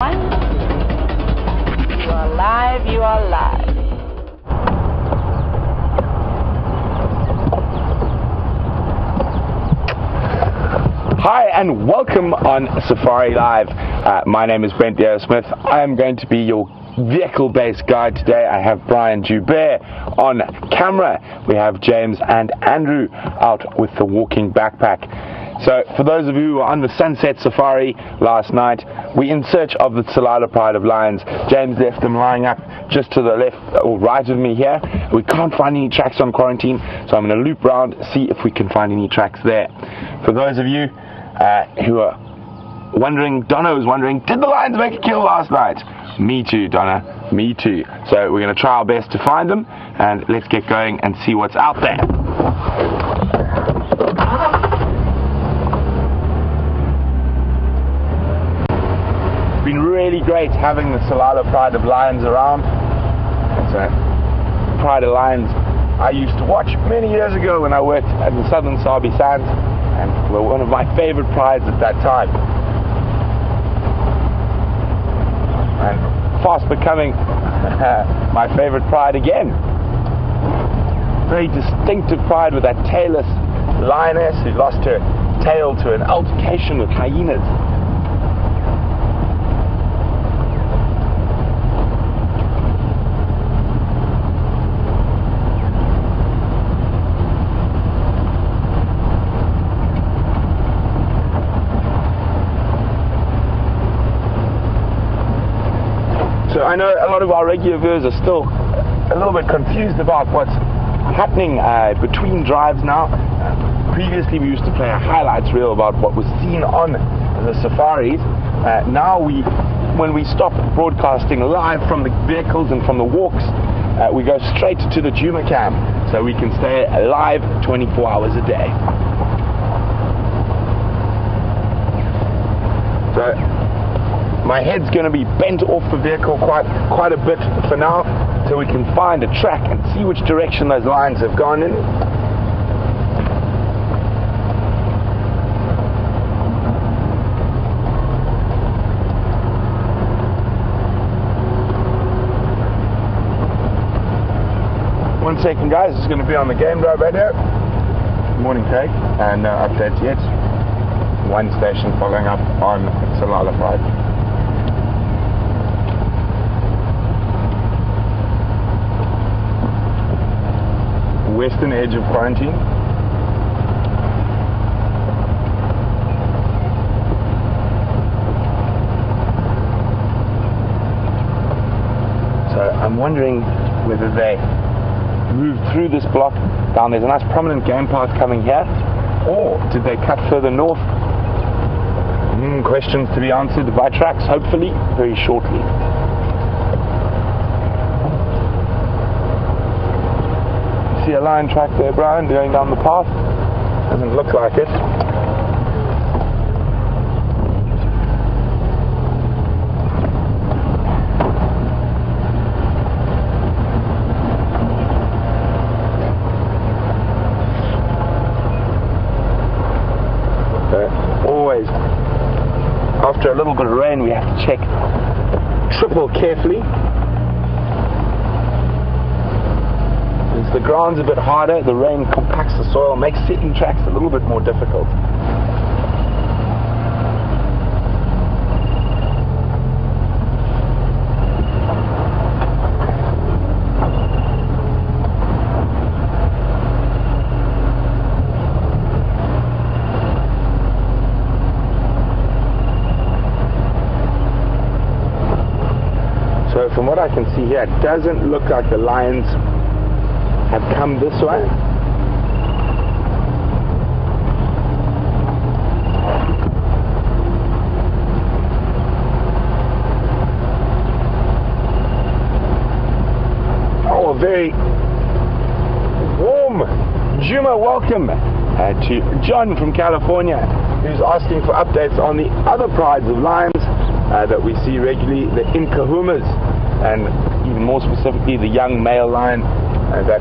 You are live, you are live. Hi and welcome on Safari Live. My name is Brent. I am going to be your vehicle-based guide today. I have Brian Joubert on camera. We have James and Andrew out with the walking backpack. So for those of you who were on the Sunset Safari last night, we're in search of the Tsalala Pride of Lions. James left them lying up just to the left or right of me here. We can't find any tracks on quarantine, so I'm going to loop around, see if we can find any tracks there. For those of you who are wondering, Donna was wondering, did the lions make a kill last night? Me too, Donna, me too. So we're going to try our best to find them, and let's get going and see what's out there. It's been really great having the Tsalala Pride of Lions around. It's a Pride of Lions I used to watch many years ago when I worked at the Southern Sabi Sands, and were one of my favorite prides at that time. And fast becoming my favorite pride again. Very distinctive pride with that tailless lioness who lost her tail to an altercation with hyenas. So I know a lot of our regular viewers are still a little bit confused about what's happening between drives now. Previously we used to play a highlights reel about what was seen on the safaris. Now when we stop broadcasting live from the vehicles and from the walks, we go straight to the Juma cam, so we can stay live 24 hours a day. So my head's going to be bent off the vehicle quite a bit for now, so we can find a track and see which direction those lines have gone in. One second guys, it's going to be on the game drive right here. Good morning Craig, and no updates yet. One station following up on Tsalala Pride. Western edge of quarantine. So I'm wondering whether they moved through this block down. There's a nice prominent game path coming here, or did they cut further north? Questions to be answered by tracks, hopefully very shortly. See a lion track there, Brian, going down the path? Doesn't look like it. Always, after a little bit of rain, we have to check triple carefully. The ground's a bit harder, the rain compacts the soil, makes setting tracks a little bit more difficult. So from what I can see here, it doesn't look like the lions have come this way. Oh, a very warm Juma welcome to John from California, who's asking for updates on the other prides of lions that we see regularly, the Inkahumas, and even more specifically the young male lion that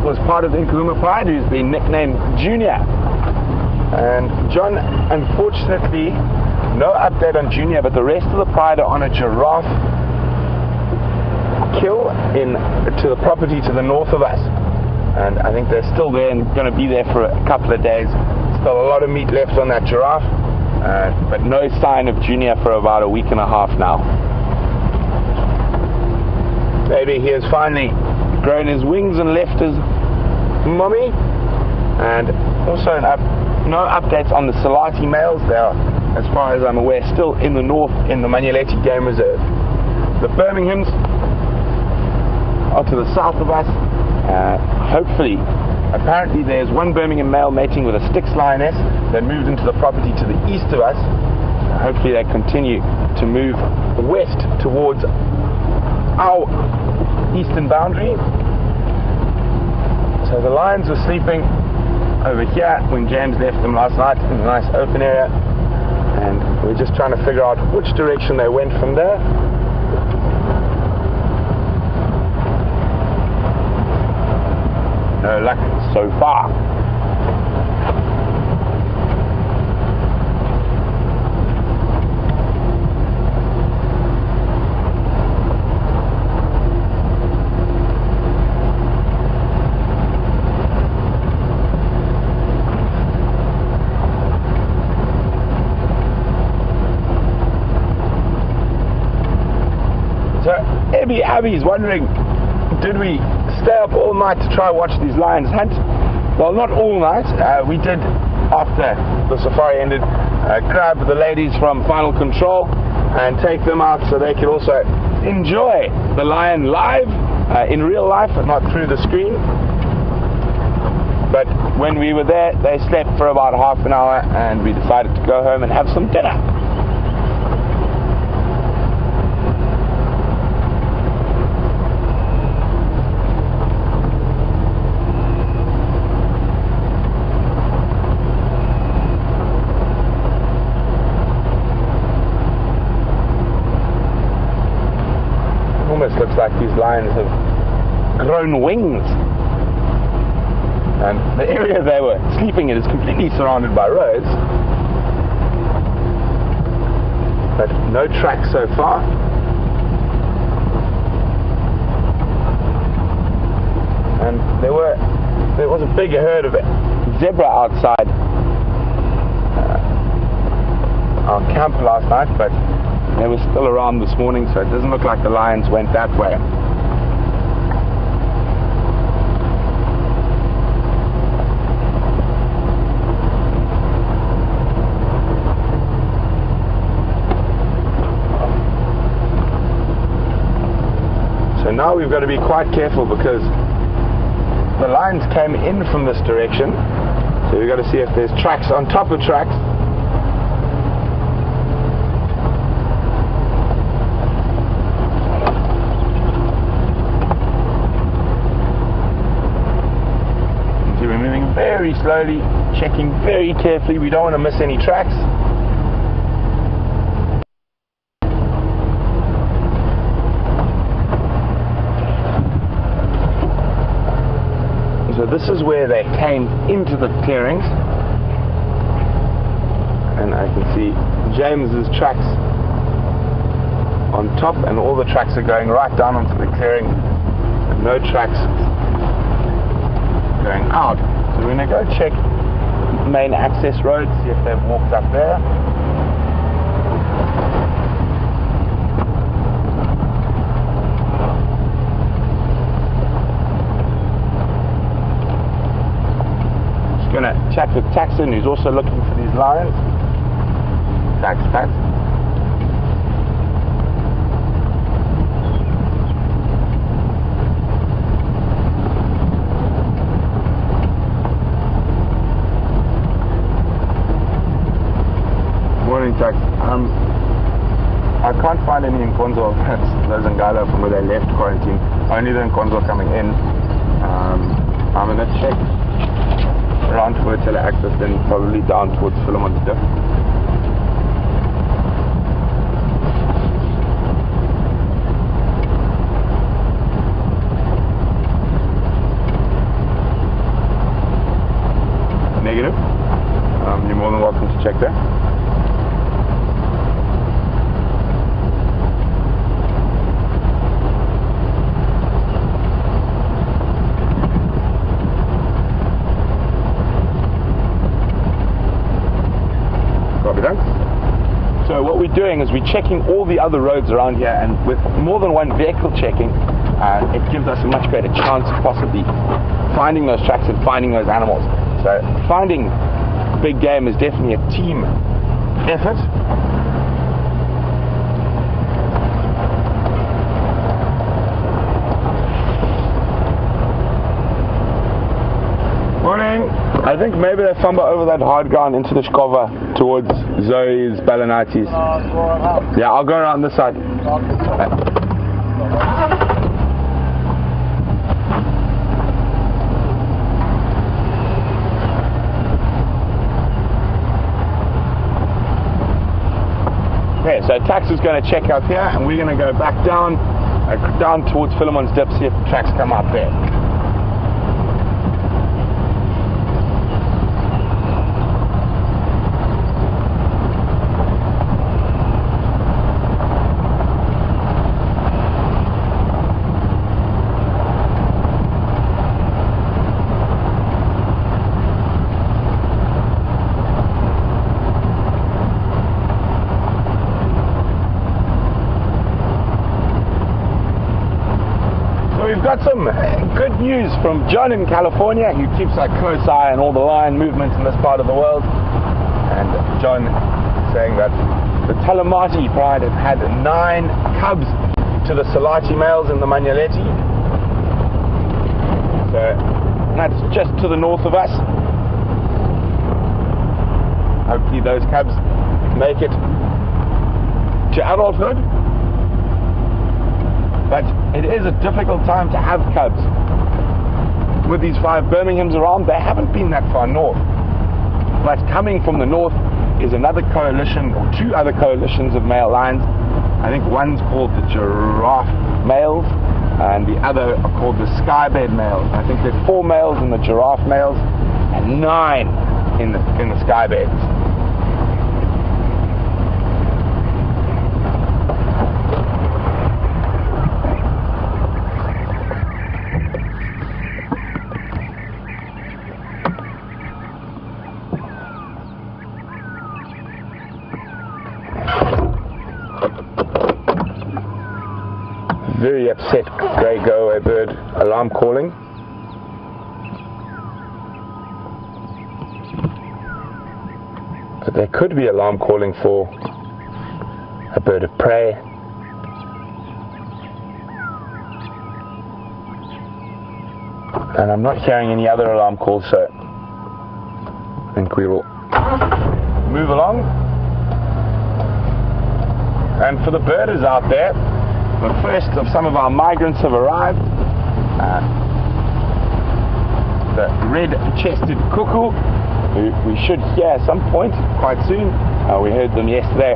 was part of the Nkuma Pride, who's been nicknamed Junior. And John, unfortunately, no update on Junior, but the rest of the pride are on a giraffe kill to the property to the north of us. And I think they're still there and going to be there for a couple of days. Still a lot of meat left on that giraffe, but no sign of Junior for about a week and a half now. Maybe he has finally grown his wings and left his mommy. And also no updates on the Salati males. They are, as far as I'm aware, still in the north in the Manueleti Game Reserve. The Birminghams are to the south of us. Hopefully, apparently there's one Birmingham male mating with a Styx lioness that moved into the property to the east of us. Hopefully they continue to move west towards our eastern boundary. So the lions were sleeping over here when James left them last night in a nice open area, and we're just trying to figure out which direction they went from there. No luck so far. So Abby's wondering, did we stay up all night to try watch these lions hunt? Well, not all night. We did, after the safari ended, grab the ladies from Final Control and take them out so they could also enjoy the lion live in real life and not through the screen. But when we were there, they slept for about half an hour and we decided to go home and have some dinner. Almost looks like these lions have grown wings. And the area they were sleeping in is completely surrounded by roads, but no tracks so far. And there was a big herd of zebra outside our camp last night, but they were still around this morning, so it doesn't look like the lions went that way. So now we've got to be quite careful because the lions came in from this direction, so we've got to see if there's tracks on top of tracks. We're moving very slowly, checking very carefully. We don't want to miss any tracks. So this is where they came into the clearings, and I can see James's tracks on top, and all the tracks are going right down onto the clearing, and no tracks going out. So we're going to go check main access roads, see if they've walked up there. Just going to chat with Taxon, who's also looking for these lions. Tax. Tax. I can't find any in Nkonzo. Those Ngala from where they left quarantine. Only the Nkonzo coming in. I'm going to check around for tele-access, then probably down towards Philomonster. Negative. Robbie, thanks. So what we're doing is we're checking all the other roads around here, and with more than one vehicle checking, it gives us a much better chance of possibly finding those tracks and finding those animals. So finding big game is definitely a team effort. Morning. I think maybe they fumble over that hard ground into the Shkova towards Zoe's, Balanites. Yeah, I'll go around this side. Okay, so Tax is going to check out here, and we're going to go back down towards Philemon's Dip, see if the tracks come up there. We've got some good news from John in California, who keeps a close eye on all the lion movements in this part of the world. And John saying that the Talamati pride have had 9 cubs to the Salati males in the Magnaletti. So that's just to the north of us. Hopefully those cubs make it to adulthood. But it is a difficult time to have cubs. With these 5 Birminghams around, they haven't been that far north. But coming from the north is another coalition, or 2 other coalitions of male lions. I think one's called the giraffe males, and the other are called the skybed males. I think there's 4 males in the giraffe males, and 9 in the skybeds. Very upset grey go-away bird alarm calling. But there could be alarm calling for a bird of prey. And I'm not hearing any other alarm calls, so I think we will move along. And for the birders out there, the first of some of our migrants have arrived. The red-chested cuckoo, who we should hear at some point quite soon. We heard them yesterday.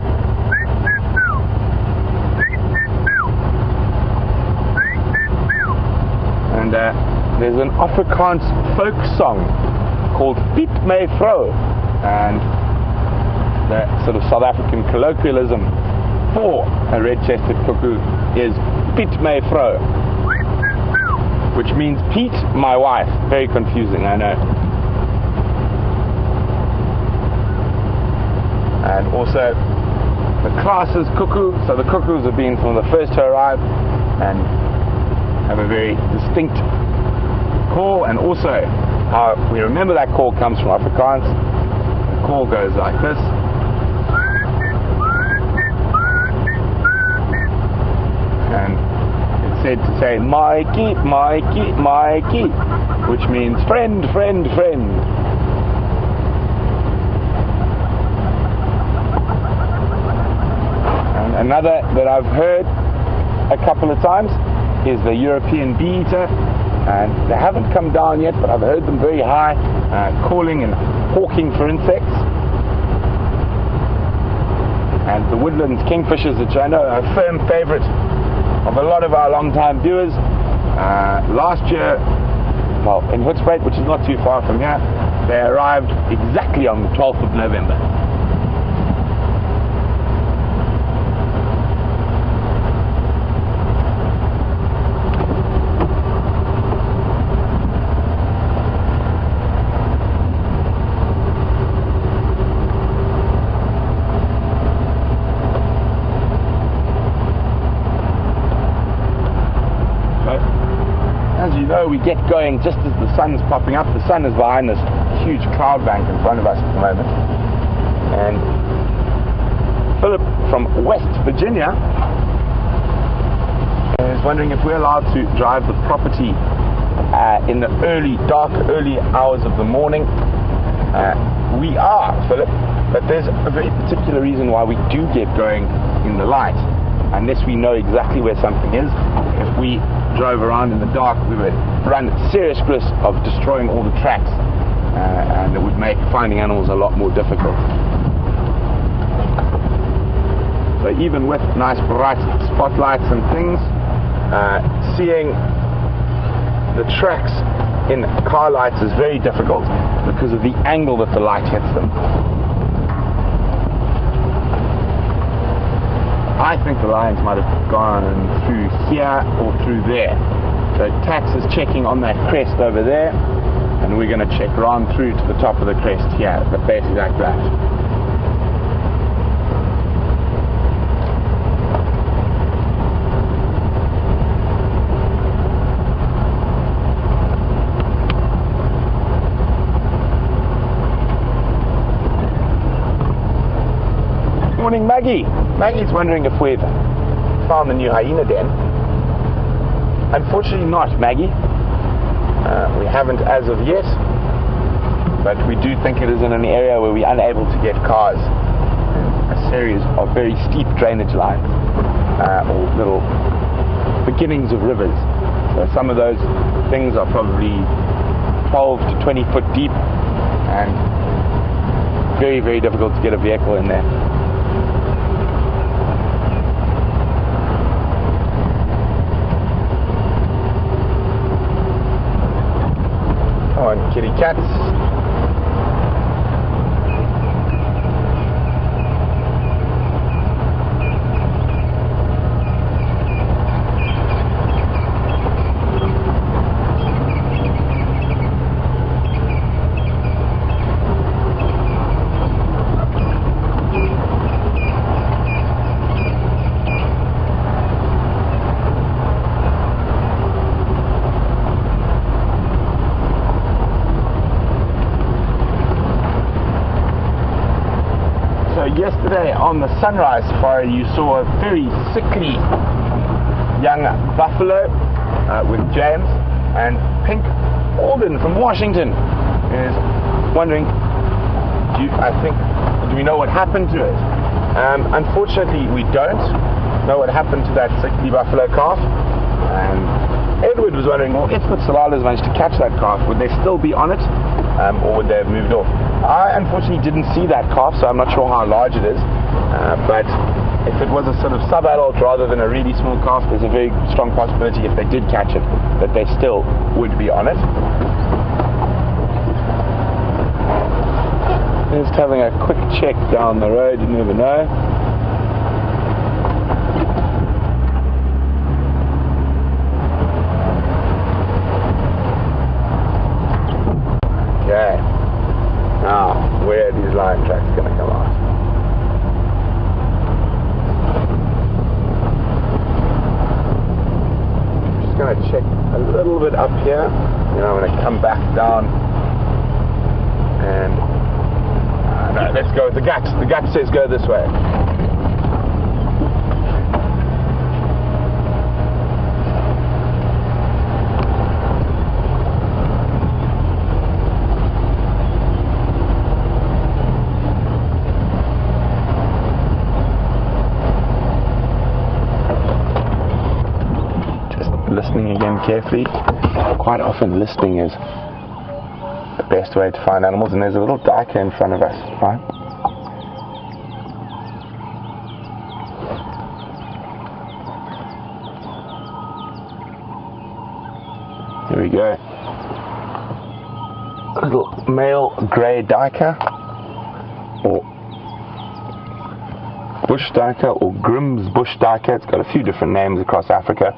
And there's an Afrikaans folk song called Piet my vrou, and the sort of South African colloquialism for a red-chested cuckoo is Piet my vrou, which means Pete, my wife. Very confusing, I know. And also the class is cuckoo, so the cuckoos have been from the first to arrive and have a very distinct call, and also we remember that call comes from Afrikaans. The call goes like this. And it's said to say Mikey, Mikey, Mikey, which means friend, friend, friend. And another that I've heard a couple of times is the European bee-eater, and they haven't come down yet, but I've heard them very high, calling and hawking for insects. And the woodlands kingfishers, which I know are a firm favourite of a lot of our long-time viewers. Last year, well, in Hoedspruit, which is not too far from here, they arrived exactly on the 12th of November. know we get going just as the sun's popping up. The sun is behind this huge cloud bank in front of us at the moment. And Philip from West Virginia is wondering if we're allowed to drive the property in the early hours of the morning. We are, Philip, but there's a very particular reason why we do get going in the light. Unless we know exactly where something is, if we drove around in the dark, we would run serious risk of destroying all the tracks, and it would make finding animals a lot more difficult. So even with nice bright spotlights and things, seeing the tracks in car lights is very difficult because of the angle that the light hits them. I think the lions might have gone through here or through there. So Tax is checking on that crest over there, and we're going to check round through to the top of the crest here, the base like that. Morning, Maggie. Maggie's wondering if we've found the new hyena den. Unfortunately not, Maggie. We haven't as of yet, but we do think it is in an area where we're unable to get cars. A series of very steep drainage lines, or little beginnings of rivers. So some of those things are probably 12 to 20 foot deep and very, very difficult to get a vehicle in there. On kitty cats. Yesterday on the sunrise safari, you saw a very sickly young buffalo with James, and Pink Alden from Washington is wondering, do we know what happened to it? Unfortunately, we don't know what happened to that sickly buffalo calf. Edward was wondering, well, if the Salalas managed to catch that calf, would they still be on it, or would they have moved off? I unfortunately didn't see that calf, so I'm not sure how large it is, but if it was a sort of sub-adult rather than a really small calf, there's a very strong possibility if they did catch it that they still would be on it. Just having a quick check down the road, you never know. Okay, now where are these lion tracks going to come out? I'm just going to check a little bit up here, then I'm going to come back down and no, let's go with the gut. The gut says go this way. Listening again carefully. Quite often listening is the best way to find animals, and there's a little diker in front of us, right? Here we go. A little male grey diker, or bush diker, or Grimm's bush diker. It's got a few different names across Africa.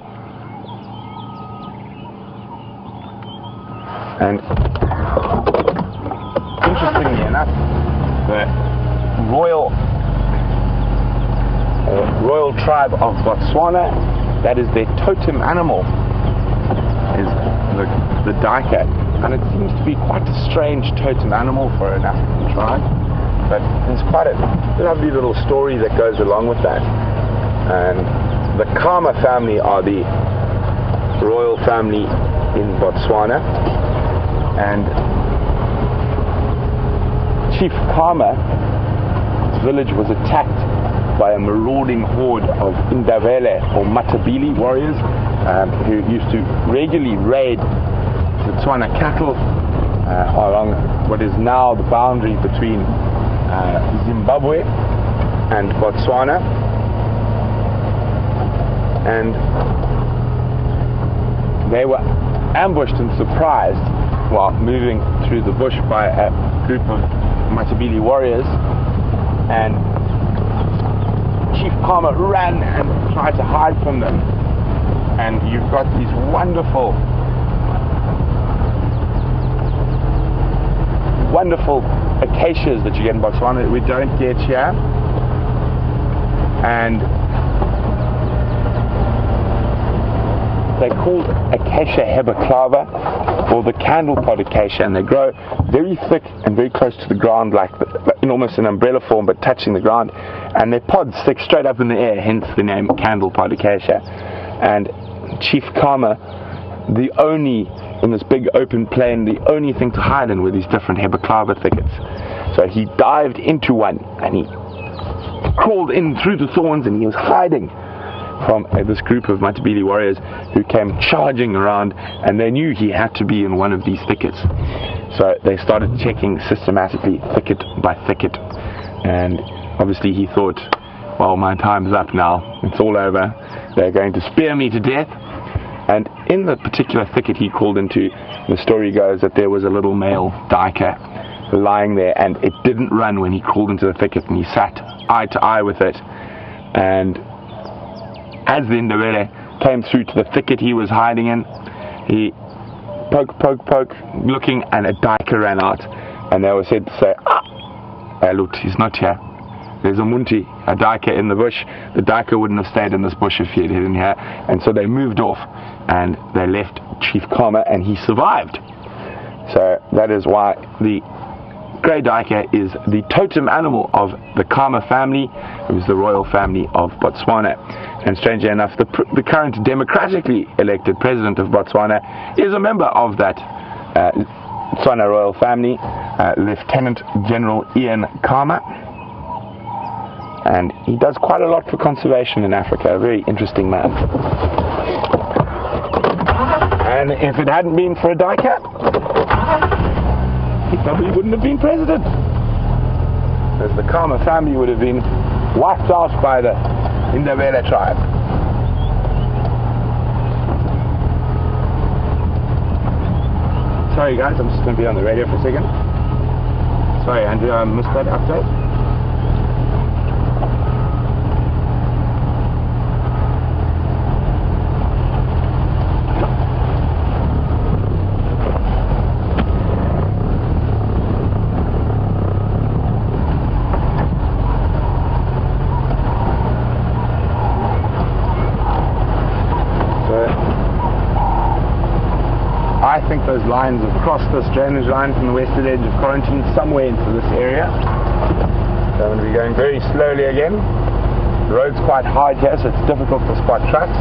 And interestingly enough, the royal tribe of Botswana, that is their totem animal, is the duiker, and it seems to be quite a strange totem animal for an African tribe. But there's quite a lovely little story that goes along with that. And the Khama family are the royal family in Botswana, and Chief Khama's village was attacked by a marauding horde of Indabele or Matabele warriors who used to regularly raid the Tswana cattle along what is now the boundary between Zimbabwe and Botswana. And they were ambushed and surprised while moving through the bush by a group of Matabele warriors, and Chief Khama ran and tried to hide from them. And you've got these wonderful acacias that you get in Botswana that we don't get here, and they're called Acacia hebeclava, or the candlepod acacia, and they grow very thick and very close to the ground, like in almost an umbrella form, but touching the ground, and their pods stick straight up in the air, hence the name candlepod acacia. And Chief Khama, in this big open plain, the only thing to hide in were these different hebeclava thickets. So he dived into one, and he crawled in through the thorns, and he was hiding from this group of Matabele warriors who came charging around, and they knew he had to be in one of these thickets. So they started checking systematically, thicket by thicket, and obviously he thought, well, my time's up now, it's all over, they're going to spear me to death. And in the particular thicket he called into, the story goes that there was a little male duiker lying there, and it didn't run when he crawled into the thicket, and he sat eye to eye with it. And as the Ndebele came through to the thicket he was hiding in, he poke, looking, and a duiker ran out, and they were said to say, hey, look, he's not here. There's a munti, a duiker in the bush. The duiker wouldn't have stayed in this bush if he had hidden here. And so they moved off, and they left Chief Khama, and he survived. So that is why the grey duiker is the totem animal of the Khama family. It was the royal family of Botswana. And strangely enough, the current democratically elected president of Botswana is a member of that Tswana royal family, Lieutenant General Ian Khama. And he does quite a lot for conservation in Africa, a very interesting man. And if it hadn't been for a duiker, he probably wouldn't have been president, as the Khama family would have been wiped out by the Indabele tribe. Sorry guys, I'm just going to be on the radio for a second. Sorry Andrew, I missed that update. I think those lines have crossed this drainage line from the western edge of quarantine somewhere into this area. So I'm going to be going very slowly again. The road's quite hard here, so it's difficult to spot trucks.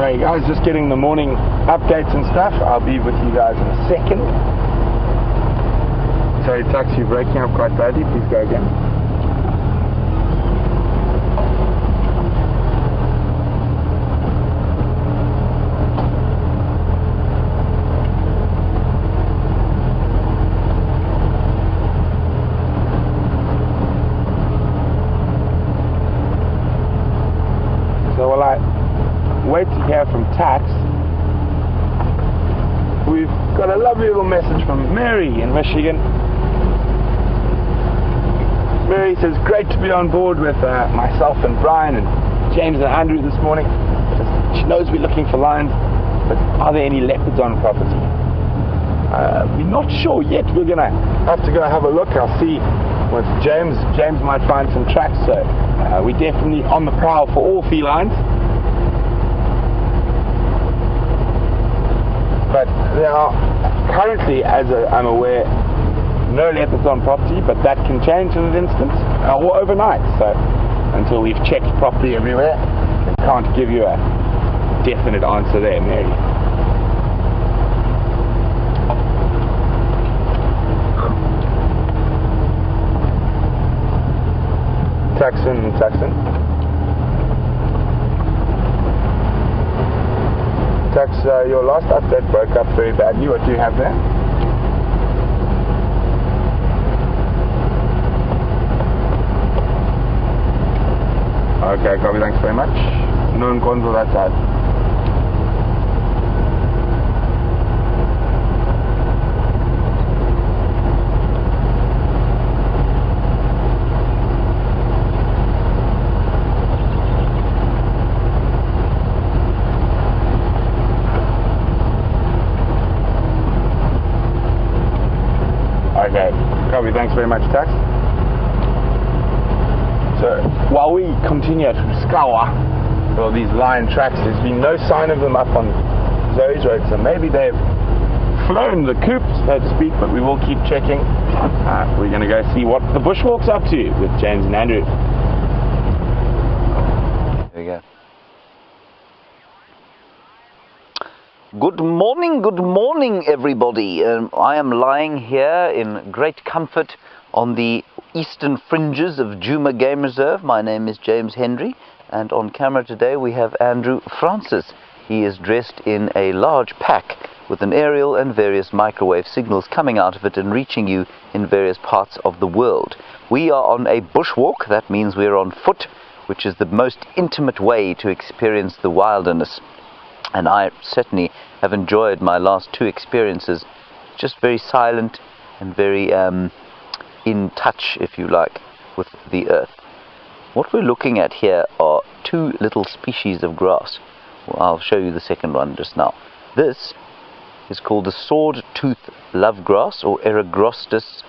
Sorry guys, just getting the morning updates and stuff. I'll be with you guys in a second. Sorry trucks, you're breaking up quite badly, please go again. So while I wait to hear from Tax, we've got a lovely little message from Mary in Michigan. Mary says, great to be on board with myself and Brian and James and Andrew this morning. She knows we're looking for lions, but are there any leopards on property? We're not sure yet. We're going to have to go have a look. I'll see with James. James might find some tracks, so we're definitely on the prowl for all felines. But there are currently, as I'm aware, no leopards on property, but that can change in an instant or overnight. So until we've checked properly everywhere, I can't give you a definite answer there, Mary. Taxon. Tax, your last update broke up very badly. What do you have there? Okay, copy, thanks very much. No Gonzo that side. Okay, copy, thanks very much, Tax. So while we continue to scour for these lion tracks, there's been no sign of them up on Zoe's road, so maybe they've flown the coop, so to speak, but we will keep checking. We're going to go see what the bushwalk's up to with James and Andrew. There we go. Good morning everybody. I am lying here in great comfort on the eastern fringes of Djuma Game Reserve. My name is James Henry, and on camera today we have Andrew Francis. He is dressed in a large pack with an aerial and various microwave signals coming out of it and reaching you in various parts of the world. We are on a bushwalk. That means we are on foot, which is the most intimate way to experience the wilderness. And I certainly have enjoyed my last two experiences, just very silent and very in touch, if you like, with the earth. What we're looking at here are two little species of grass. Well, I'll show you the second one just now. This is called the sword-tooth lovegrass, or Eragrostis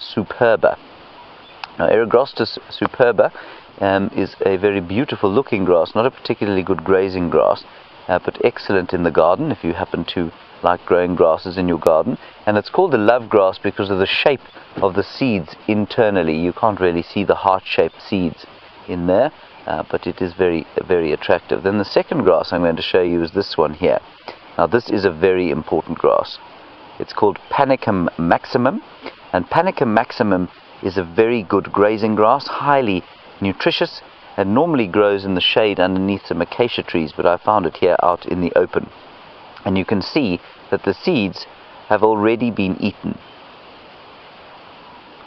superba. Now, Eragrostis superba is a very beautiful looking grass, not a particularly good grazing grass, but excellent in the garden if you happen to like growing grasses in your garden. And it's called the love grass because of the shape of the seeds internally. You can't really see the heart-shaped seeds in there, but it is very, very attractive. Then the second grass I'm going to show you is this one here. Now this is a very important grass. It's called Panicum maximum, and Panicum maximum is a very good grazing grass, highly nutritious, and normally grows in the shade underneath some acacia trees, but I found it here out in the open. And you can see that the seeds have already been eaten.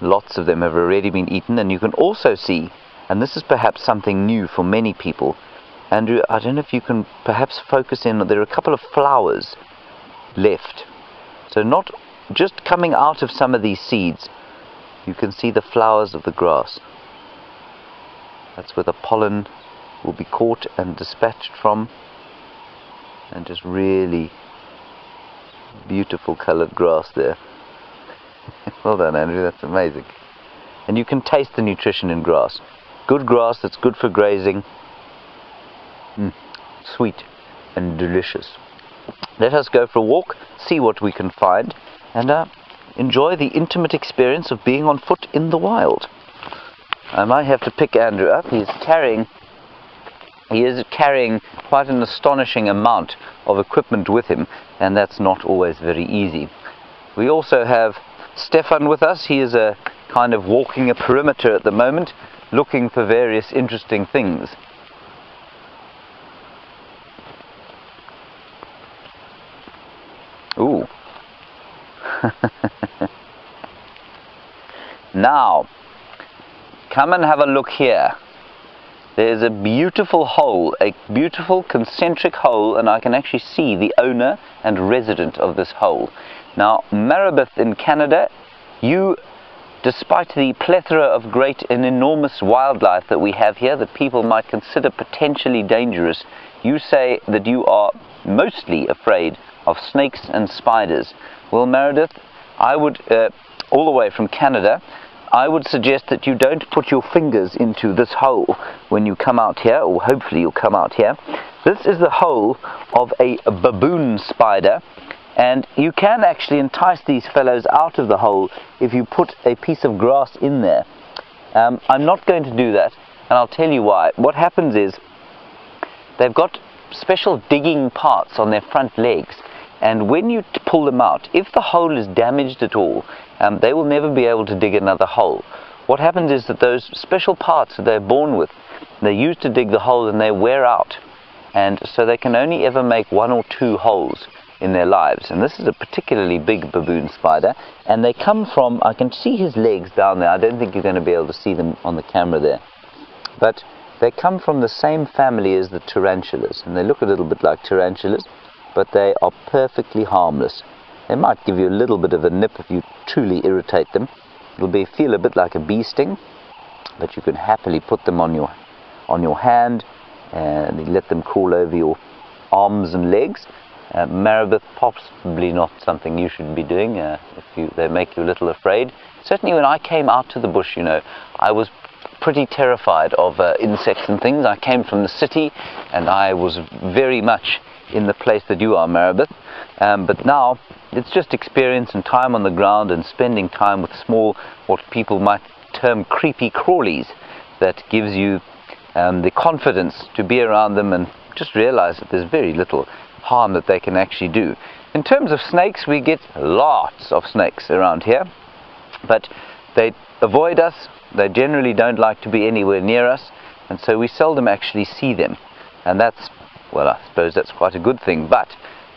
Lots of them have already been eaten, and you can also see, and this is perhaps something new for many people, Andrew, I don't know if you can perhaps focus in, there are a couple of flowers left. So not just coming out of some of these seeds, you can see the flowers of the grass. That's where the pollen will be caught and dispatched from. And just really beautiful colored grass there. Well done, Andrew, that's amazing. And you can taste the nutrition in grass. Good grass that's good for grazing. Sweet and delicious. Let us go for a walk, see what we can find, and enjoy the intimate experience of being on foot in the wild. I might have to pick Andrew up. He is carrying quite an astonishing amount of equipment with him, and that's not always very easy. We also have Stefan with us. He is a kind of walking a perimeter at the moment, looking for various interesting things. Ooh. Now, come and have a look here. there's a beautiful hole, a beautiful concentric hole, and I can actually see the owner and resident of this hole. Now, Maribeth in Canada, despite the plethora of great and enormous wildlife that we have here that people might consider potentially dangerous, you say that you are mostly afraid of snakes and spiders. Well, Meredith, I would, all the way from Canada, I would suggest that you don't put your fingers into this hole when you come out here, or hopefully you'll come out here. This is the hole of a baboon spider, and you can actually entice these fellows out of the hole if you put a piece of grass in there. I'm not going to do that, and I'll tell you why. What happens is they've got special digging parts on their front legs, and when you pull them out, if the hole is damaged at all, they will never be able to dig another hole. What happens is that those special parts that they're born with, they're used to dig the hole and they wear out, and so they can only ever make 1 or 2 holes in their lives. And this is a particularly big baboon spider, and they come from, I can see his legs down there, I don't think you're going to be able to see them on the camera there, but they come from the same family as the tarantulas, and they look a little bit like tarantulas, but they are perfectly harmless. They might give you a little bit of a nip if you truly irritate them. It'll feel a bit like a bee sting, but you can happily put them on your hand and let them crawl over your arms and legs. Maribeth, possibly not something you should be doing if they make you a little afraid. Certainly when I came out to the bush, you know, I was pretty terrified of insects and things. I came from the city, and I was very much in the place that you are, Maribeth. But now it's just experience and time on the ground and spending time with small, what people might term creepy crawlies, that gives you the confidence to be around them and just realize that there's very little harm that they can actually do. In terms of snakes, we get lots of snakes around here, but they avoid us. They generally don't like to be anywhere near us, and so we seldom actually see them, and that's, well, I suppose that's quite a good thing. But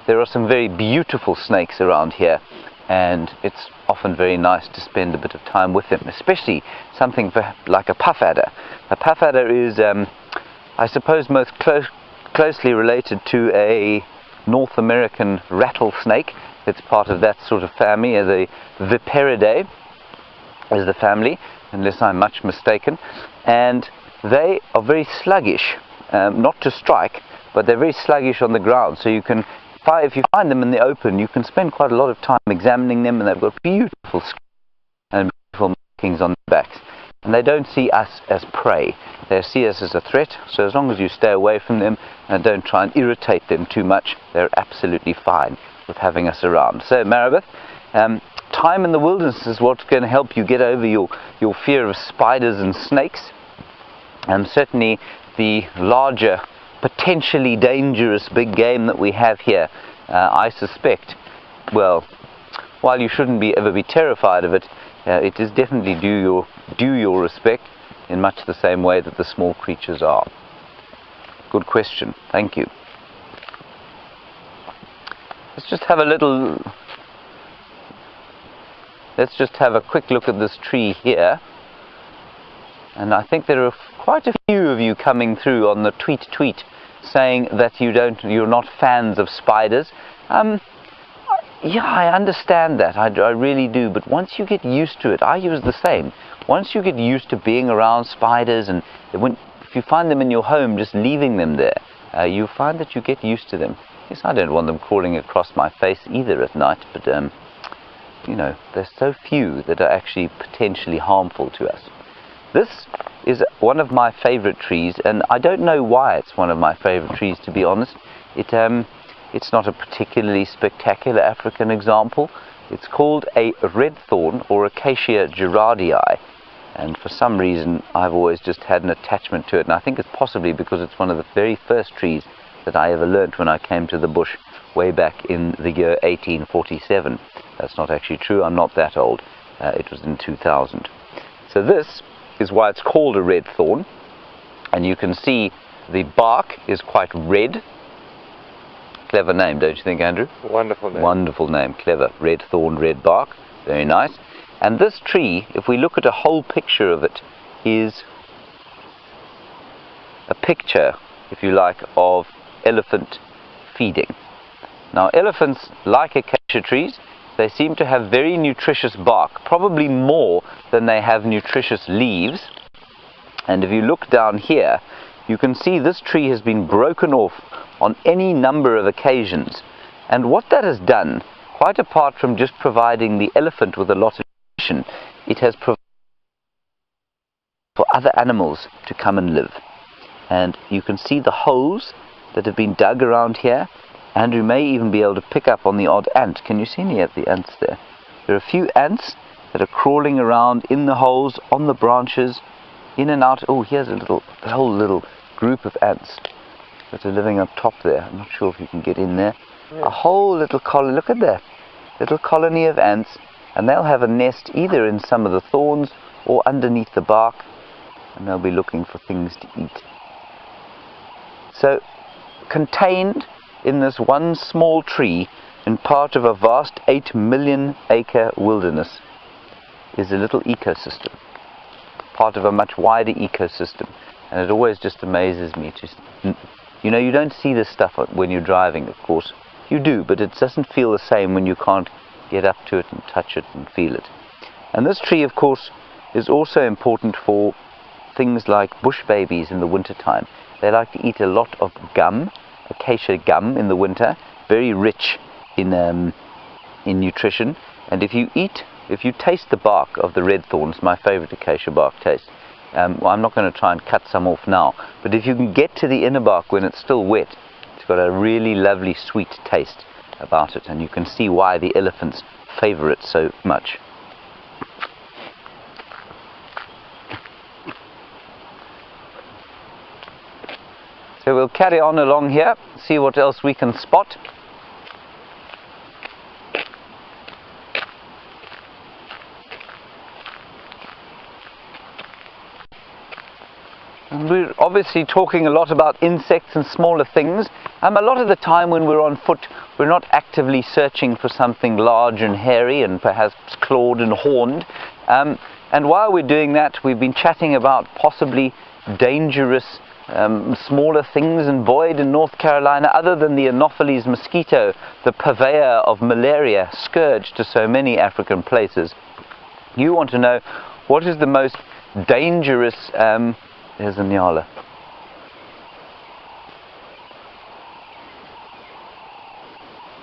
there are some very beautiful snakes around here, and it's often very nice to spend a bit of time with them, especially something like a puff adder. A puff adder is, I suppose, most closely related to a North American rattlesnake. It's part of that sort of family. The Viperidae is the family, unless I'm much mistaken, and they are very sluggish, not to strike, but they're very sluggish on the ground. So you can, if you find them in the open, you can spend quite a lot of time examining them, and they've got beautiful skin and beautiful markings on their backs. And they don't see us as prey, they see us as a threat. So as long as you stay away from them and don't try and irritate them too much, they're absolutely fine with having us around. So Maribeth, time in the wilderness is what's going to help you get over your fear of spiders and snakes. And certainly the larger, potentially dangerous big game that we have here, I suspect, well, while you shouldn't ever be terrified of it, it is definitely due your respect in much the same way that the small creatures are. Good question, thank you. Let's just have a quick look at this tree here. And I think there are quite a few of you coming through on the tweet saying that you're not fans of spiders. Yeah, I understand that, I really do, but once you get used to it, I use the same. Once you get used to being around spiders, and if you find them in your home, just leaving them there, you find that you get used to them. Yes, I don't want them crawling across my face either at night, but you know, there's so few that are actually potentially harmful to us. This is one of my favorite trees, and I don't know why it's one of my favorite trees, to be honest. It's not a particularly spectacular African example. It's called a red thorn, or Acacia gerardii, and for some reason I've always just had an attachment to it, and I think it's possibly because it's one of the very first trees that I ever learnt when I came to the bush way back in the year 1847. That's not actually true, I'm not that old. It was in 2000. So this is why it's called a red thorn, and you can see the bark is quite red. Clever name, don't you think, Andrew? Wonderful name. Wonderful name, clever. Red thorn, red bark, very nice. And this tree, if we look at a whole picture of it, is a picture, if you like, of elephant feeding. Now elephants like acacia trees. They seem to have very nutritious bark, probably more than they have nutritious leaves. And if you look down here, you can see this tree has been broken off on any number of occasions. And what that has done, quite apart from just providing the elephant with a lot of nutrition, it has provided for other animals to come and live. And you can see the holes that have been dug around here. Andrew may even be able to pick up on the odd ant. Can you see any of the ants there? There are a few ants that are crawling around in the holes, on the branches, in and out. Oh, here's a whole little group of ants that are living up top there. I'm not sure if you can get in there. Yeah. A whole little colony, look at that. Little colony of ants, and they'll have a nest either in some of the thorns or underneath the bark, and they'll be looking for things to eat. So, contained in this one small tree, in part of a vast 8 million acre wilderness, is a little ecosystem, part of a much wider ecosystem. And it always just amazes me. You know, you don't see this stuff when you're driving, of course. You do, but it doesn't feel the same when you can't get up to it and touch it and feel it. And this tree, of course, is also important for things like bush babies in the winter time. They like to eat a lot of gum, acacia gum in the winter, very rich in nutrition. And if you taste the bark of the red thorns, my favorite acacia bark taste, well, I'm not going to try and cut some off now, but if you can get to the inner bark when it's still wet, it's got a really lovely sweet taste about it, and you can see why the elephants favor it so much. So we'll carry on along here, see what else we can spot. And we're obviously talking a lot about insects and smaller things. A lot of the time when we're on foot, we're not actively searching for something large and hairy and perhaps clawed and horned. And while we're doing that, we've been chatting about possibly dangerous smaller things. And Boyd in North Carolina, other than the Anopheles mosquito, the purveyor of malaria, scourge to so many African places, you want to know what is the most dangerous. There's a nyala.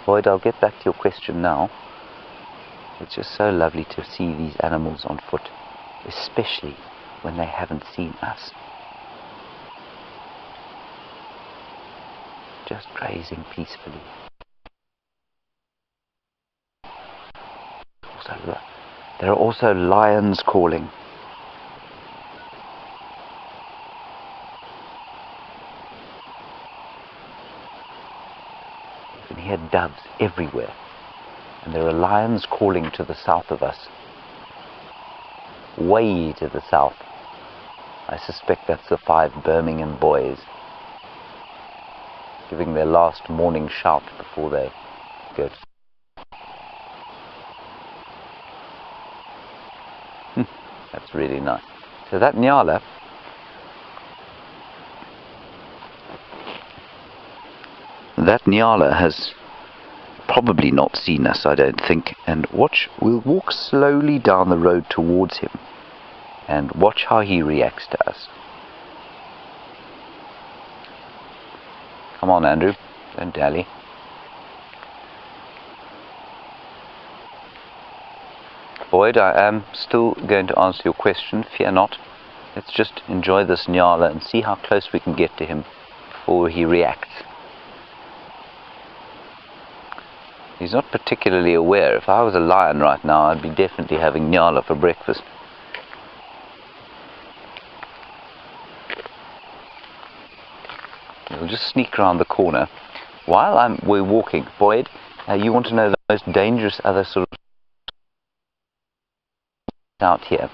Boyd, I'll get back to your question now. It's just so lovely to see these animals on foot, especially when they haven't seen us. Just grazing peacefully. There are also lions calling. You can hear doves everywhere. And there are lions calling to the south of us. Way to the south. I suspect that's the 5 Birmingham boys, giving their last morning shout before they go to That's really nice. So that nyala has probably not seen us, I don't think. And watch, we'll walk slowly down the road towards him and watch how he reacts to us. Come on, Andrew, don't dally. Boyd, I am still going to answer your question, fear not. Let's just enjoy this nyala and see how close we can get to him before he reacts. He's not particularly aware. If I was a lion right now, I'd be definitely having nyala for breakfast. We'll just sneak around the corner. While we're walking, Boyd, you want to know the most dangerous other sort of out here?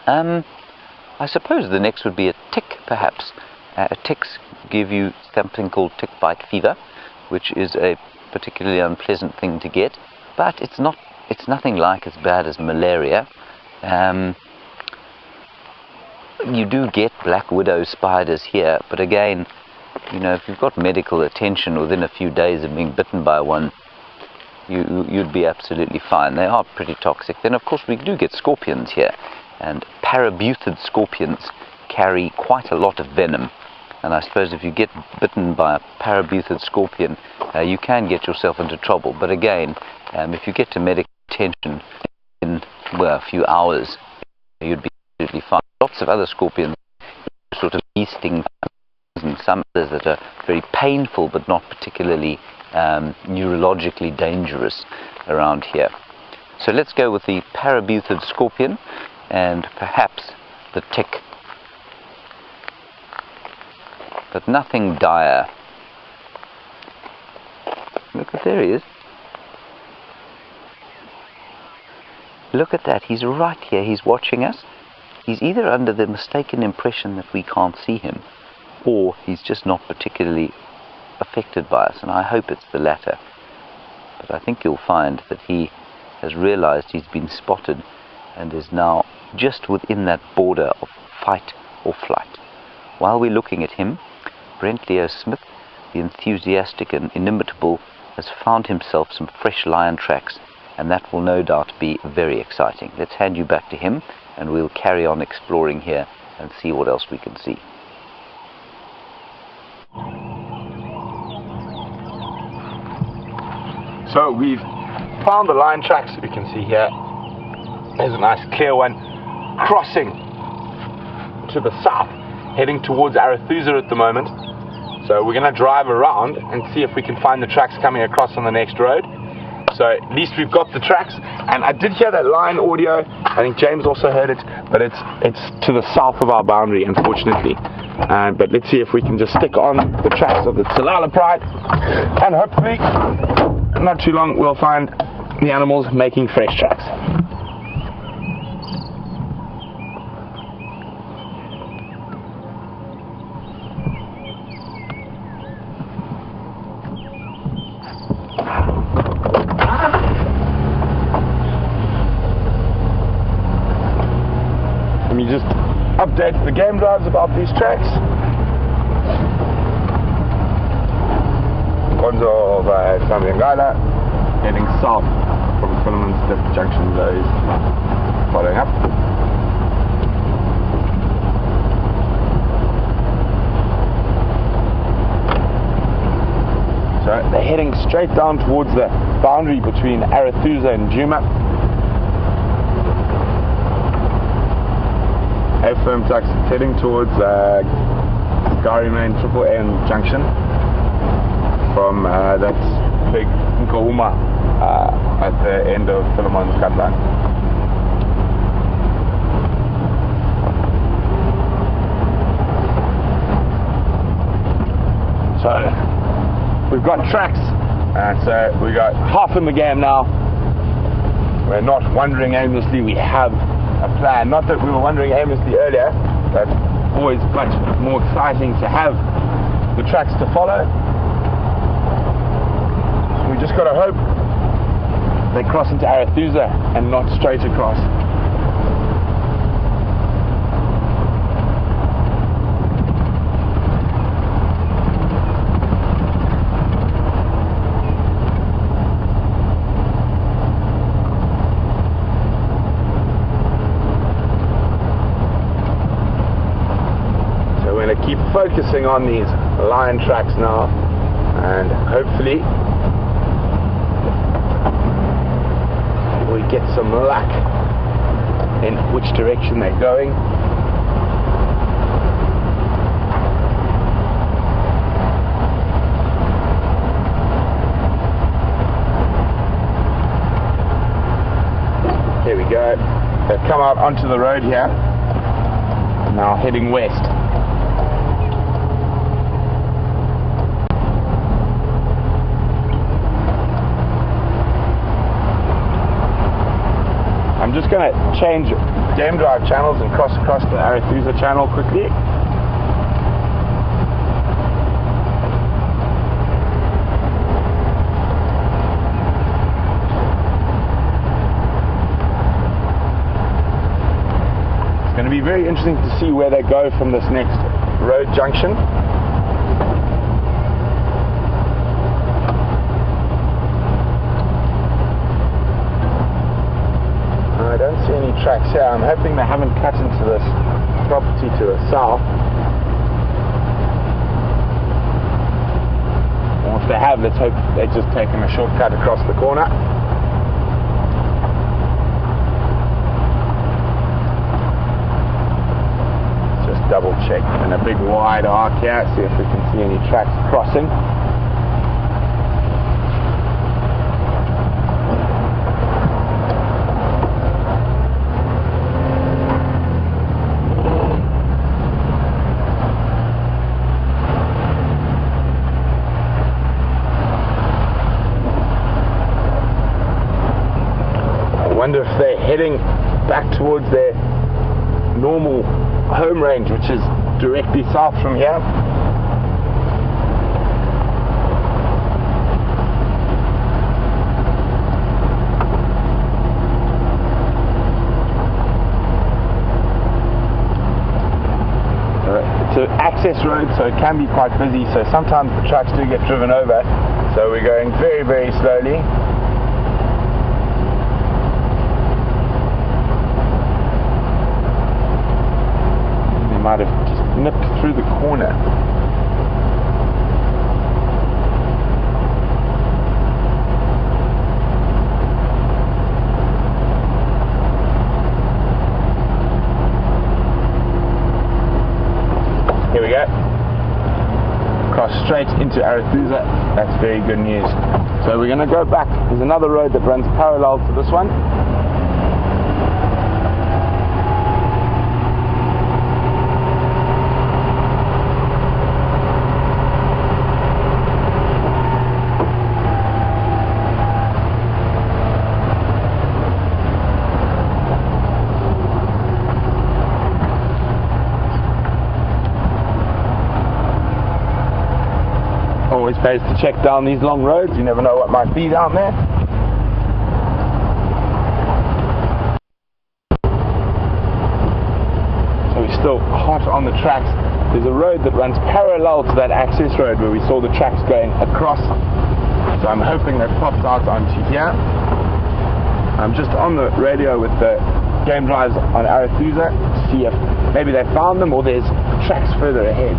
I suppose the next would be a tick, perhaps. Ticks give you something called tick bite fever, which is a particularly unpleasant thing to get, but it's nothing like as bad as malaria. You do get black widow spiders here, but again, you know, if you've got medical attention within a few days of being bitten by one, you'd be absolutely fine. They are pretty toxic. Then of course we do get scorpions here, and parabutid scorpions carry quite a lot of venom, and I suppose if you get bitten by a parabutid scorpion, you can get yourself into trouble. But again, if you get to medical attention in a few hours, you'd be absolutely fine. Lots of other scorpions, sort of bee-sting, and some others that are very painful but not particularly neurologically dangerous around here. So let's go with the parabutid scorpion and perhaps the tick, but nothing dire. Look, there he is. Look at that, he's right here, he's watching us. He's either under the mistaken impression that we can't see him, or he's just not particularly affected by us, and I hope it's the latter. But I think you'll find that he has realized he's been spotted and is now just within that border of fight or flight. While we're looking at him, Brent Leo Smith, the enthusiastic and inimitable, has found himself some fresh lion tracks, and that will no doubt be very exciting. Let's hand you back to him, and we'll carry on exploring here and see what else we can see. So we've found the lion tracks. We can see here, there's a nice clear one crossing to the south, heading towards Arethusa at the moment. So we're going to drive around and see if we can find the tracks coming across on the next road. So at least we've got the tracks, and I did hear that lion audio. I think James also heard it, but it's to the south of our boundary, unfortunately. But let's see if we can just stick on the tracks of the Tsalala Pride, and hopefully not too long we'll find the animals making fresh tracks. Let me just update the game drives about these tracks. Gonzo by Sambiangala, heading south from Philemon's Dip Junction, those following up. So they're heading straight down towards the boundary between Arethusa and Djuma. A-firm trucks heading towards Gari Main Triple N Junction from that big Nkohuma at the end of Philemon's Katlan. So we've got tracks, and so we got half in the game now. We're not wandering aimlessly, we have a plan. Not that we were wandering aimlessly earlier, but always much more exciting to have the tracks to follow. We just got to hope they cross into Arethusa and not straight across. Keep focusing on these lion tracks now, and hopefully we get some luck in which direction they're going. Here we go. They've come out onto the road here, now heading west. I'm just going to change game drive channels and cross across the Arethusa channel quickly. It's going to be very interesting to see where they go from this next road junction. I don't see any tracks here. I'm hoping they haven't cut into this property to the south. Or if they have, let's hope they've just taken a shortcut across the corner. Just double check in a big wide arc here, see if we can see any tracks crossing. I wonder if they're heading back towards their normal home range, which is directly south from here. It's an access road, so it can be quite busy, so sometimes the trucks do get driven over, so we're going very, very slowly. Might have just nipped through the corner. Here we go. Cross straight into Arathusa. That's very good news. So we're going to go back. There's another road that runs parallel to this one. Always pays to check down these long roads, you never know what might be down there. So we're still hot on the tracks. There's a road that runs parallel to that access road where we saw the tracks going across. So I'm hoping they've popped out onto here. I'm just on the radio with the game drives on Arathusa to see if maybe they found them or there's tracks further ahead.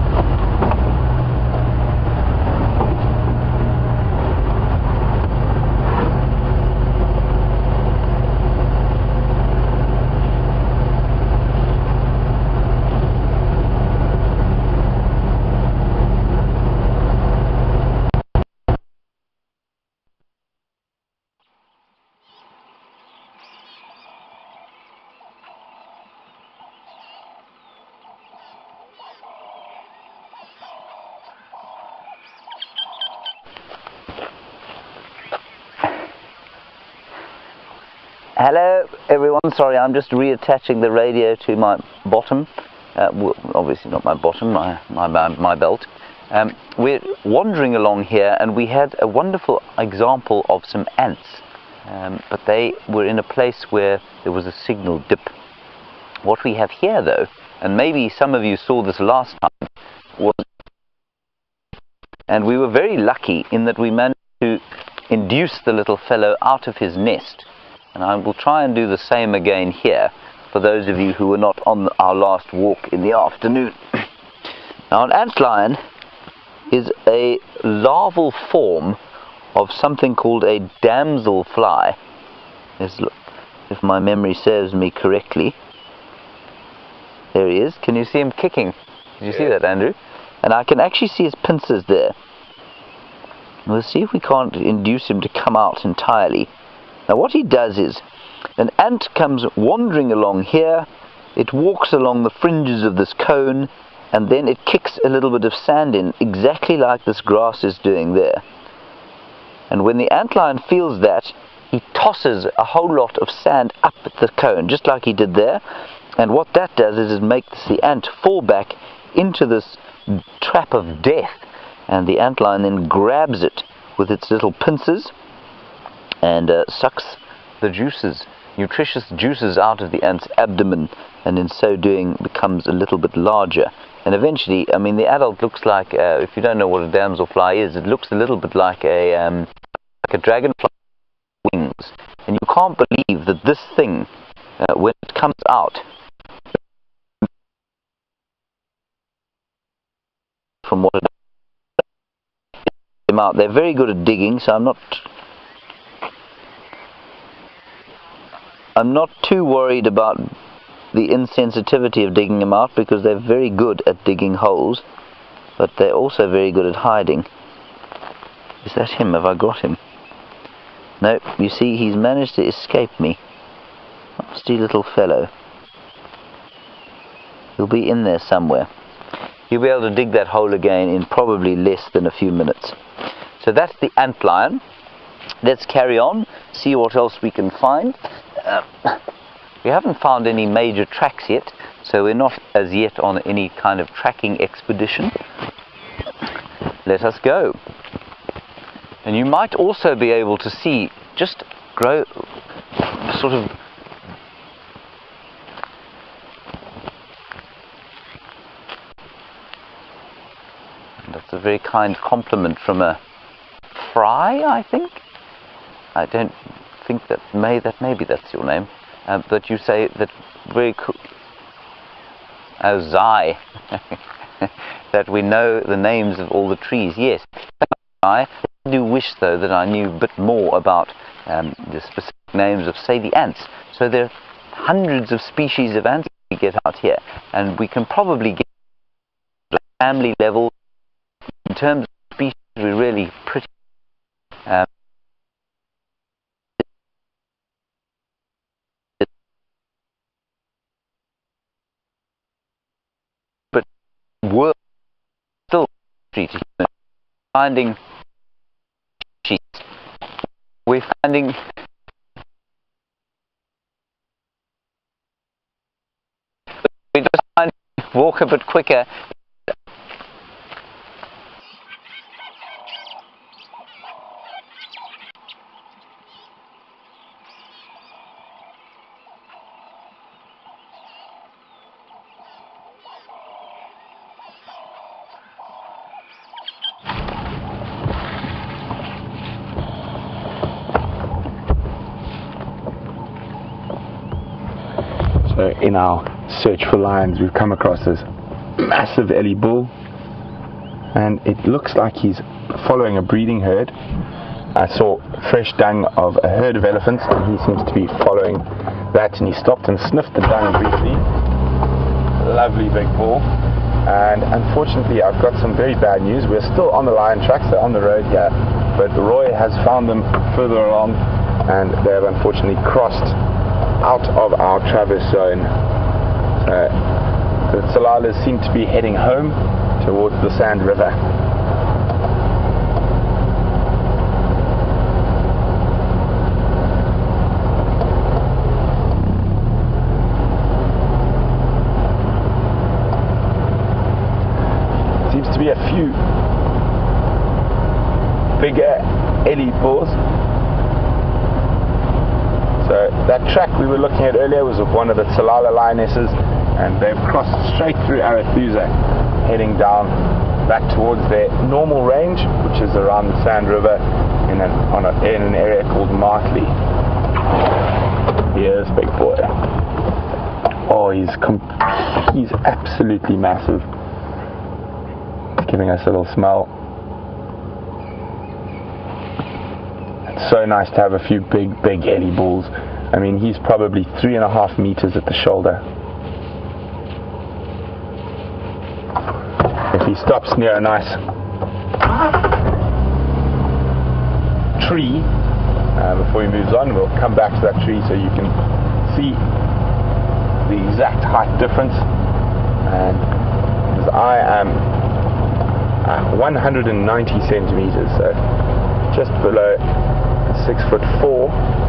Hello everyone, sorry, I'm just reattaching the radio to my bottom, well, obviously not my bottom, my belt. We're wandering along here and we had a wonderful example of some ants, but they were in a place where there was a signal dip. What we have here though, and maybe some of you saw this last time, was, and we were very lucky in that we managed to induce the little fellow out of his nest. And I will try and do the same again here for those of you who were not on our last walk in the afternoon. Now an antlion is a larval form of something called a damselfly. If my memory serves me correctly. There he is. Can you see him kicking? Did you see that, Andrew? And I can actually see his pincers there. We'll see if we can't induce him to come out entirely. Now what he does is, an ant comes wandering along here, it walks along the fringes of this cone, and then it kicks a little bit of sand in, exactly like this grass is doing there. And when the antlion feels that, he tosses a whole lot of sand up at the cone, just like he did there. And what that does is it makes the ant fall back into this trap of death. And the antlion then grabs it with its little pincers and sucks the juices nutritious juices out of the ant's abdomen, and in so doing becomes a little bit larger. And eventually, I mean, the adult looks like, if you don't know what a damselfly is, it looks a little bit like a dragonfly wings. And you can't believe that this thing, when it comes out, from what it them out, they're very good at digging, so I'm not too worried about the insensitivity of digging them out, because they're very good at digging holes, but they're also very good at hiding. Is that him? Have I got him? No, you see, he's managed to escape me. Nasty little fellow. He'll be in there somewhere. He'll be able to dig that hole again in probably less than a few minutes. So that's the antlion. Let's carry on, see what else we can find. We haven't found any major tracks yet, so we're not as yet on any kind of tracking expedition. Let us go. And you might also be able to see just grow sort of that's a very kind compliment from a fry, I think. I don't think that maybe that's your name, but you say that very cool. Oh, Zai. That we know the names of all the trees. Yes, I do wish though that I knew a bit more about the specific names of, say, the ants. So there are hundreds of species of ants we get out here, and we can probably get family level. In terms of species, we're really pretty but we're still finding species. We're finding we just find walk a bit quicker. So in our search for lions, we've come across this massive ellie bull, and it looks like he's following a breeding herd. I saw fresh dung of a herd of elephants, and he seems to be following that, and he stopped and sniffed the dung briefly. Lovely big bull. And unfortunately, I've got some very bad news. We're still on the lion tracks, they're on the road here, but Roy has found them further along, and they have unfortunately crossed out of our traverse zone. So the Tsalalas seem to be heading home towards the Sand River. Seems to be a few bigger ellie bulls. So that track we were looking at earlier was of one of the Tsalala lionesses, and they've crossed straight through Arathusa, heading down back towards their normal range, which is around the Sand River in an area called Martley. Here's big boy. Oh, he's absolutely massive. Giving us a little smell. So nice to have a few big ellie bulls. I mean, he's probably 3.5 meters at the shoulder. If he stops near a nice tree before he moves on, we'll come back to that tree so you can see the exact height difference. And as I am 190 centimeters, so just below 6'4".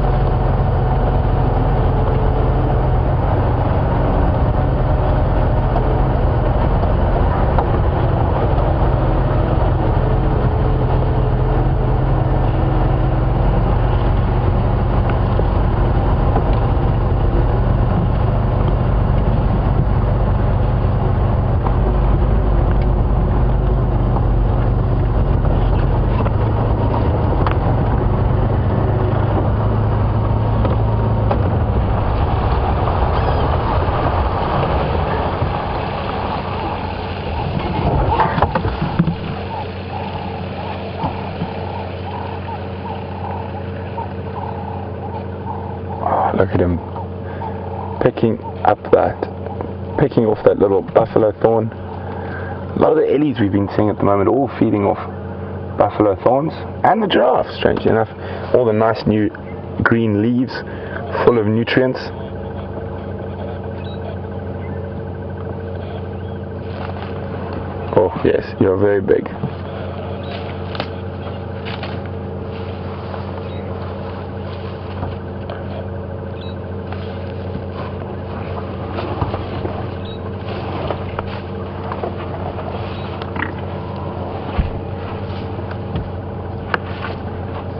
Look at him picking off that little buffalo thorn. A lot of the ellies we've been seeing at the moment all feeding off buffalo thorns, and the giraffe, strangely enough. All the nice new green leaves full of nutrients. Oh yes, you're very big.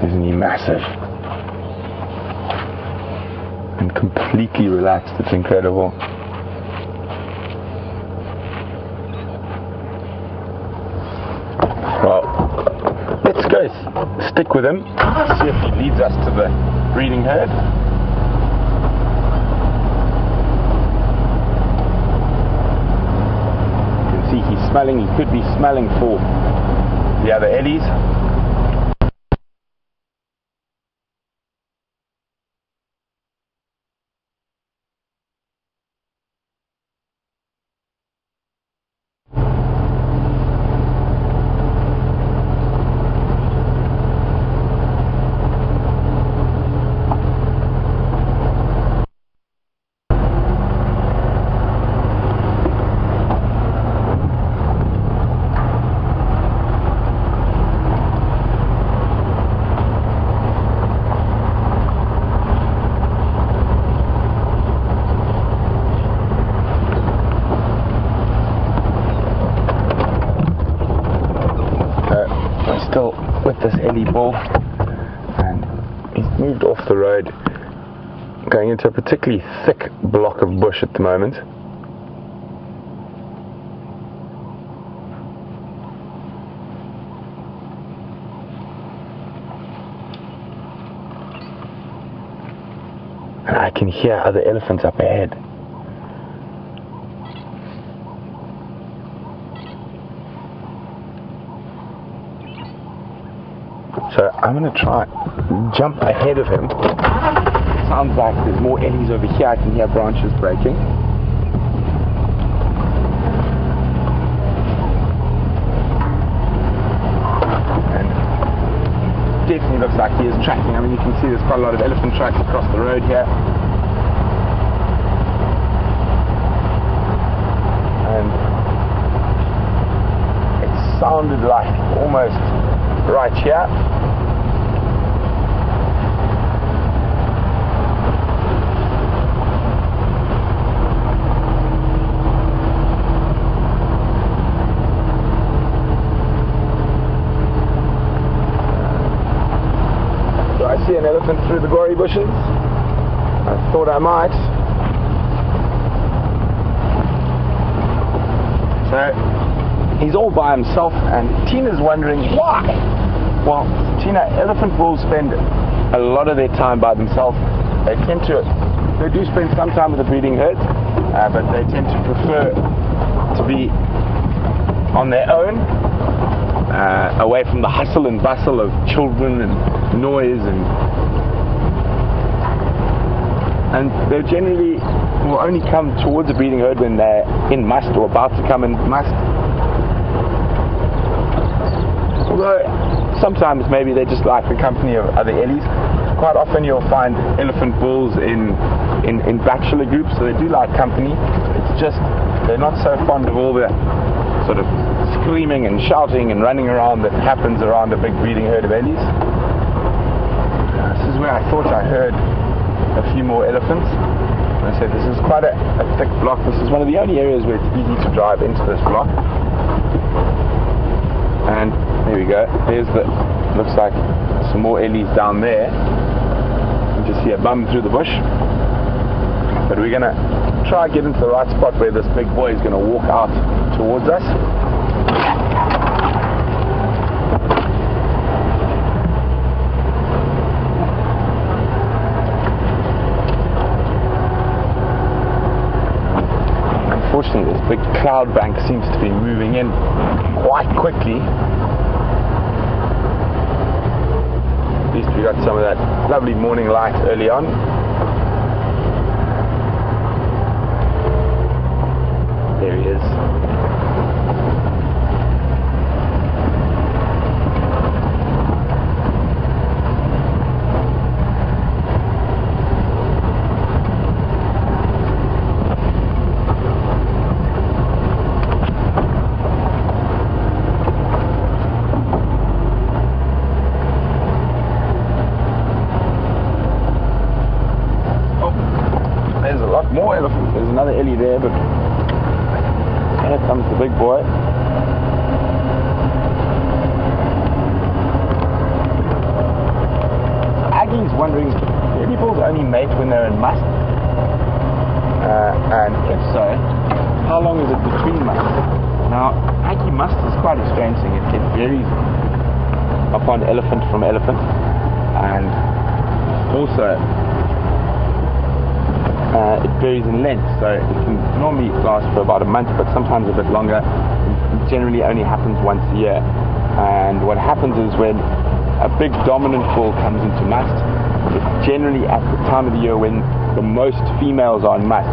Isn't he massive? And completely relaxed, it's incredible. Well, let's go stick with him, see if he leads us to the breeding herd. You can see he's smelling, he could be smelling for the other ellies. Still with this ellie bull, and he's moved off the road, going into a particularly thick block of bush at the moment. And I can hear other elephants up ahead. So I'm going to try jump ahead of him. Sounds like there's more ellies over here. I can hear branches breaking. And definitely looks like he is tracking. I mean, you can see there's quite a lot of elephant tracks across the road here. And it sounded like almost right here. Do I see an elephant through the gory bushes? I thought I might. So he's all by himself, and Tina's wondering why. Well, Tina, elephant bulls spend a lot of their time by themselves. They do spend some time with the breeding herds, but they tend to prefer to be on their own, away from the hustle and bustle of children and noise, and they generally will only come towards a breeding herd when they're in must or about to come in must. Although sometimes maybe they just like the company of other ellies. Quite often you'll find elephant bulls in bachelor groups, so they do like company. It's just they're not so fond of all the sort of screaming and shouting and running around that happens around a big breeding herd of ellies. This is where I thought I heard a few more elephants. I said this is quite a thick block. This is one of the only areas where it's easy to drive into this block. And there we go. There's looks like some more ellies down there. You can just see a bum through the bush. But we're going to try and get into the right spot where this big boy is going to walk out towards us. Unfortunately, this big cloud bank seems to be moving in quite quickly. At least we got some of that lovely morning light early on. There he is. There's a lot more elephants. There's another ellie there, but here comes the big boy. Aggie's wondering, do ellie bulls only mate when they're in must? And if so, how long is it between musts? Now, Aggie must is quite a strange thing. It varies upon elephant from elephant, and also it varies in length, so it can normally last for about a month, but sometimes a bit longer. It generally only happens once a year. And what happens is when a big dominant bull comes into must, it's generally at the time of the year when the most females are in must.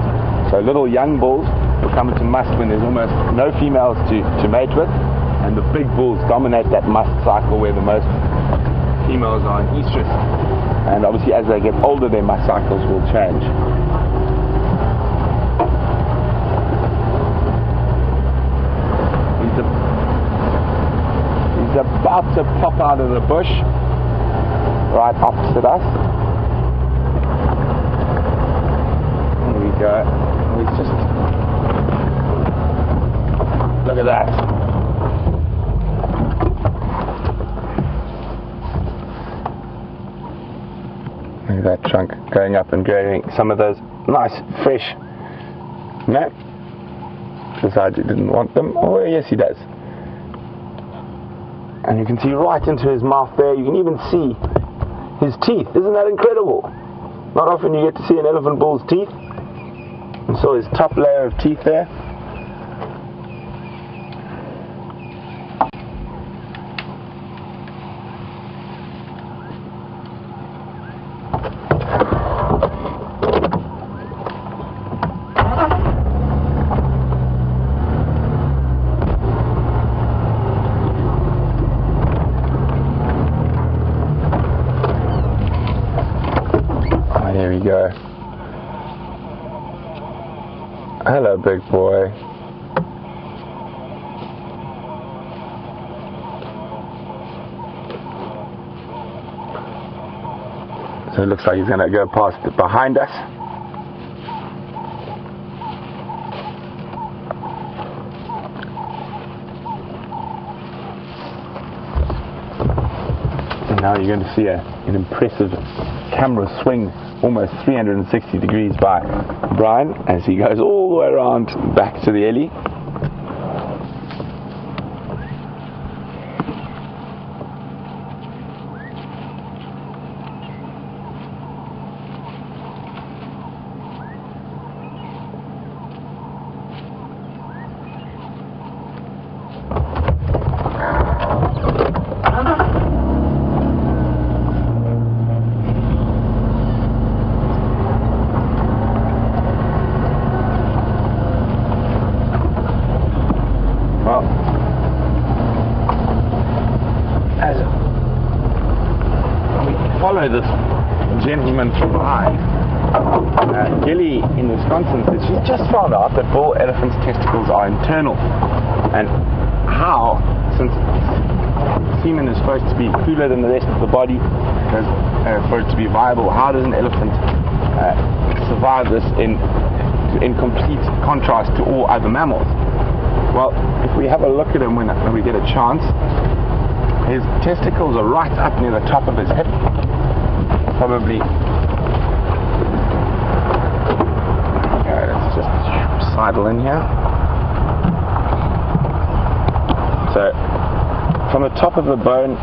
So little young bulls will come into must when there's almost no females to mate with, and the big bulls dominate that must cycle where the most females are in estrus. And obviously as they get older, their must cycles will change. He's about to pop out of the bush right opposite us. There we go. He's just, look at that. Look at that trunk going up and grabbing some of those nice fresh. No, decided he didn't want them. Oh yes, he does. And you can see right into his mouth there. You can even see his teeth. Isn't that incredible? Not often you get to see an elephant bull's teeth. And so his top layer of teeth there. There we go. Hello, big boy. So it looks like he's going to go past behind us. And now you're going to see an impressive camera swing, almost 360 degrees by Brian as he goes all the way around back to the ellie. Well, as we follow this gentleman from behind, Gilly in Wisconsin said she's just found out that bull elephants' testicles are internal. And how, since semen is supposed to be cooler than the rest of the body, for it to be viable, how does an elephant survive this in complete contrast to all other mammals? Well, if we have a look at him when we get a chance, his testicles are right up near the top of his hip. Probably, let's just sidle in here. So, from the top of the bone,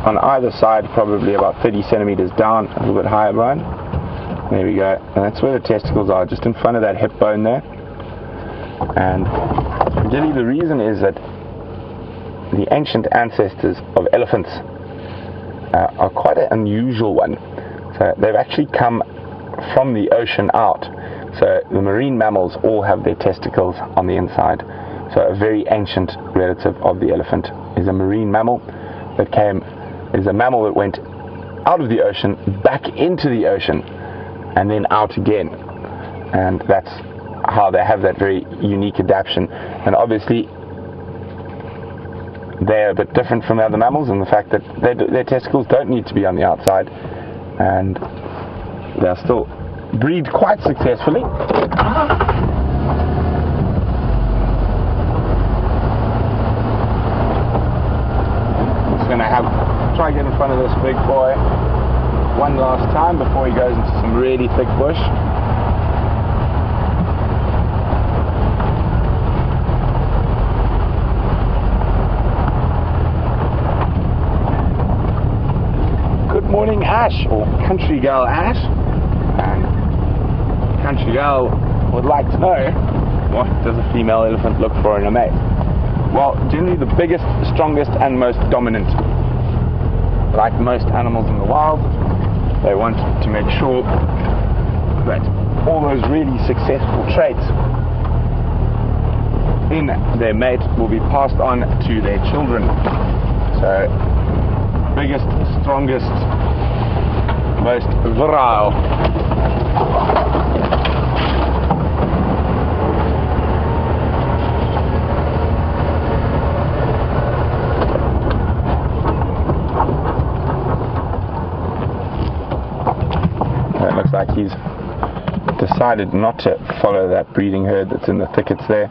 on either side, probably about 30 centimeters down, a little bit higher, Brian. There we go. And that's where the testicles are, just in front of that hip bone there. And really the reason is that the ancient ancestors of elephants are quite an unusual one. So they've actually come from the ocean out. So the marine mammals all have their testicles on the inside. So a very ancient relative of the elephant is a marine mammal is a mammal that went out of the ocean, back into the ocean, and then out again. And that's how they have that very unique adaptation. And obviously they're a bit different from other mammals in the fact that their testicles don't need to be on the outside, and they'll still breed quite successfully. Just going to try to get in front of this big boy one last time before he goes into some really thick bush. Good morning, Ash, or Country Girl Ash. And Country Girl would like to know, what does a female elephant look for in a mate? Well, generally the biggest, strongest and most dominant. Like most animals in the wild, they want to make sure that all those really successful traits in their mate will be passed on to their children. So, biggest, strongest, most virile. It looks like he's decided not to follow that breeding herd that's in the thickets there.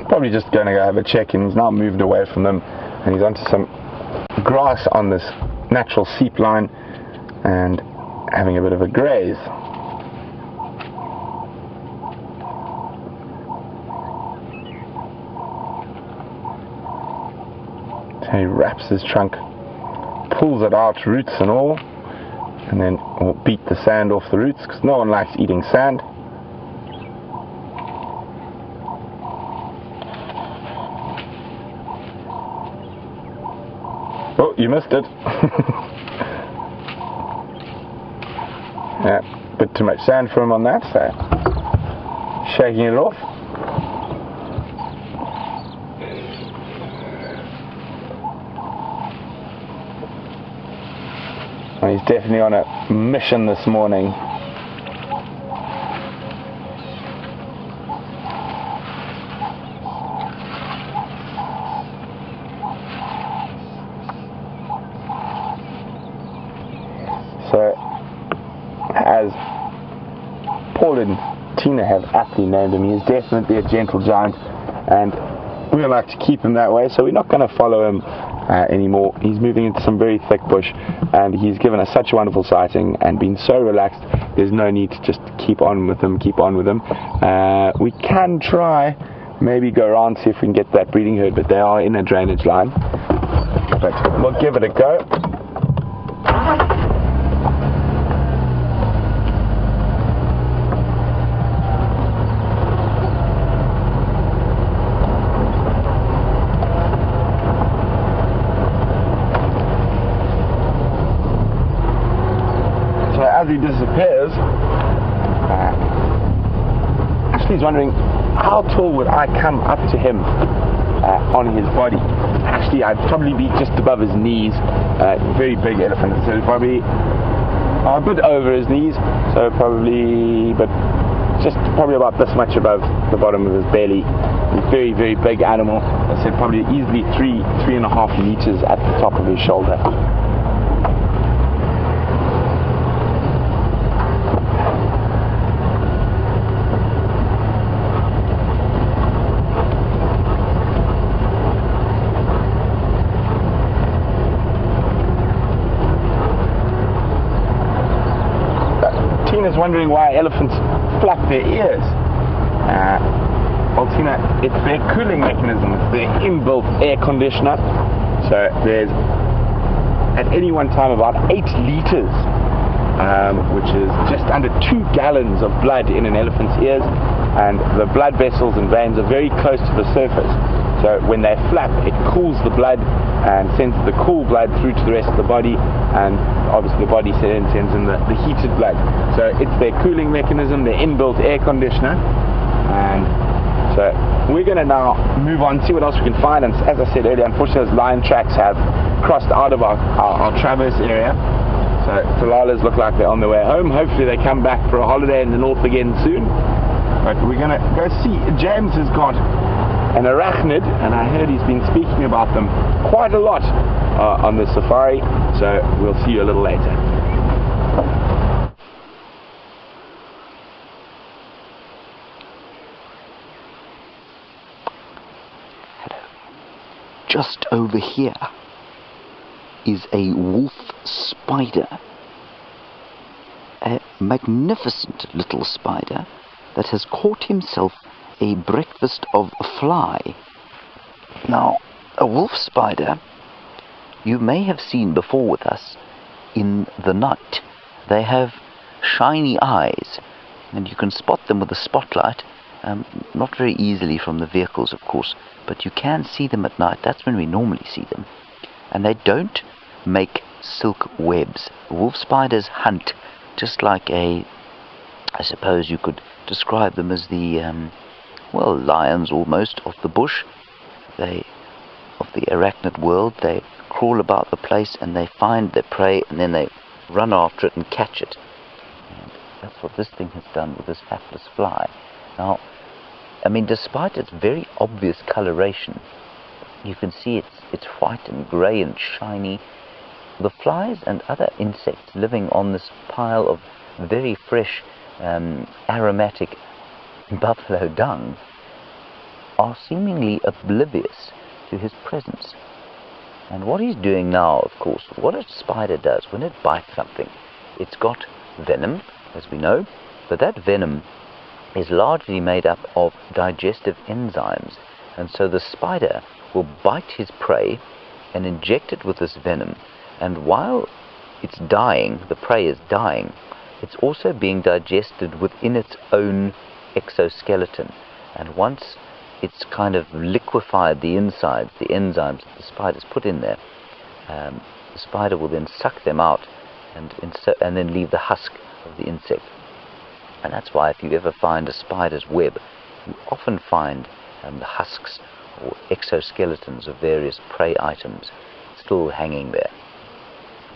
Probably just going to go have a check, and he's now moved away from them, and he's onto some grass on this natural seep line and having a bit of a graze. So he wraps his trunk, pulls it out, roots and all, and then we'll beat the sand off the roots because no one likes eating sand. Oh, you missed it. Yeah, a bit too much sand for him on that, so shaking it off. Well, he's definitely on a mission this morning. So, as Paul and Tina have aptly named him, he is definitely a gentle giant, and we like to keep him that way, so we're not going to follow him anymore. He's moving into some very thick bush, and he's given us such a wonderful sighting and been so relaxed, there's no need to just keep on with him. We can try, maybe go around, see if we can get that breeding herd, but they are in a drainage line. But we'll give it a go. As he disappears, Ashley's wondering how tall would I come up to him on his body. Actually, I'd probably be just above his knees. Very big elephant, so probably a bit over his knees, so probably about this much above the bottom of his belly. He's a very, very big animal. I said probably easily 3.5 meters at the top of his shoulder. Tina's wondering why elephants flap their ears. Well, Tina, it's their cooling mechanism. It's their inbuilt air conditioner. So there's at any one time about 8 liters, which is just under 2 gallons of blood in an elephant's ears, and the blood vessels and veins are very close to the surface. So when they flap, it cools the blood and sends the cool blood through to the rest of the body, and obviously the body sends in the heated blood. So it's their cooling mechanism, their inbuilt air conditioner. And so we're going to now move on, see what else we can find. And as I said earlier, unfortunately those lion tracks have crossed out of our traverse area. So Talalas look like they're on their way home. Hopefully they come back for a holiday in the north again soon. But we're going to go see. James has got an arachnid, and I heard he's been speaking about them quite a lot on the safari. So we'll see you a little later. Just over here is a wolf spider, a magnificent little spider that has caught himself a breakfast of fly. Now, a wolf spider you may have seen before with us in the night. They have shiny eyes, and you can spot them with a spotlight. Not very easily from the vehicles, of course, but you can see them at night. That's when we normally see them. And they don't make silk webs. Wolf spiders hunt just like I suppose you could describe them as the, well, lions almost of the bush. Of the arachnid world. They crawl about the place and they find their prey, and then they run after it and catch it. And that's what this thing has done with this hapless fly. Now, I mean, despite its very obvious coloration, you can see it's white and grey and shiny. The flies and other insects living on this pile of very fresh, aromatic buffalo dung are seemingly oblivious to his presence. And what he's doing now, of course, what a spider does when it bites something, it's got venom, as we know, but that venom is largely made up of digestive enzymes, and so the spider will bite his prey and inject it with this venom, and while it's dying, the prey is dying, it's also being digested within its own exoskeleton, and once it's kind of liquefied the insides, the enzymes that the spider's put in there, the spider will then suck them out and then leave the husk of the insect. And that's why if you ever find a spider's web, you often find the husks or exoskeletons of various prey items still hanging there.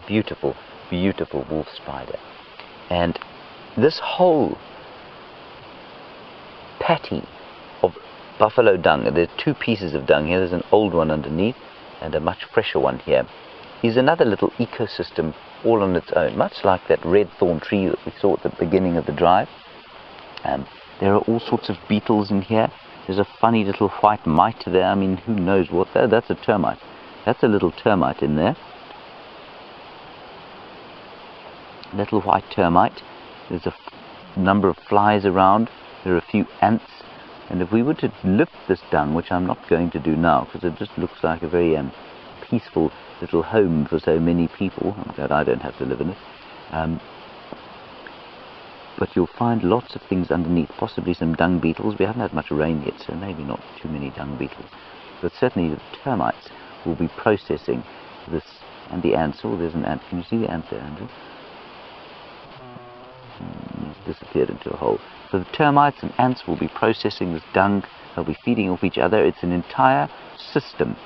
Beautiful, beautiful wolf spider. And this whole patty of buffalo dung, there's two pieces of dung here, there's an old one underneath and a much fresher one here, is another little ecosystem all on its own, much like that red thorn tree that we saw at the beginning of the drive. There are all sorts of beetles in here. There's a funny little white mite there. I mean, who knows what that? That's a termite. That's a little termite in there. Little white termite. There's a number of flies around. There are a few ants. And if we were to lift this dung, which I'm not going to do now, because it just looks like a very peaceful little home for so many people. I'm glad I don't have to live in it. But you'll find lots of things underneath, possibly some dung beetles. We haven't had much rain yet, so maybe not too many dung beetles. But certainly the termites will be processing this, and the ants. Oh, there's an ant. Can you see the ant there, Andrew? It's disappeared into a hole. So the termites and ants will be processing this dung. They'll be feeding off each other. It's an entire system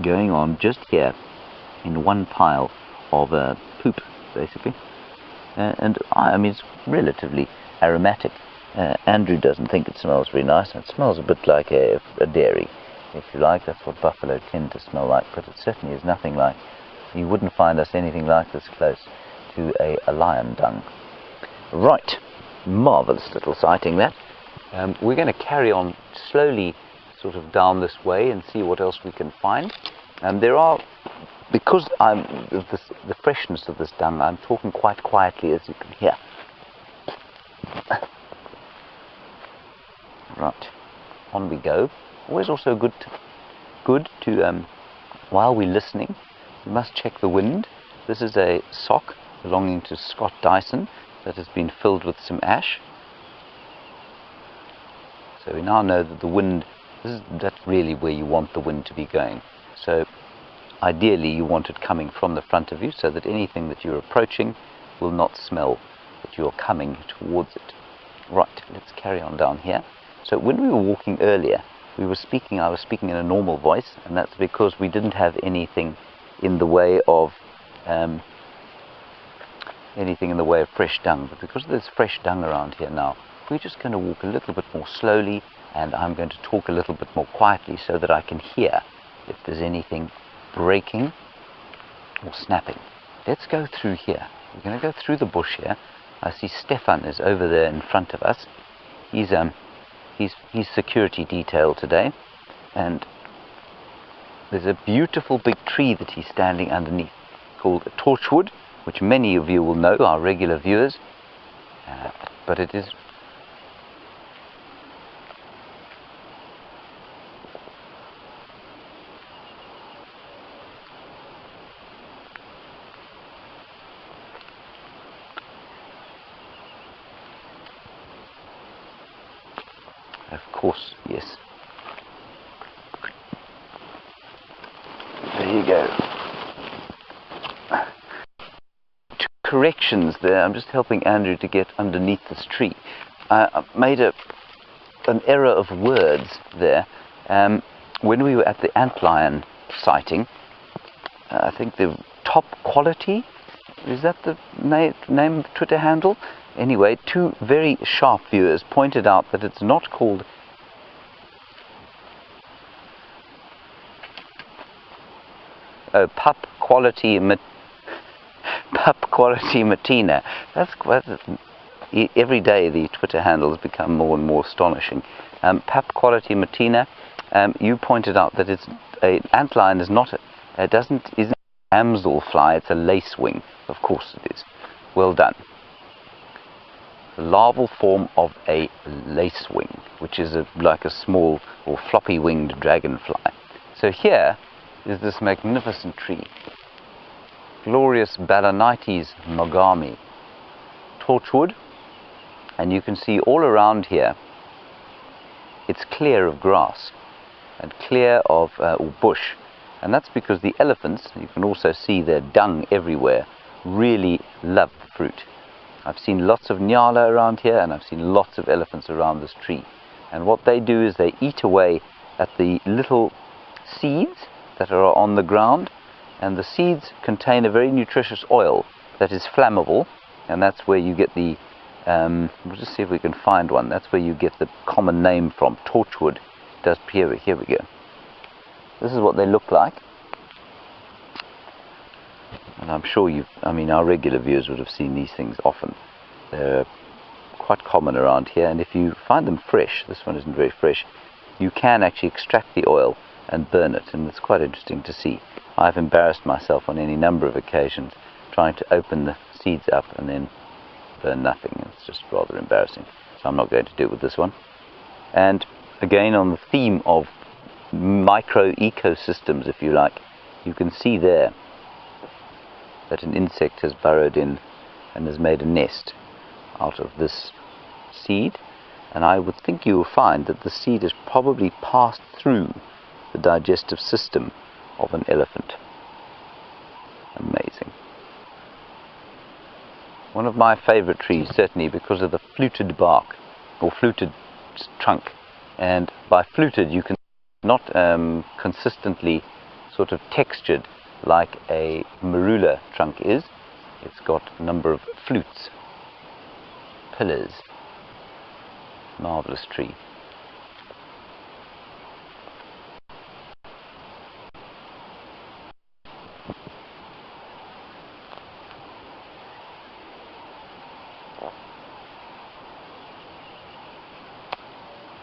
going on just here in one pile of poop, basically. And I mean, it's relatively aromatic. Andrew doesn't think it smells very nice. It smells a bit like a dairy, if you like. That's what buffalo tend to smell like, but it certainly is nothing like. You wouldn't find us anything like this close to a lion dung. Right, marvellous little sighting that. We're going to carry on slowly sort of down this way and see what else we can find. There are, because the freshness of this dung, I'm talking quite quietly, as you can hear. Right, on we go. Always also good to while we're listening, we must check the wind. This is a sock belonging to Scott Dyson that has been filled with some ash. So we now know that the wind That's really where you want the wind to be going. So ideally you want it coming from the front of you, so that anything that you're approaching will not smell that you're coming towards it. Right, let's carry on down here. So when we were walking earlier, I was speaking in a normal voice, and that's because we didn't have anything in the way of fresh dung. But because there's fresh dung around here now, we're just going to walk a little bit more slowly, and I'm going to talk a little bit more quietly so that I can hear if there's anything breaking or snapping. Let's go through here. We're going to go through the bush here. I see Stefan is over there in front of us. He's security detail today, and there's a beautiful big tree that he's standing underneath called a torchwood, which many of you will know, our regular viewers, but it is of course, yes. There you go. Two corrections there. I'm just helping Andrew to get underneath this tree. I made an error of words there. When we were at the antlion sighting, I think the top quality, is that the name of the Twitter handle? Anyway, two very sharp viewers pointed out that it's not called pup quality Matina. That's quite, every day the Twitter handles become more and more astonishing. Pup quality Matina. You pointed out that it's an antlion is not isn't a damselfly, it's a lacewing. Of course it is. Well done. The larval form of a lacewing, which is like a small or floppy-winged dragonfly. So here is this magnificent tree, glorious Balanites mogami torchwood, and you can see all around here it's clear of grass and clear of bush, and that's because the elephants, you can also see their dung everywhere, really love the fruit. I've seen lots of nyala around here, and I've seen lots of elephants around this tree. And what they do is they eat away at the little seeds that are on the ground, and the seeds contain a very nutritious oil that is flammable, and that's where you get the, we'll just see if we can find one, that's where you get the common name from, torchwood. Here we go. This is what they look like. And I'm sure our regular viewers would have seen these things often. They're quite common around here, and if you find them fresh, this one isn't very fresh, you can actually extract the oil and burn it, and it's quite interesting to see. I've embarrassed myself on any number of occasions trying to open the seeds up and then burn nothing. It's just rather embarrassing, so I'm not going to do it with this one. And again, on the theme of micro ecosystems, if you like, you can see there that an insect has burrowed in and has made a nest out of this seed, and I would think you will find that the seed has probably passed through the digestive system of an elephant. Amazing. One of my favorite trees, certainly because of the fluted bark or fluted trunk, and by fluted you can not consistently sort of textured like a marula trunk is. It's got a number of flutes, pillars. Marvelous tree.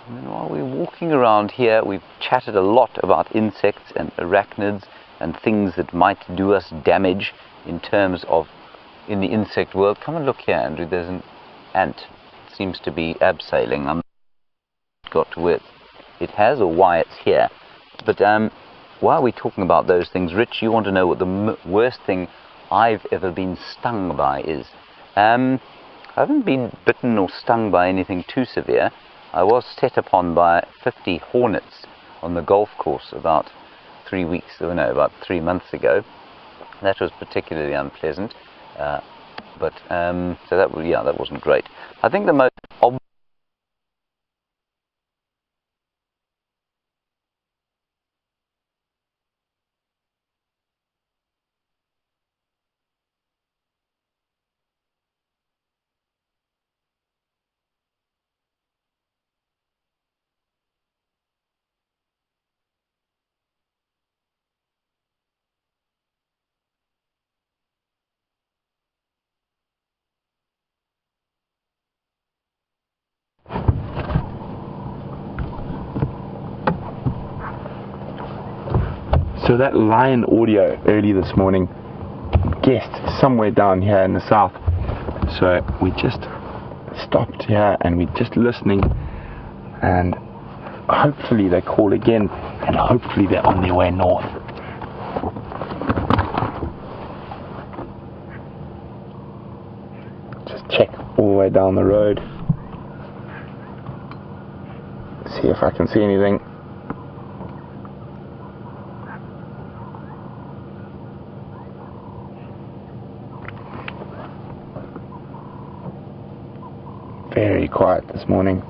And then while we're walking around here, we've chatted a lot about insects and arachnids and things that might do us damage in terms of in the insect world. Come and look here, Andrew. There's an ant. It seems to be abseiling. I'm not got to where it has or why it's here. But while we're talking about those things, Rich, you want to know what the worst thing I've ever been stung by is. I haven't been bitten or stung by anything too severe. I was set upon by 50 hornets on the golf course about 3 weeks, or no, about 3 months ago. That was particularly unpleasant. So that wasn't great. I think the most obvious. So that lion audio early this morning guessed somewhere down here in the south. So we just stopped here and we're just listening, and hopefully they call again, and hopefully they're on their way north. Just check all the way down the road, see if I can see anything. Very quiet this morning.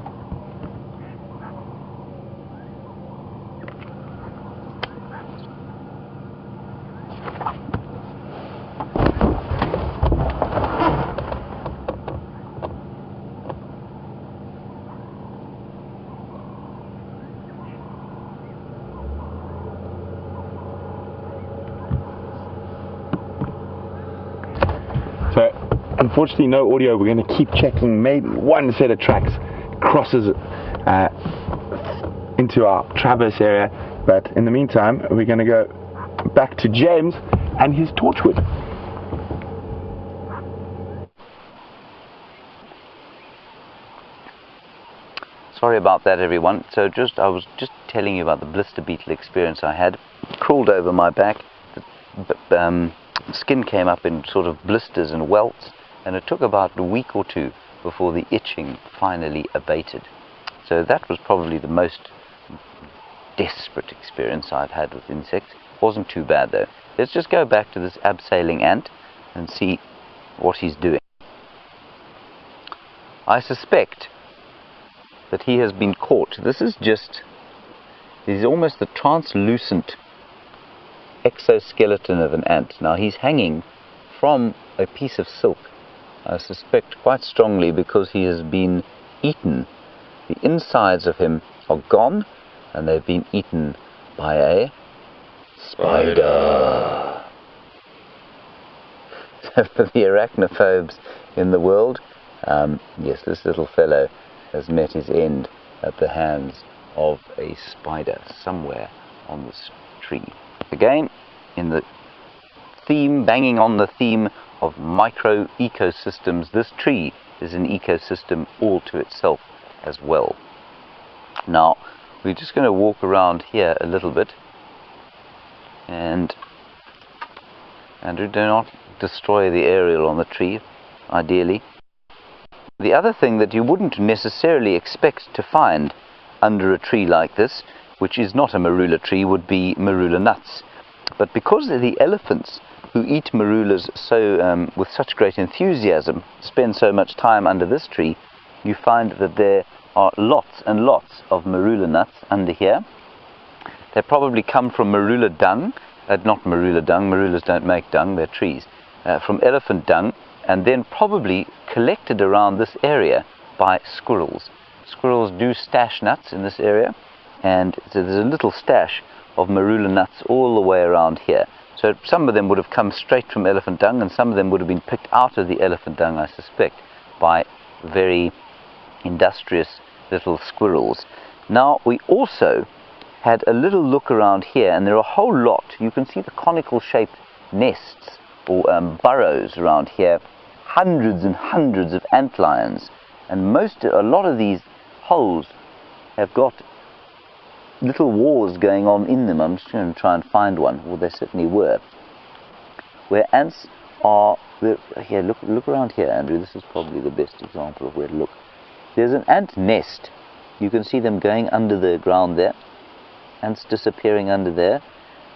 So, unfortunately, no audio. We're going to keep checking. Maybe one set of tracks crosses into our traverse area, but in the meantime, we're going to go back to James and his torchwood. Sorry about that, everyone. So I was just telling you about the blister beetle experience I had. Crawled over my back. Skin came up in sort of blisters and welts, and it took about a week or two before the itching finally abated. So that was probably the most desperate experience I've had with insects. Wasn't too bad though. Let's just go back to this abseiling ant and see what he's doing. I suspect that he has been caught. This is almost the translucent exoskeleton of an ant. Now he's hanging from a piece of silk, I suspect quite strongly, because he has been eaten. The insides of him are gone, and they've been eaten by a spider. So for the arachnophobes in the world, yes, this little fellow has met his end at the hands of a spider somewhere on this tree. Again, in the theme, banging on the theme of micro ecosystems, this tree is an ecosystem all to itself as well. Now, we're just going to walk around here a little bit, and Andrew, do not destroy the aerial on the tree, ideally. The other thing that you wouldn't necessarily expect to find under a tree like this, which is not a marula tree, would be marula nuts. But because the elephants who eat marulas with such great enthusiasm spend so much time under this tree, you find that there are lots and lots of marula nuts under here. They probably come from marula dung, not marula dung, marulas don't make dung, they're trees, from elephant dung, and then probably collected around this area by squirrels. Squirrels do stash nuts in this area, and so there's a little stash of marula nuts all the way around here. So some of them would have come straight from elephant dung, and some of them would have been picked out of the elephant dung, I suspect, by very industrious little squirrels. Now, we also had a little look around here, and there are a whole lot. You can see the conical shaped nests or burrows around here, hundreds and hundreds of antlions, and a lot of these holes have got little wars going on in them. I'm just going to try and find one. Well, there certainly were, where ants are. Here, look around here, Andrew. This is probably the best example of where to look. There's an ant nest. You can see them going under the ground there, ants disappearing under there.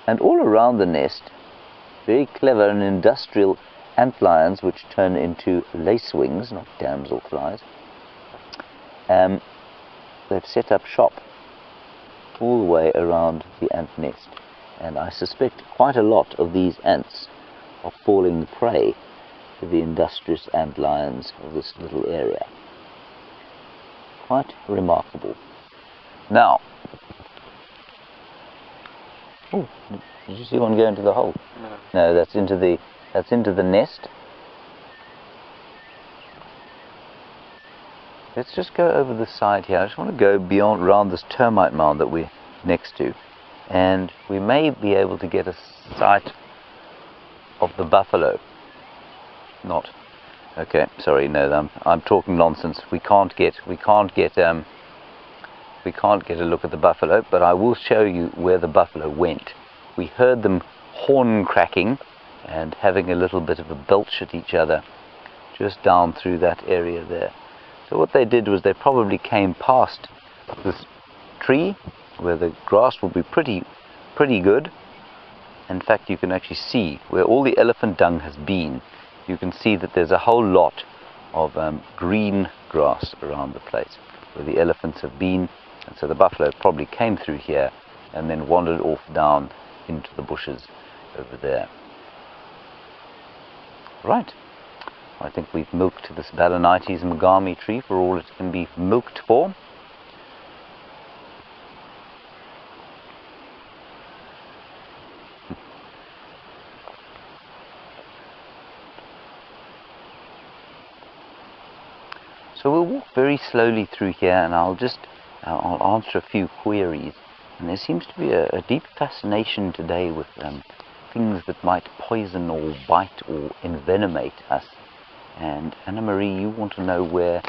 And all around the nest, very clever and industrial ant lions, which turn into lacewings, not damselflies. They've set up shop all the way around the ant nest, and I suspect quite a lot of these ants are falling prey to the industrious ant lions of this little area. Quite remarkable. Now, oh, did you see one go into the hole? No, that's into the nest. Let's just go over the side here. I just want to go beyond, around this termite mound that we're next to, and we may be able to get a sight of the buffalo. Not. Okay, sorry, no, I'm talking nonsense. We can't get a look at the buffalo, but I will show you where the buffalo went. We heard them horn cracking and having a little bit of a belch at each other just down through that area there. So what they did was they probably came past this tree where the grass will be pretty good. In fact, you can actually see where all the elephant dung has been. You can see that there's a whole lot of green grass around the place where the elephants have been, and so the buffalo probably came through here and then wandered off down into the bushes over there. Right. I think we've milked this Balanites Magami tree for all it can be milked for. So we'll walk very slowly through here, and I'll answer a few queries. And there seems to be a deep fascination today with things that might poison or bite or envenomate us. And Anna-Marie, you want to know where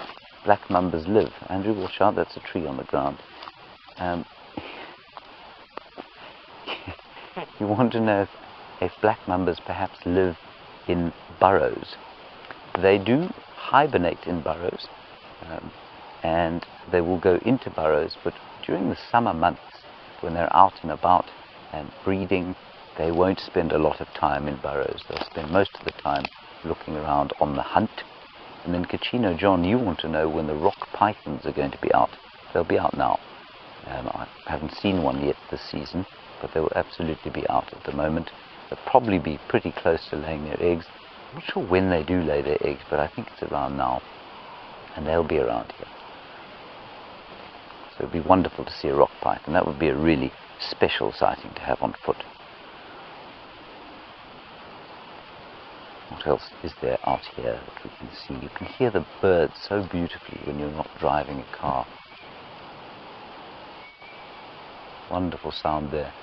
black mambas live. Andrew, watch out, that's a tree on the ground. You want to know if black mambas perhaps live in burrows. They do hibernate in burrows, and they will go into burrows, but during the summer months, when they're out and about and breeding, they won't spend a lot of time in burrows. They'll spend most of the time looking around on the hunt. And then Kachino John, you want to know when the rock pythons are going to be out. They'll be out now. I haven't seen one yet this season, but they will absolutely be out at the moment. They'll probably be pretty close to laying their eggs. I'm not sure when they do lay their eggs, but I think it's around now, and they'll be around here. So it would be wonderful to see a rock python. That would be a really special sighting to have on foot. What else is there out here that we can see? You can hear the birds so beautifully when you're not driving a car. Wonderful sound there.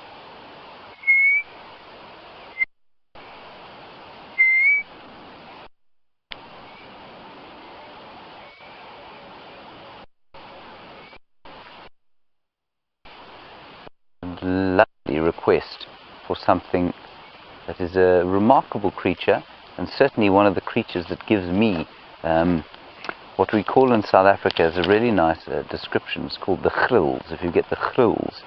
And lovely request for something that is a remarkable creature, and certainly one of the creatures that gives me what we call in South Africa is a really nice description. It's called the grills. If you get the grills,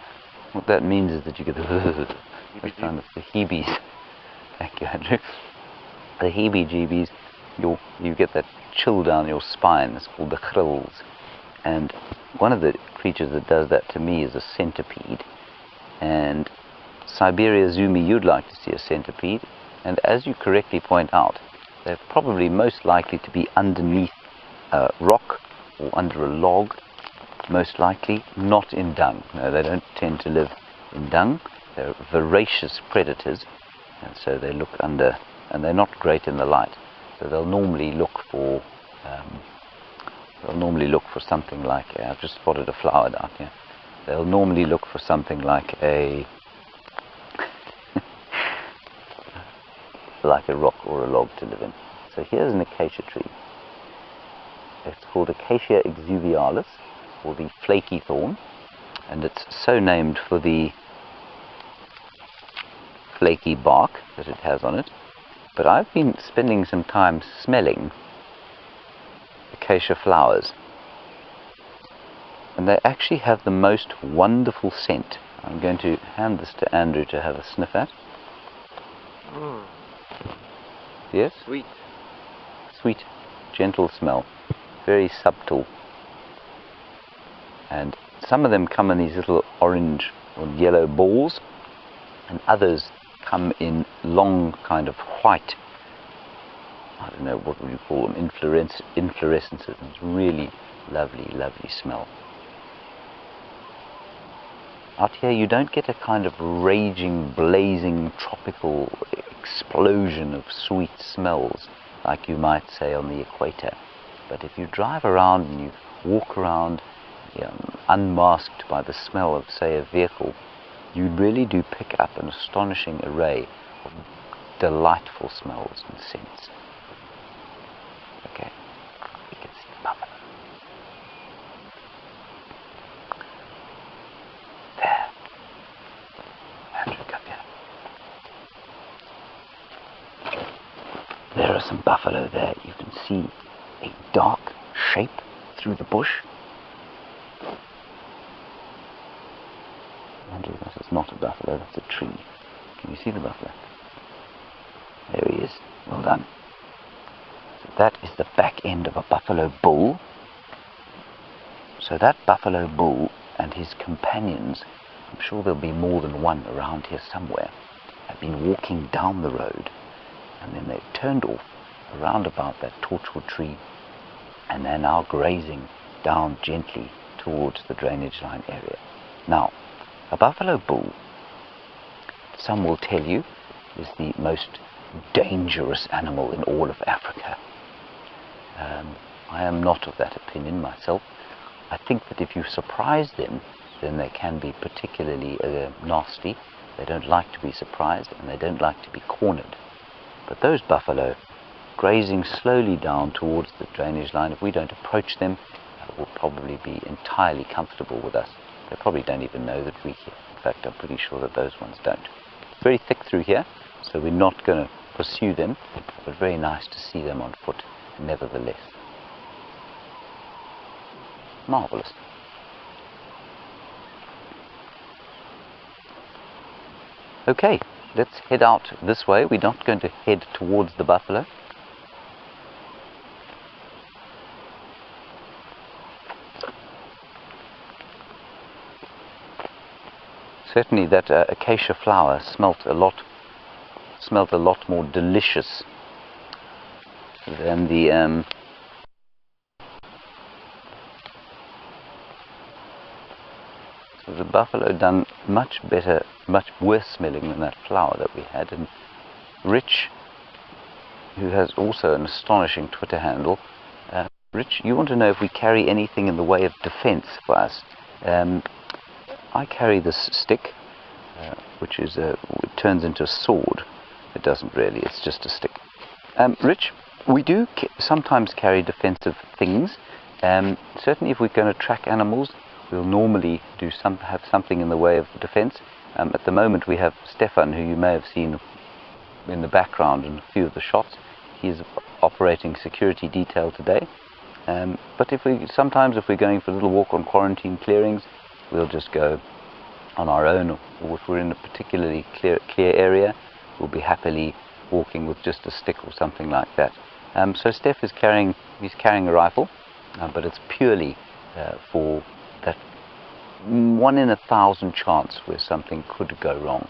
what that means is that you get the kind of the heebies. Thank you, Andrew. The heebie-jeebies. You get that chill down your spine. It's called the grills. And one of the creatures that does that to me is a centipede. And Siberia Zumi, you'd like to see a centipede. And as you correctly point out, they're probably most likely to be underneath a rock or under a log, most likely, not in dung. No, they don't tend to live in dung. They're voracious predators, and so they look under, and they're not great in the light. So they'll normally look for something like, I've just spotted a flower down here. They'll normally look for something like a like a rock or a log to live in. So here's an acacia tree. It's called Acacia exuvialis, or the flaky thorn, and it's so named for the flaky bark that it has on it. But I've been spending some time smelling acacia flowers, and they actually have the most wonderful scent. I'm going to hand this to Andrew to have a sniff at. Yes? Sweet. Sweet, gentle smell. Very subtle. And some of them come in these little orange or yellow balls, and others come in long kind of white, I don't know, what would you call them, inflorescences. It's really lovely, lovely smell. Out here you don't get a kind of raging, blazing, tropical explosion of sweet smells like you might say on the equator. But if you drive around and you walk around unmasked by the smell of, say, a vehicle, you really do pick up an astonishing array of delightful smells and scents. Okay, you can see the buffalo. There. Andrew, come here. There are some buffalo there. You can see a dark shape through the bush. Andrew, this is not a buffalo, that's a tree. Can you see the buffalo? There he is. Well done. So that is the back end of a buffalo bull. So that buffalo bull and his companions, I'm sure there'll be more than one around here somewhere, have been walking down the road, and then they've turned off around about that torchwood tree, and they're now grazing down gently towards the drainage line area. Now, a buffalo bull, some will tell you, is the most dangerous animal in all of Africa. I am not of that opinion myself. I think that if you surprise them, then they can be particularly nasty. They don't like to be surprised, and they don't like to be cornered. But those buffalo, grazing slowly down towards the drainage line, if we don't approach them, will probably be entirely comfortable with us. They probably don't even know that we're here. In fact, I'm pretty sure that those ones don't. It's very thick through here, so we're not going to pursue them, but very nice to see them on foot nevertheless. Marvelous. Okay, let's head out this way. We're not going to head towards the buffalo. Certainly that acacia flower smelt a lot more delicious than the so the buffalo done much better, much worse smelling than that flower that we had. And Rich, who has also an astonishing Twitter handle, Rich, you want to know if we carry anything in the way of defense for us. I carry this stick, which is it turns into a sword. It doesn't really, it's just a stick. Rich, we do sometimes carry defensive things. Certainly if we're going to track animals, we'll normally have something in the way of defense. At the moment we have Stefan, who you may have seen in the background in a few of the shots. He's operating security detail today. But sometimes if we're going for a little walk on quarantine clearings, we'll just go on our own, or if we're in a particularly clear area, we'll be happily walking with just a stick or something like that. So Steph is carrying a rifle, but it's purely for that 1 in 1,000 chance where something could go wrong.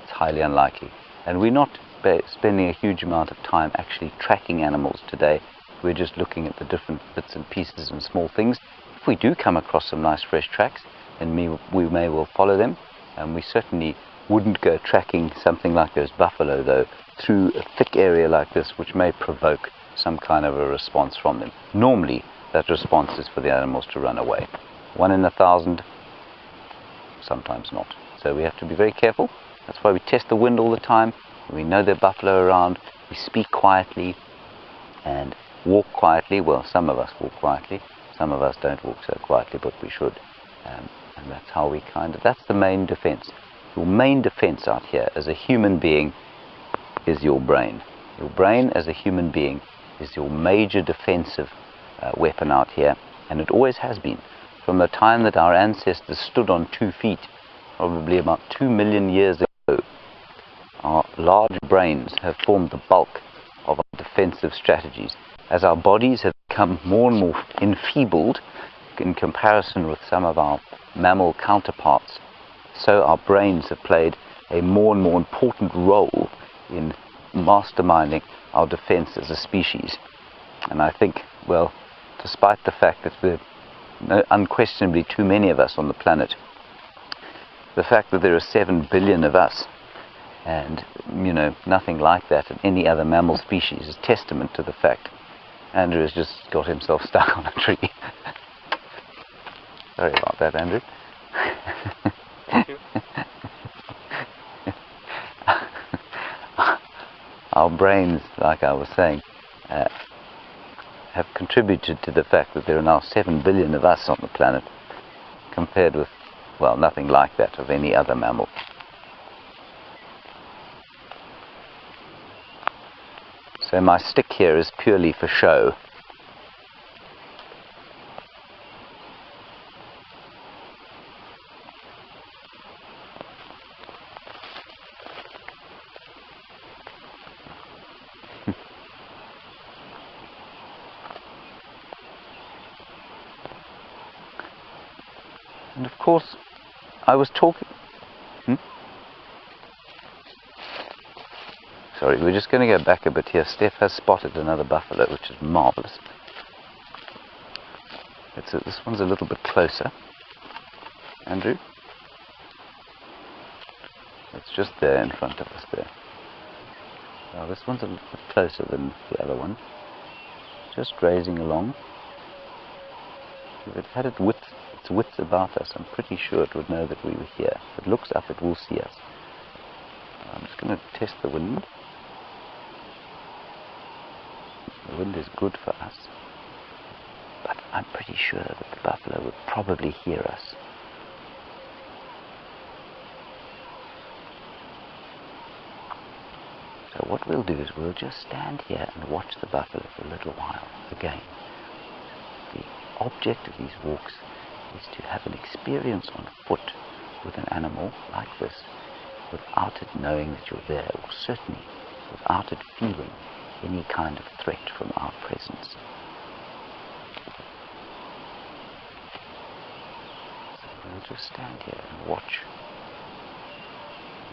It's highly unlikely, and we're not spending a huge amount of time actually tracking animals today. We're just looking at the different bits and pieces and small things. If we do come across some nice fresh tracks, and we may well follow them, and we certainly wouldn't go tracking something like those buffalo though through a thick area like this, which may provoke some kind of a response from them. Normally that response is for the animals to run away. 1 in 1,000, sometimes not. So we have to be very careful. That's why we test the wind all the time. We know there are buffalo around. We speak quietly and walk quietly. Well, some of us walk quietly, some of us don't walk so quietly, but we should. And that's how we that's the main defense. Your main defense out here as a human being is your brain. Your brain as a human being is your major defensive weapon out here, and it always has been. From the time that our ancestors stood on 2 feet, probably about 2 million years ago, our large brains have formed the bulk of our defensive strategies. As our bodies have become more and more enfeebled in comparison with some of our mammal counterparts, so our brains have played a more and more important role in masterminding our defense as a species. And I think, well, despite the fact that there are unquestionably too many of us on the planet, the fact that there are 7 billion of us and, nothing like that in any other mammal species is testament to the fact. Andrew has just got himself stuck on a tree. Sorry about that, Andrew. Thank you. Our brains, like I was saying, have contributed to the fact that there are now 7 billion of us on the planet, compared with, well, nothing like that of any other mammal. So my stick here is purely for show. And of course, I was talking... Sorry, we're just going to go back a bit here. Steph has spotted another buffalo, which is marvellous. This one's a little bit closer. Andrew? It's just there in front of us there. Well, this one's a little bit closer than the other one. Just grazing along. If it had its wits about us, I'm pretty sure it would know that we were here. If it looks up, it will see us. I'm just going to test the wind. The wind is good for us, but I'm pretty sure that the buffalo would probably hear us. So what we'll do is we'll just stand here and watch the buffalo for a little while. Again, the object of these walks is to have an experience on foot with an animal like this without it knowing that you're there, or certainly without it feeling any kind of threat from our presence. So we'll just stand here and watch.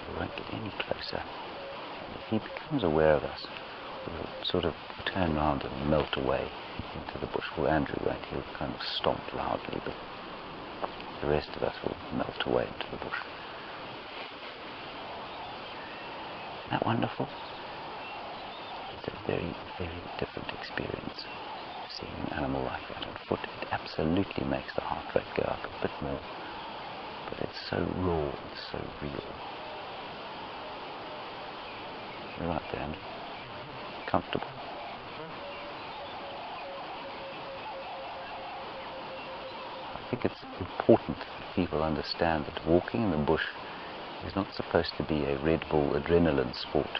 We won't get any closer. And if he becomes aware of us, we'll sort of turn around and melt away into the bush. Well, Andrew won't. He'll kind of stomp loudly, but the rest of us will melt away into the bush. Isn't that wonderful? It's a very, very different experience seeing an animal like that on foot. It absolutely makes the heart rate go up a bit more, but it's so raw, it's so real. You're right there, Andrew. Comfortable? I think it's important that people understand that walking in the bush is not supposed to be a Red Bull adrenaline sport.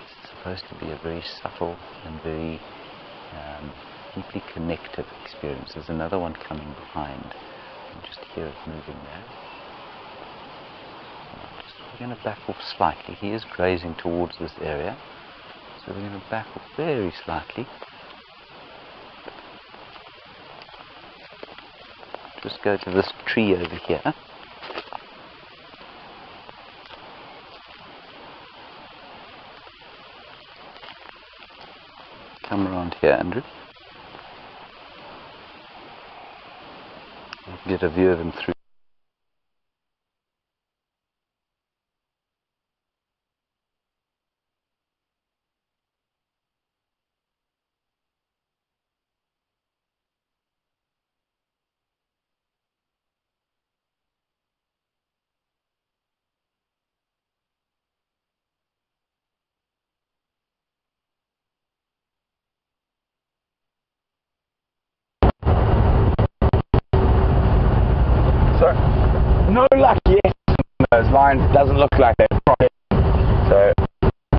It's supposed to be a very subtle and very deeply connective experience. There's another one coming behind. You can just hear it moving there. We're going to back off slightly. He is grazing towards this area, so we're going to back off very slightly. Just go to this tree over here. Come around here, Andrew. Get a view of him through. So, no luck yet on those lines. It doesn't look like they're proper. So,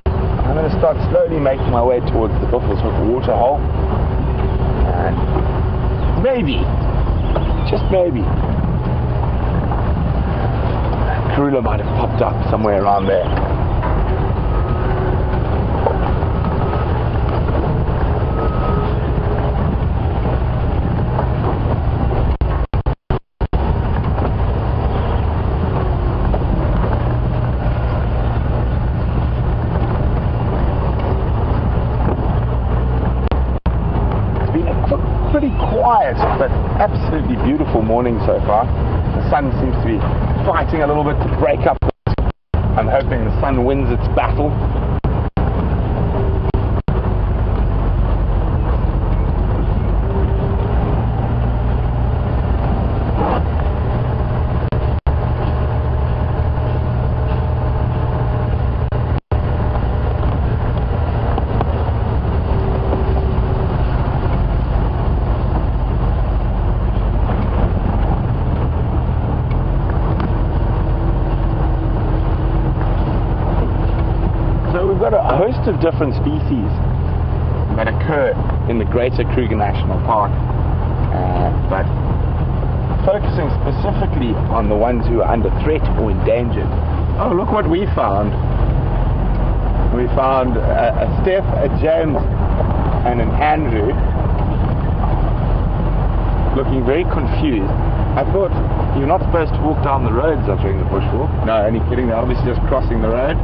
I'm going to start slowly making my way towards the Buffelsmith waterhole. And maybe, just maybe, Karula might have popped up somewhere around there. Pretty quiet, but absolutely beautiful morning so far. The sun seems to be fighting a little bit to break up. I'm hoping the sun wins its battle. We've got a host of different species that occur in the Greater Kruger National Park, but focusing specifically on the ones who are under threat or endangered. Oh, look what we found. We found a Steph, a James, and an Andrew looking very confused. I thought you're not supposed to walk down the roads during the bushwalk. No, only kidding, they're obviously just crossing the road.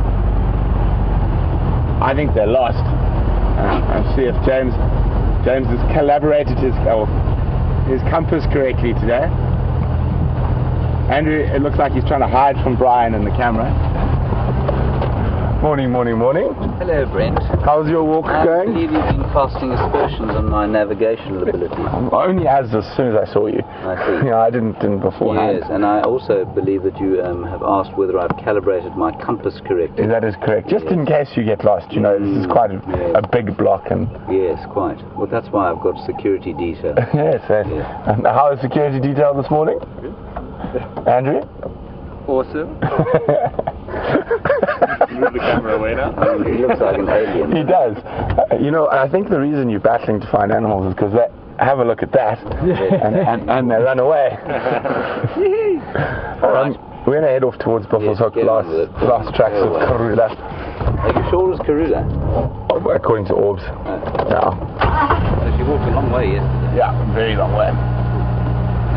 I think they're lost. And see if James has calibrated his compass correctly today. Andrew, it looks like he's trying to hide from Brian in the camera. Morning, morning, morning. Hello, Brent. How's your walk I going? believe you've been casting aspersions on my navigational ability. Only as soon as I saw you. I see. Yeah, I didn't beforehand. Yes, and I also believe that you have asked whether I've calibrated my compass correctly. That is correct. Just in case you get lost, you know, this is quite a big block. And Yes, quite. Well, that's why I've got security detail. yes, Yes. And how is security detail this morning? Andrew? Awesome. Move the camera away now. He looks like an alien. He does. You know, I think the reason you're battling to find animals is because they have a look at that and they run away. All right. We're going to head off towards Buffalo's Hook, last tracks of Karula. Are you sure it was Karula? According to Orbs. Yeah. She walked a long way yesterday. Yeah, very long way.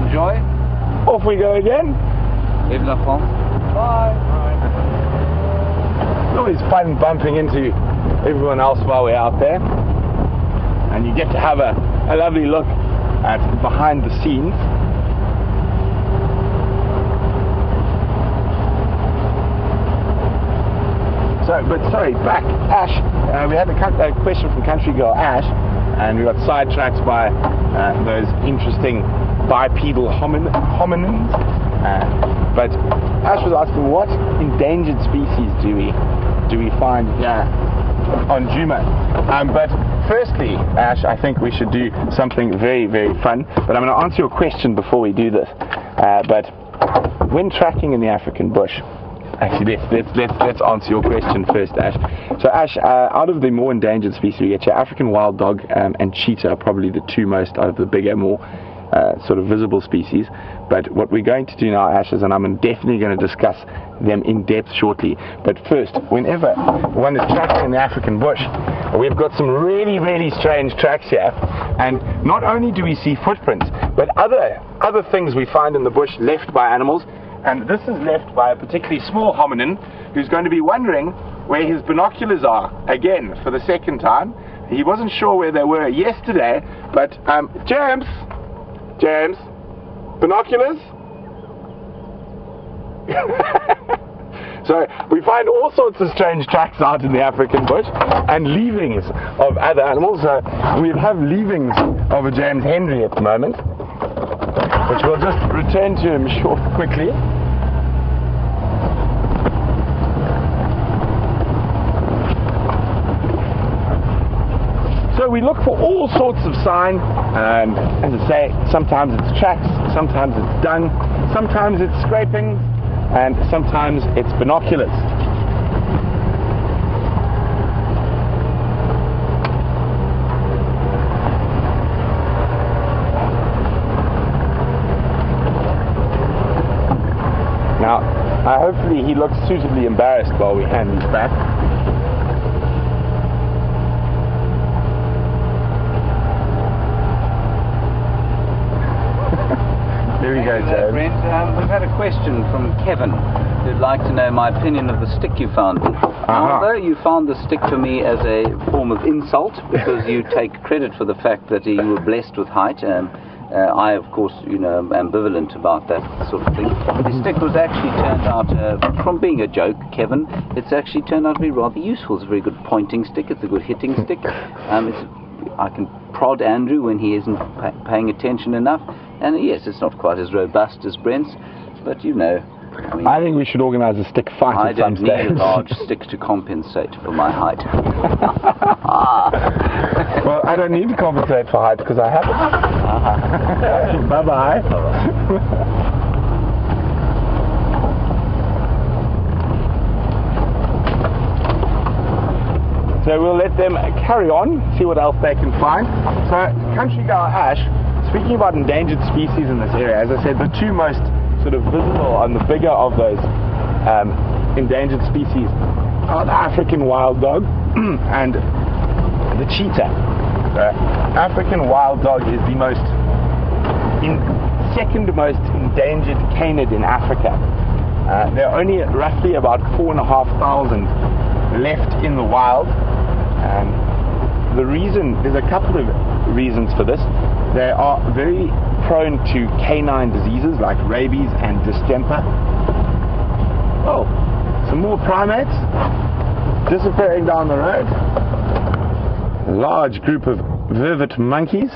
Enjoy. Off we go again. Vive la France. Bye. It's always fun bumping into everyone else while we're out there, and you get to have a lovely look at behind the scenes. Sorry, back, Ash, we had a question from Country Girl Ash, and we got sidetracked by those interesting bipedal hominins. But Ash was asking, what endangered species do we find here on Djuma? But firstly, Ash, I think we should do something very, very fun. But I'm going to answer your question before we do this. But when tracking in the African bush, actually, let's answer your question first, Ash. So, Ash, out of the more endangered species, we get your African wild dog and cheetah are probably the two most out of the bigger, more sort of visible species. But what we're going to do now, Ash, is, and I'm definitely going to discuss them in depth shortly. But first, whenever one is tracking in the African bush, we've got some really, really strange tracks here. And not only do we see footprints, but other things we find in the bush left by animals. And this is left by a particularly small hominin who's going to be wondering where his binoculars are, again, for the second time. He wasn't sure where they were yesterday, but James, binoculars? So we find all sorts of strange tracks out in the African bush and leavings of other animals. We have leavings of a James Henry at the moment, which we'll just return to him quickly. So we look for all sorts of sign, and as I say, sometimes it's tracks, sometimes it's dung, sometimes it's scrapings, and sometimes it's binoculars. Now, Hopefully he looks suitably embarrassed while we hand these back. There we go, James. Brent. We've had a question from Kevin who'd like to know my opinion of the stick you found me. Although you found the stick to me as a form of insult because you take credit for the fact that you were blessed with height, and I, of course, am ambivalent about that sort of thing. The stick was actually turned out, from being a joke, Kevin, it's actually turned out to be rather useful. It's a very good pointing stick. It's a good hitting stick. I can prod Andrew when he isn't paying attention enough. And yes, it's not quite as robust as Brent's, but I think we should organise a stick fight I at some stage. don't need a large stick to compensate for my height. Well, I don't need to compensate for height because I have it. Bye-bye. So we'll let them carry on, see what else they can find. So, Country Guy Ash, speaking about endangered species in this area, as I said, the two most sort of visible and the bigger of those endangered species are the African wild dog and the cheetah. The African wild dog is the second most endangered canid in Africa. There are only roughly about 4,500 left in the wild. There's a couple of reasons for this. They are very prone to canine diseases like rabies and distemper. Oh, some more primates disappearing down the road. A large group of vervet monkeys.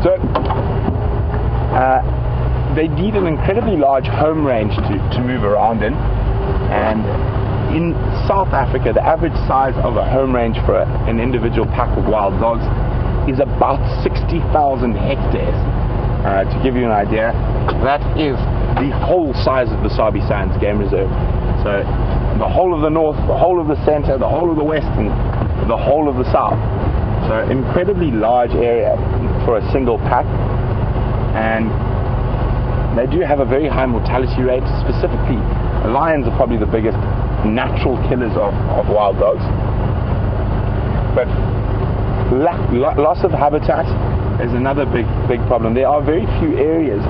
So, they need an incredibly large home range to move around in, and in South Africa the average size of a home range for an individual pack of wild dogs is about 60,000 hectares. To give you an idea, that is the whole size of the Sabi Sands Game Reserve. So the whole of the north, the whole of the center, the whole of the west, and the whole of the south. So incredibly large area for a single pack, and they do have a very high mortality rate. Specifically, lions are probably the biggest natural killers of wild dogs. But loss of habitat is another big problem. There are very few areas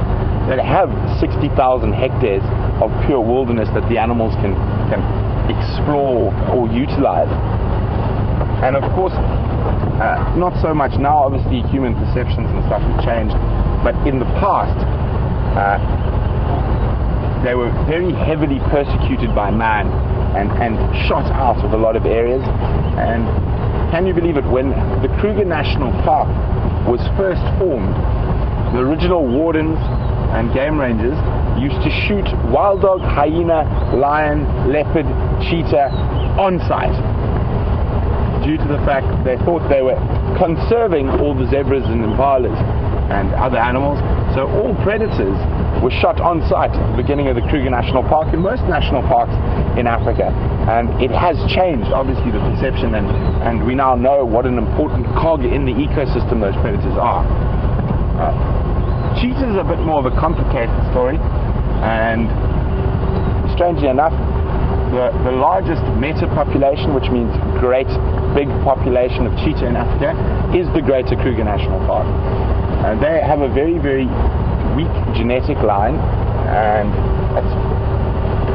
that have 60,000 hectares of pure wilderness that the animals can explore or utilize. And of course, not so much now. Obviously, human perceptions and stuff have changed. But in the past, they were very heavily persecuted by man and shot out of a lot of areas. And can you believe it, when the Kruger National Park was first formed, the original wardens and game rangers used to shoot wild dog, hyena, lion, leopard, cheetah on site, due to the fact they thought they were conserving all the zebras and impalas and other animals. So all predators were shot on site at the beginning of the Kruger National Park and most national parks in Africa. And it has changed, obviously, the perception, and we now know what an important cog in the ecosystem those predators are. Cheetahs is a bit more of a complicated story, and strangely enough, the largest meta population, which means great big population of cheetah in Africa, is the Greater Kruger National Park. They have a very, very weak genetic line, and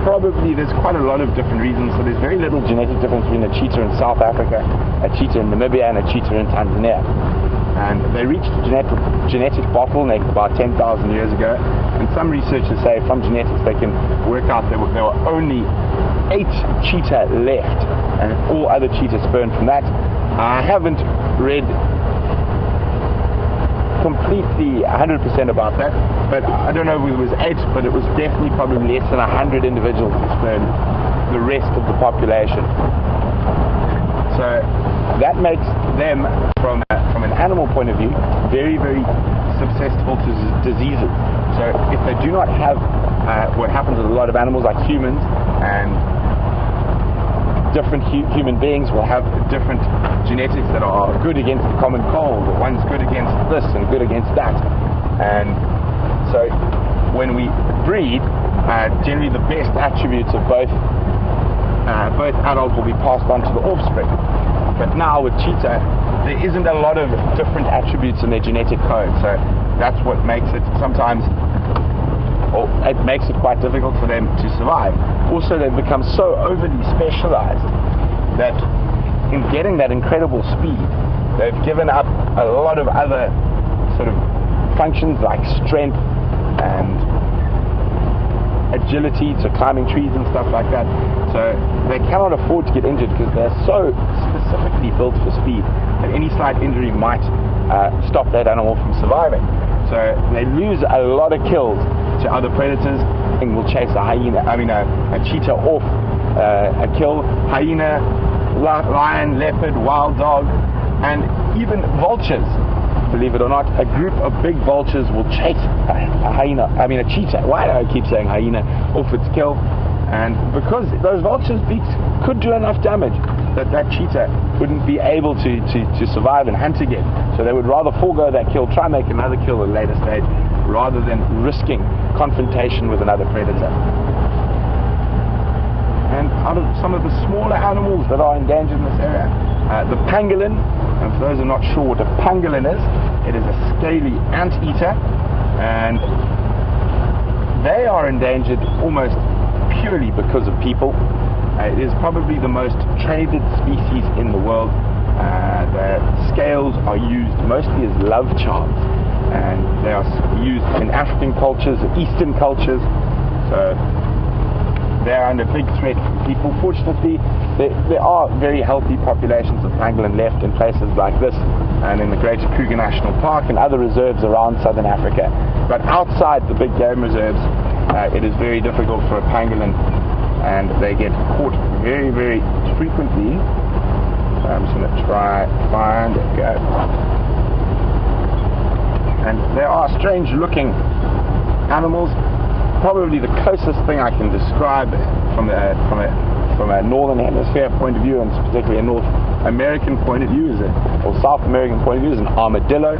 there's quite a lot of different reasons. So there's very little genetic difference between a cheetah in South Africa, a cheetah in Namibia, and a cheetah in Tanzania. And they reached a genetic bottleneck about 10,000 years ago, and some researchers say from genetics they can work out there were only 8 cheetah left, and all other cheetahs spurned from that. I haven't read completely 100% about that, but I don't know if it was 8, but it was definitely probably less than 100 individuals that spurned the rest of the population. So that makes them, from an animal point of view, very, very susceptible to diseases. So if they do not have what happens with a lot of animals like humans, and different human beings will have different genetics that are good against the common cold, or one's good against this and good against that. And so when we breed, generally the best attributes of both adults will be passed on to the offspring. But now with cheetah, there isn't a lot of different attributes in their genetic code, so that's what makes it sometimes, or it makes it quite difficult for them to survive. Also, they've become so overly specialized that in getting that incredible speed, they've given up a lot of other sort of functions like strength and agility, to climbing trees and stuff like that. So they cannot afford to get injured because they're so specifically built for speed that any slight injury might stop that animal from surviving. So they lose a lot of kills to other predators and will chase a cheetah off a kill, hyena, lion, leopard, wild dog, and even vultures. Believe it or not, a group of big vultures will chase a cheetah. Why do I keep saying hyena? Off its kill. And because those vultures could do enough damage that cheetah wouldn't be able to survive and hunt again. So they would rather forego that kill, try and make another kill at a later stage, rather than risking confrontation with another predator. And out of some of the smaller animals that are endangered in this area, the pangolin, and for those who are not sure what a pangolin is, it is a scaly anteater, and they are endangered almost purely because of people. It is probably the most traded species in the world. The scales are used mostly as love charms, and they are used in African cultures, Eastern cultures, so they're under big threat from people. Fortunately, there are very healthy populations of pangolin left in places like this and in the Greater Kruger National Park and other reserves around southern Africa. But outside the big game reserves, it is very difficult for a pangolin, and they get caught very, very frequently. So I'm just going to try find it. Go. And they are strange looking animals. Probably the closest thing I can describe from a northern hemisphere point of view, and particularly a North American point of view, or South American point of view, is an armadillo.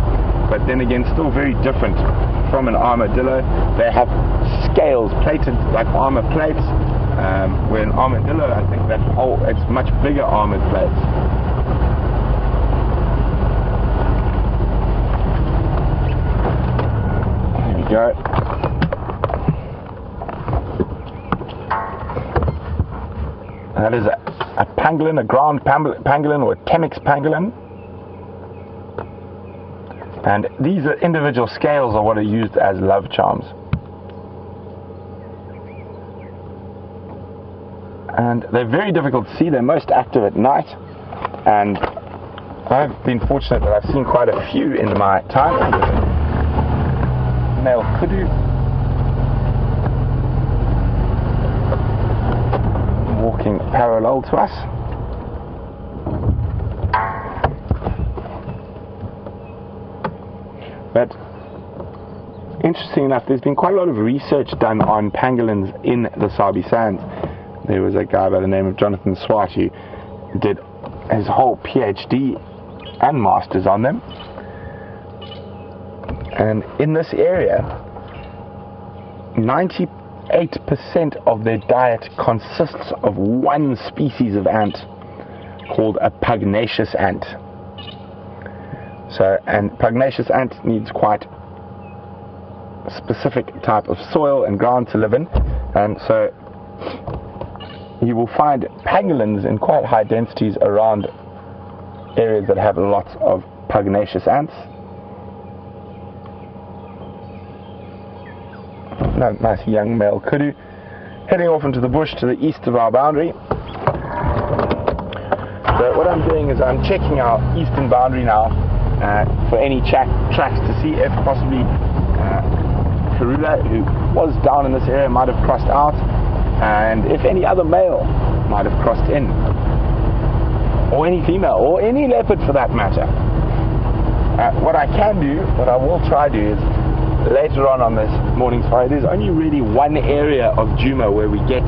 But then again, still very different from an armadillo. They have scales plated like armor plates, where an armadillo, I think it's much bigger armored plates. There we go. That is a pangolin, a ground pangolin, or a Temix pangolin. And these individual scales are what are used as love charms. And they're very difficult to see. They're most active at night. And I've been fortunate that I've seen quite a few in my time. Male kudu. Walking parallel to us. But interesting enough, there's been quite a lot of research done on pangolins in the Sabi Sands. There was a guy by the name of Jonathan Swart who did his whole PhD and masters on them. And in this area, 98% of their diet consists of one species of ant called a pugnacious ant. So, and pugnacious ant needs quite a specific type of soil and ground to live in, and so you will find pangolins in quite high densities around areas that have lots of pugnacious ants. Nice young male kudu heading off into the bush to the east of our boundary. So what I'm doing is I'm checking our eastern boundary now for any tracks to see if possibly Karula, who was down in this area, might have crossed out, and if any other male might have crossed in, or any female, or any leopard for that matter. What I will try to do is later on this morning safari, there's only really one area of Djuma where we get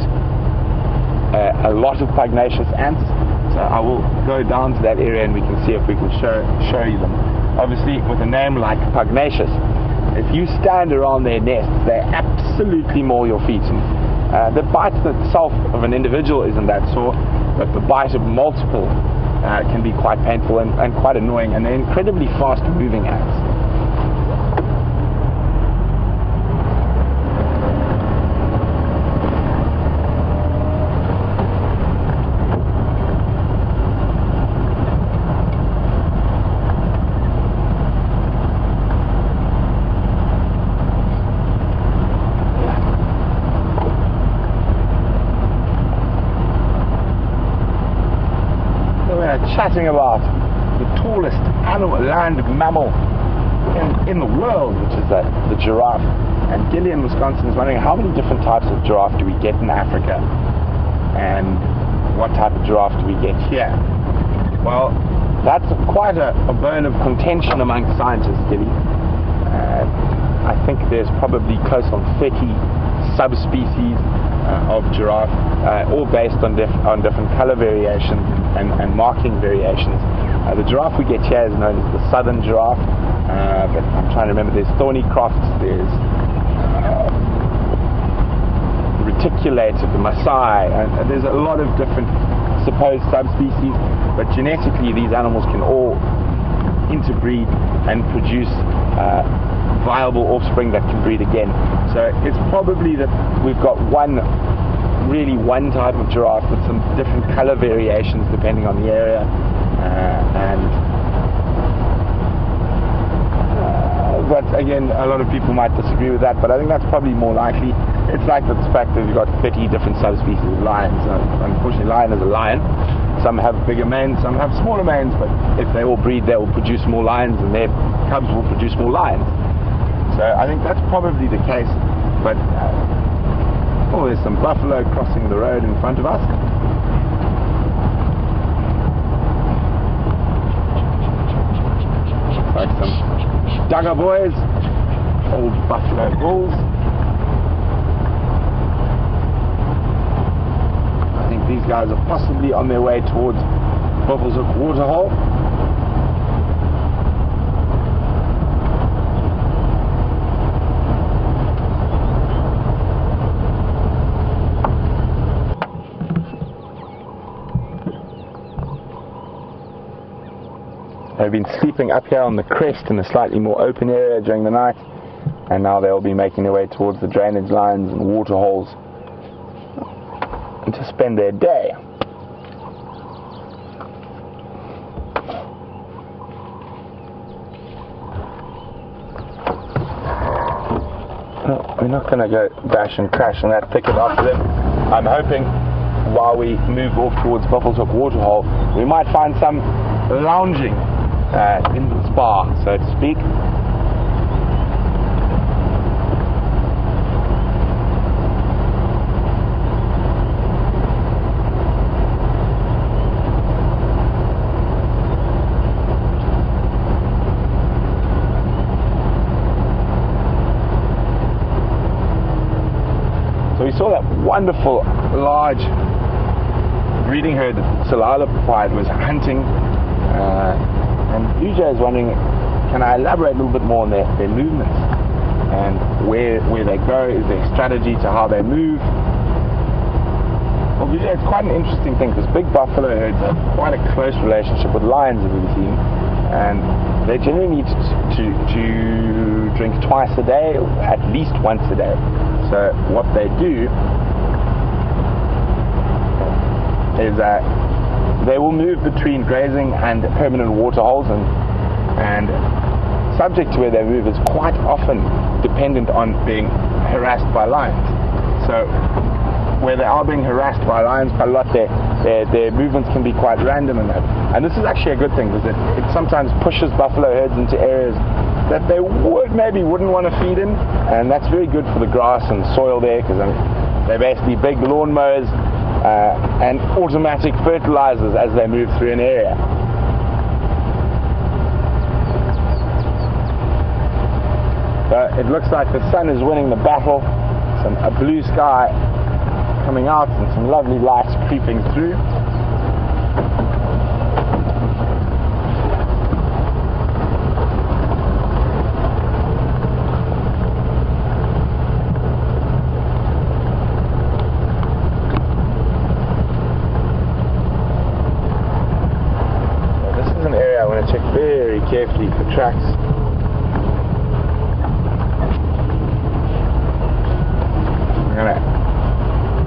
a lot of pugnacious ants, so I will go down to that area and we can see if we can show you them. Obviously with a name like pugnacious, if you stand around their nests, they absolutely maul your feet. And the bite itself of an individual isn't that sore, but the bite of multiple can be quite painful and quite annoying, and they're incredibly fast moving ants. Chatting about the tallest land mammal in the world, which is the giraffe. And Gillian, Wisconsin is wondering how many different types of giraffe do we get in Africa, and what type of giraffe do we get here? Well, that's quite a bone of contention among scientists, Gilly. I think there's probably close on 30 subspecies of giraffe, all based on different color variations and marking variations. The giraffe we get here is known as the southern giraffe, but I'm trying to remember. There's thorny crofts, there's reticulated, the Maasai, and there's a lot of different supposed subspecies, but genetically these animals can all interbreed and produce viable offspring that can breed again. So it's probably that we've got one type of giraffe with some different color variations depending on the area, but again, a lot of people might disagree with that, but I think that's probably more likely. It's like the fact that you've got 30 different subspecies of lions. Unfortunately, lion is a lion. Some have bigger manes, some have smaller manes, but if they all breed, they will produce more lions, and their cubs will produce more lions. So I think that's probably the case. But oh, there's some buffalo crossing the road in front of us. Looks like some Duggar boys, old buffalo bulls. I think these guys are possibly on their way towards Bubbles Hook Waterhole. They've been sleeping up here on the crest in a slightly more open area during the night, and now they'll be making their way towards the drainage lines and water holes and to spend their day. We're not going to go bash and crash on that thicket after them. I'm hoping while we move off towards Bubbles Hook Waterhole, we might find some lounging in the spa, so to speak. So we saw that wonderful large breeding herd that Salala Pride was hunting. And UJ is wondering, can I elaborate a little bit more on their movements and where they go? Is there a strategy to how they move? Well, UJ, it's quite an interesting thing because big buffalo herds have quite a close relationship with lions, as we've seen, and they generally need to drink twice a day, at least once a day. So what they do is they will move between grazing and permanent water holes, and subject to where they move is quite often dependent on being harassed by lions. So where they are being harassed by lions quite a lot, their movements can be quite random in that. And this is actually a good thing because it sometimes pushes buffalo herds into areas that they wouldn't want to feed in, and that's very good for the grass and soil there, because they're basically big lawnmowers and automatic fertilizers as they move through an area. So it looks like the sun is winning the battle. A blue sky coming out and some lovely lights creeping through. going to check very carefully for tracks.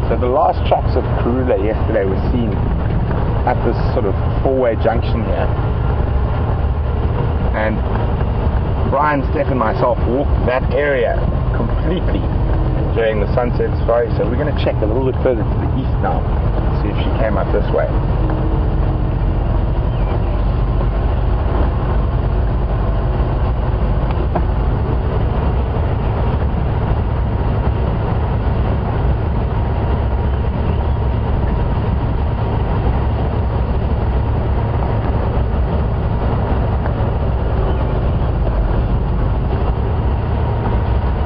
So the last tracks of Karula yesterday were seen at this sort of four-way junction here. And Brian, Steph and myself walked that area completely during the sunset safari, so we're going to check a little bit further to the east now, see if she came up this way.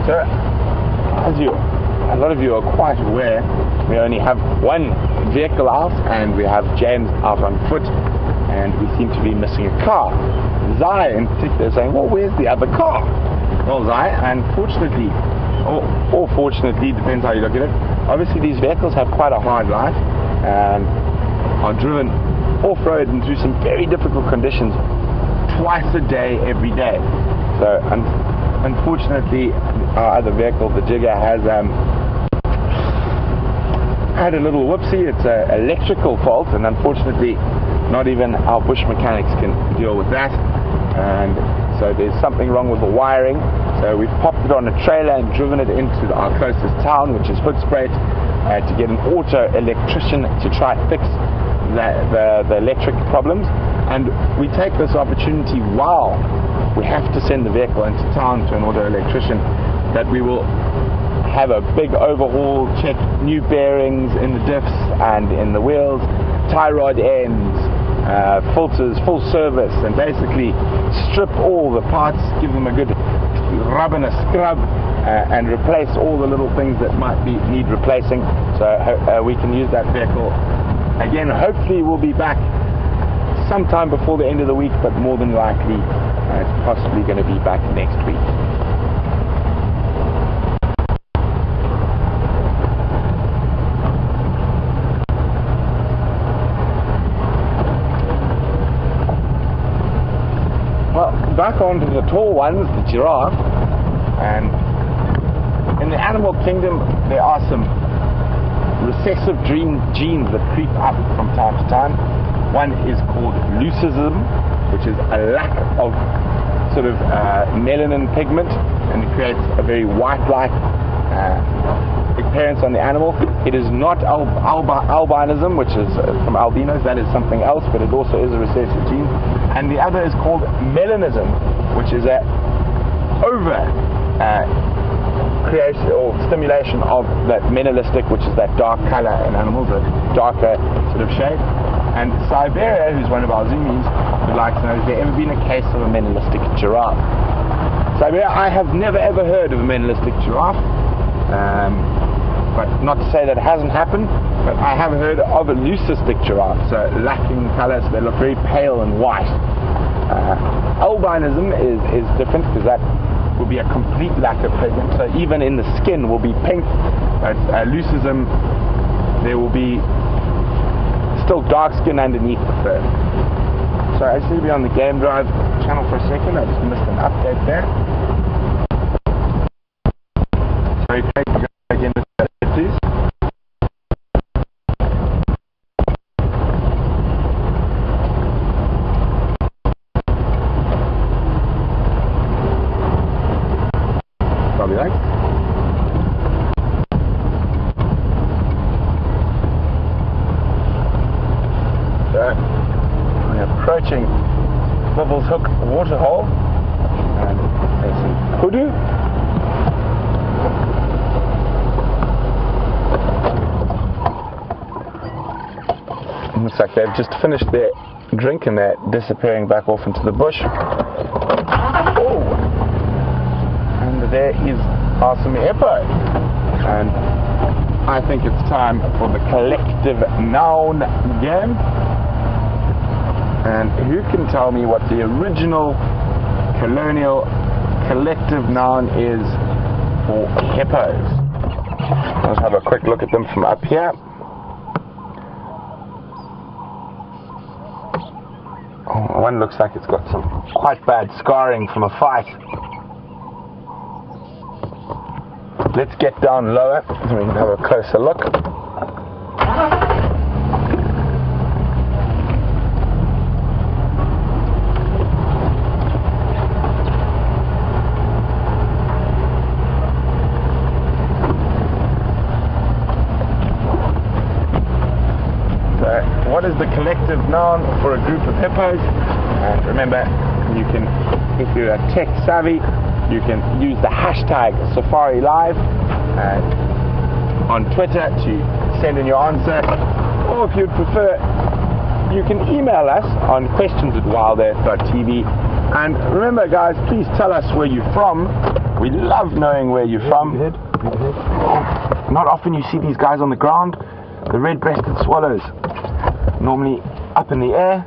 So, a lot of you are quite aware, we only have one vehicle out, and we have James out on foot, and we seem to be missing a car. Zai in particular is saying, well, where's the other car? Well, Zai, unfortunately, or fortunately, depends how you look at it, obviously these vehicles have quite a hard life and are driven off-road and through some very difficult conditions twice a day, every day. So, unfortunately, our other vehicle, the Jigger, has had a little whoopsie. It's an electrical fault, and unfortunately not even our bush mechanics can deal with that, and so there's something wrong with the wiring. So we've popped it on a trailer and driven it into our closest town, which is Hoedspruit, to get an auto electrician to try to fix the electric problems. And we take this opportunity while we have to send the vehicle into town to an auto electrician, that we will have a big overhaul, check new bearings in the diffs and in the wheels, tie rod ends, filters, full service, and basically strip all the parts, give them a good rub and a scrub, and replace all the little things that might need replacing, so we can use that vehicle again. Hopefully we'll be back sometime before the end of the week, but more than likely it's possibly going to be back next week. Well, back onto the tall ones, the giraffe, and in the animal kingdom there are some recessive genes that creep up from time to time. One is called leucism, which is a lack of sort of melanin pigment, and it creates a very white-like appearance on the animal. It is not albinism, which is from albinos. That is something else, but it also is a recessive gene. And the other is called melanism, which is a over creation or stimulation of that melanistic, which is that dark color in animals, a darker sort of shade. And Siberia, who's one of our Zoomies, would like to know, has there ever been a case of a melanistic giraffe? Siberia, I have never ever heard of a melanistic giraffe, but not to say that it hasn't happened, but I have heard of a leucistic giraffe, so lacking color, so they look very pale and white. Albinism is different, because that will be a complete lack of pigment, so even in the skin will be pink, but leucism, there will be still dark skin underneath the fur. So I just need to be on the game drive channel for a second. I just missed an update there. Sorry, Craig, you go again with that, please. Probably like. We're approaching Bubbles Hook waterhole, and there's some hoodoo. It looks like they've just finished their drink and they're disappearing back off into the bush. Oh! And there is awesome hippo. And I think it's time for the collective noun game. And who can tell me what the original colonial collective noun is for hippos? Let's have a quick look at them from up here. One looks like it's got some quite bad scarring from a fight. Let's get down lower so we can have a closer look. What is the collective noun for a group of hippos? Remember, you can, if you're tech savvy, you can use the hashtag Safari Live on Twitter to send in your answer, or if you'd prefer, you can email us on questions@wildearth.tv. And remember, guys, please tell us where you're from. We love knowing where you're from. Not often you see these guys on the ground, the red-breasted swallows. Normally up in the air.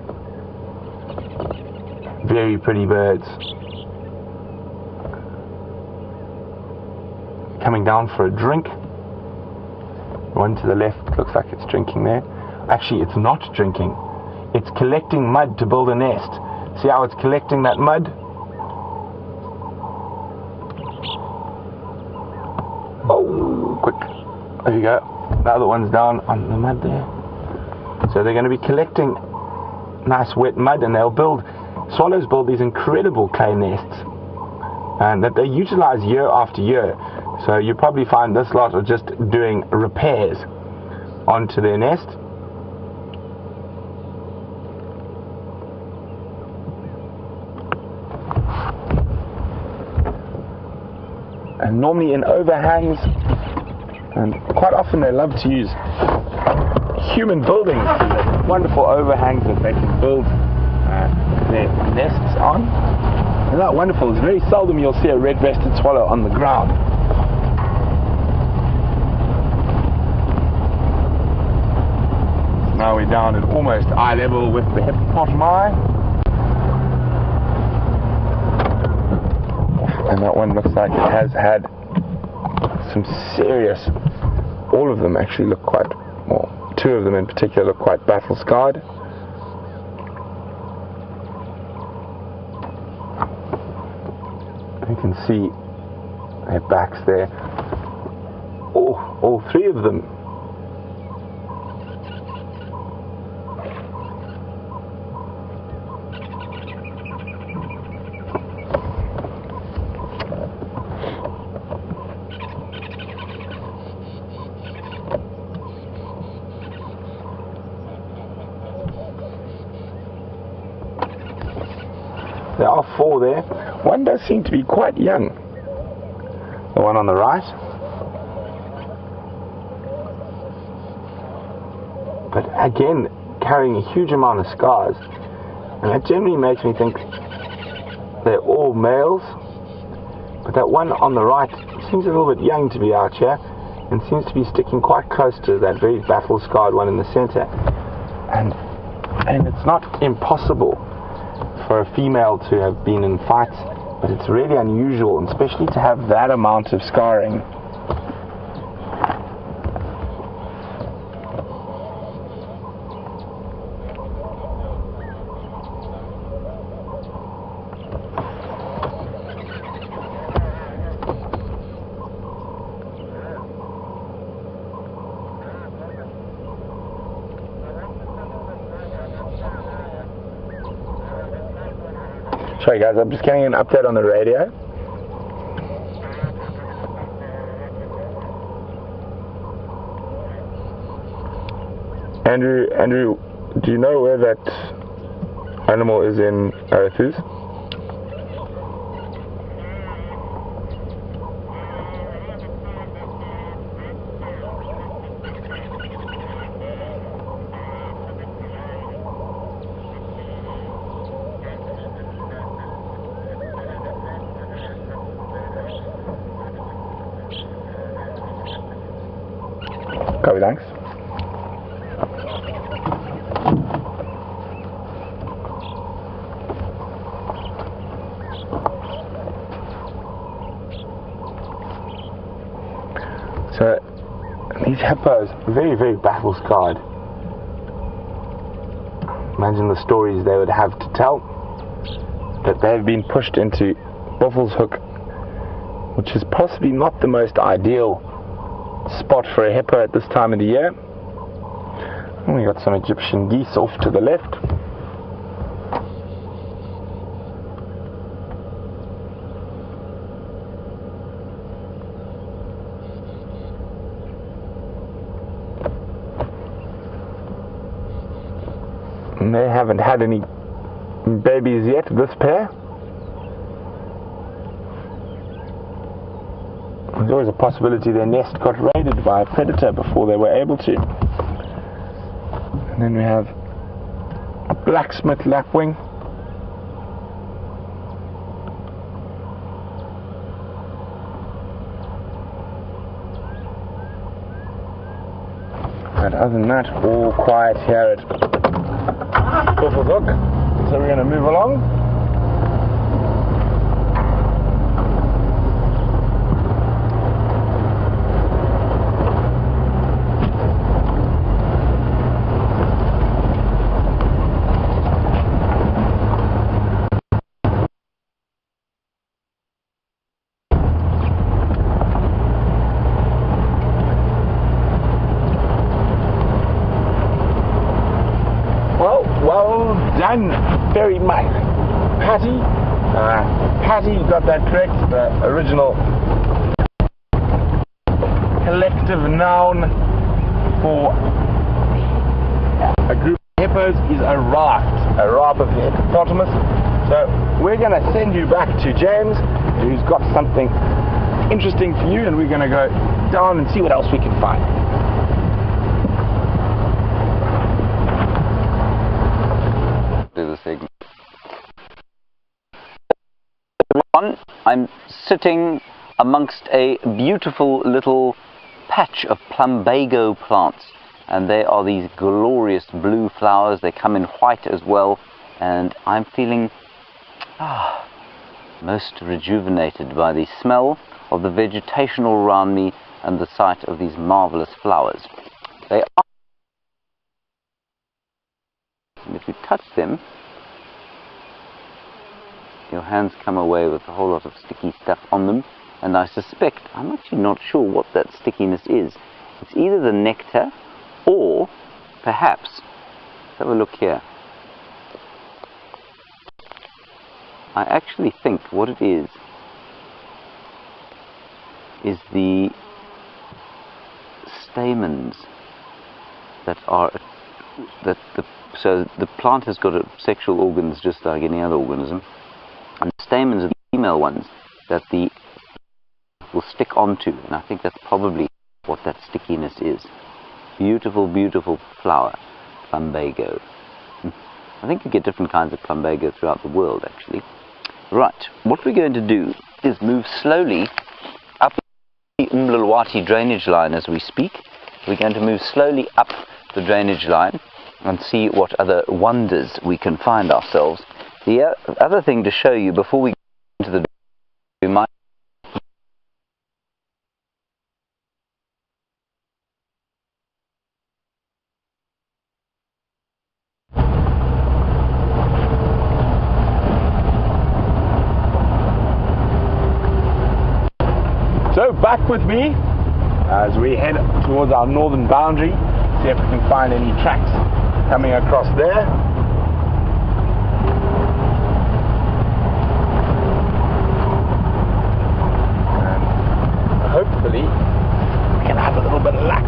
Very pretty birds. Coming down for a drink. One to the left looks like it's drinking there. Actually, it's not drinking. It's collecting mud to build a nest. See how it's collecting that mud? Oh, quick. There you go. The other one's down on the mud there. So they're going to be collecting nice wet mud, and swallows build these incredible clay nests, and that they utilize year after year. So you probably find this lot are just doing repairs onto their nest. And normally in overhangs, and quite often they love to use human buildings, wonderful overhangs that they can build their nests on. Isn't that wonderful? It's very seldom you'll see a red-breasted swallow on the ground. So now we're down at almost eye level with the hippopotami. And that one looks like it has had some serious, all of them actually look quite, well, two of them in particular look quite battle scarred. You can see their backs there. Oh, all three of them. There are four there. One does seem to be quite young. The one on the right. But again, carrying a huge amount of scars. And that generally makes me think they're all males. But that one on the right seems a little bit young to be out here, and seems to be sticking quite close to that very battle scarred one in the center. And it's not impossible for a female to have been in fights, but it's really unusual, and especially to have that amount of scarring. Sorry guys, I'm just getting an update on the radio. Andrew, do you know where that animal is in Oathus? Copy, thanks. So these hippos, very, very battle scarred. Imagine the stories they would have to tell. That they've been pushed into Buffalo's Hook, which is possibly not the most ideal spot for a hippo at this time of the year. And we got some Egyptian geese off to the left. And they haven't had any babies yet, this pair. There's always a possibility their nest got raided by a predator before they were able to. And then we have a blacksmith lapwing. But other than that, all quiet here at Buffalo's Hook. So we're going to move along. Well done, very much, Patty. Patty got that correct. The original collective noun for a group of hippos is a raft of the hippopotamus. So we're going to send you back to James, who's got something interesting for you, and we're going to go down and see what else we can find. Everyone, I'm sitting amongst a beautiful little patch of plumbago plants, and they are these glorious blue flowers. They come in white as well, and I'm feeling most rejuvenated by the smell of the vegetation all around me and the sight of these marvelous flowers. They are, and if you touch them, your hands come away with a whole lot of sticky stuff on them, and I suspect, I'm actually not sure what that stickiness is. It's either the nectar, or perhaps, let's have a look here. I actually think what it is the stamens that are, so the plant has got sexual organs just like any other organism, and the stamens are the female ones that the will stick onto, and I think that's probably what that stickiness is. Beautiful, beautiful flower, plumbago. I think you get different kinds of plumbago throughout the world, actually. Right, what we're going to do is move slowly up the Umlulwati drainage line as we speak. We're going to move slowly up the drainage line and see what other wonders we can find ourselves. The other thing to show you before we get into the we might So back with me as we head towards our northern boundary, see if we can find any tracks coming across there. And hopefully we can have a little bit of luck.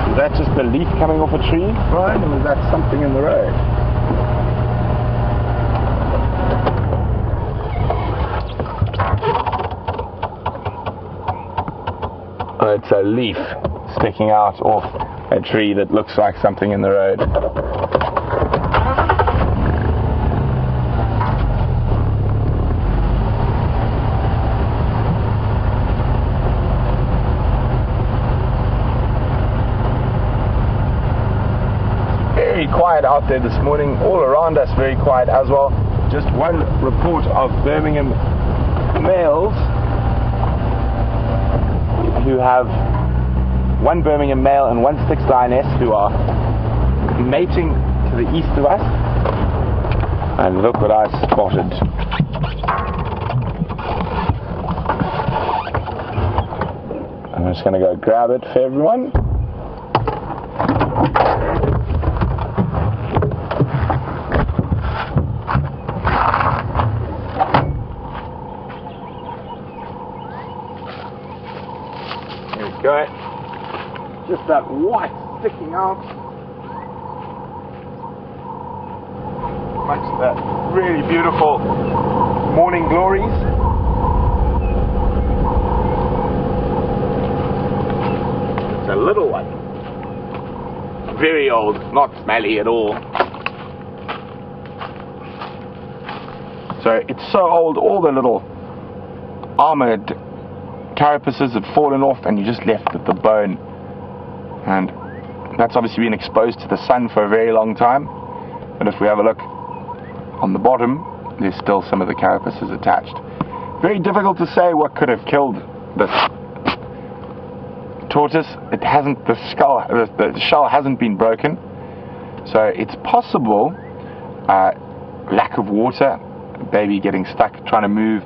Is that just a leaf coming off a tree, Brian, or is that something in the road? Oh, it's a leaf sticking out off a tree that looks like something in the road. quiet out there this morning. All around us very quiet as well. Just one report of Birmingham males who have one Birmingham male and one Styx lioness who are mating to the east of us. And look what I spotted. I'm just going to go grab it for everyone. There we go. Just that white sticking out. Much of that really beautiful morning glories. It's a little one. Very old, not smelly at all. So it's so old, all the little armored carapaces had fallen off and you just left with the bone. And that's obviously been exposed to the sun for a very long time. But if we have a look on the bottom, there's still some of the carapaces attached. Very difficult to say what could have killed this tortoise. It hasn't, the shell hasn't been broken, so it's possible lack of water, baby getting stuck trying to move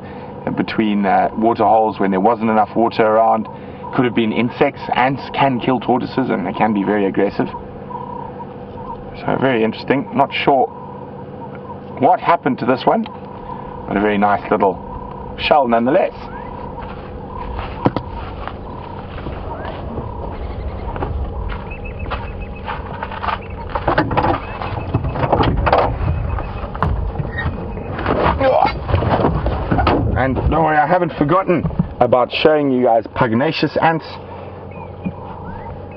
between water holes when there wasn't enough water around. Could have been insects. Ants can kill tortoises and they can be very aggressive. So very interesting. Not sure what happened to this one, but a very nice little shell nonetheless. And don't worry, I haven't forgotten about showing you guys pugnacious ants.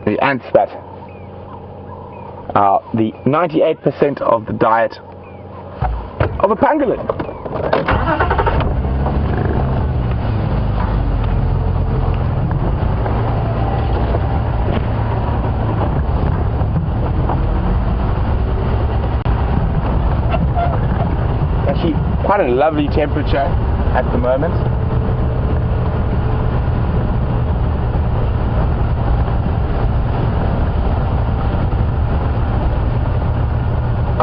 The ants that are the 98% of the diet of a pangolin. Actually, quite a lovely temperature at the moment.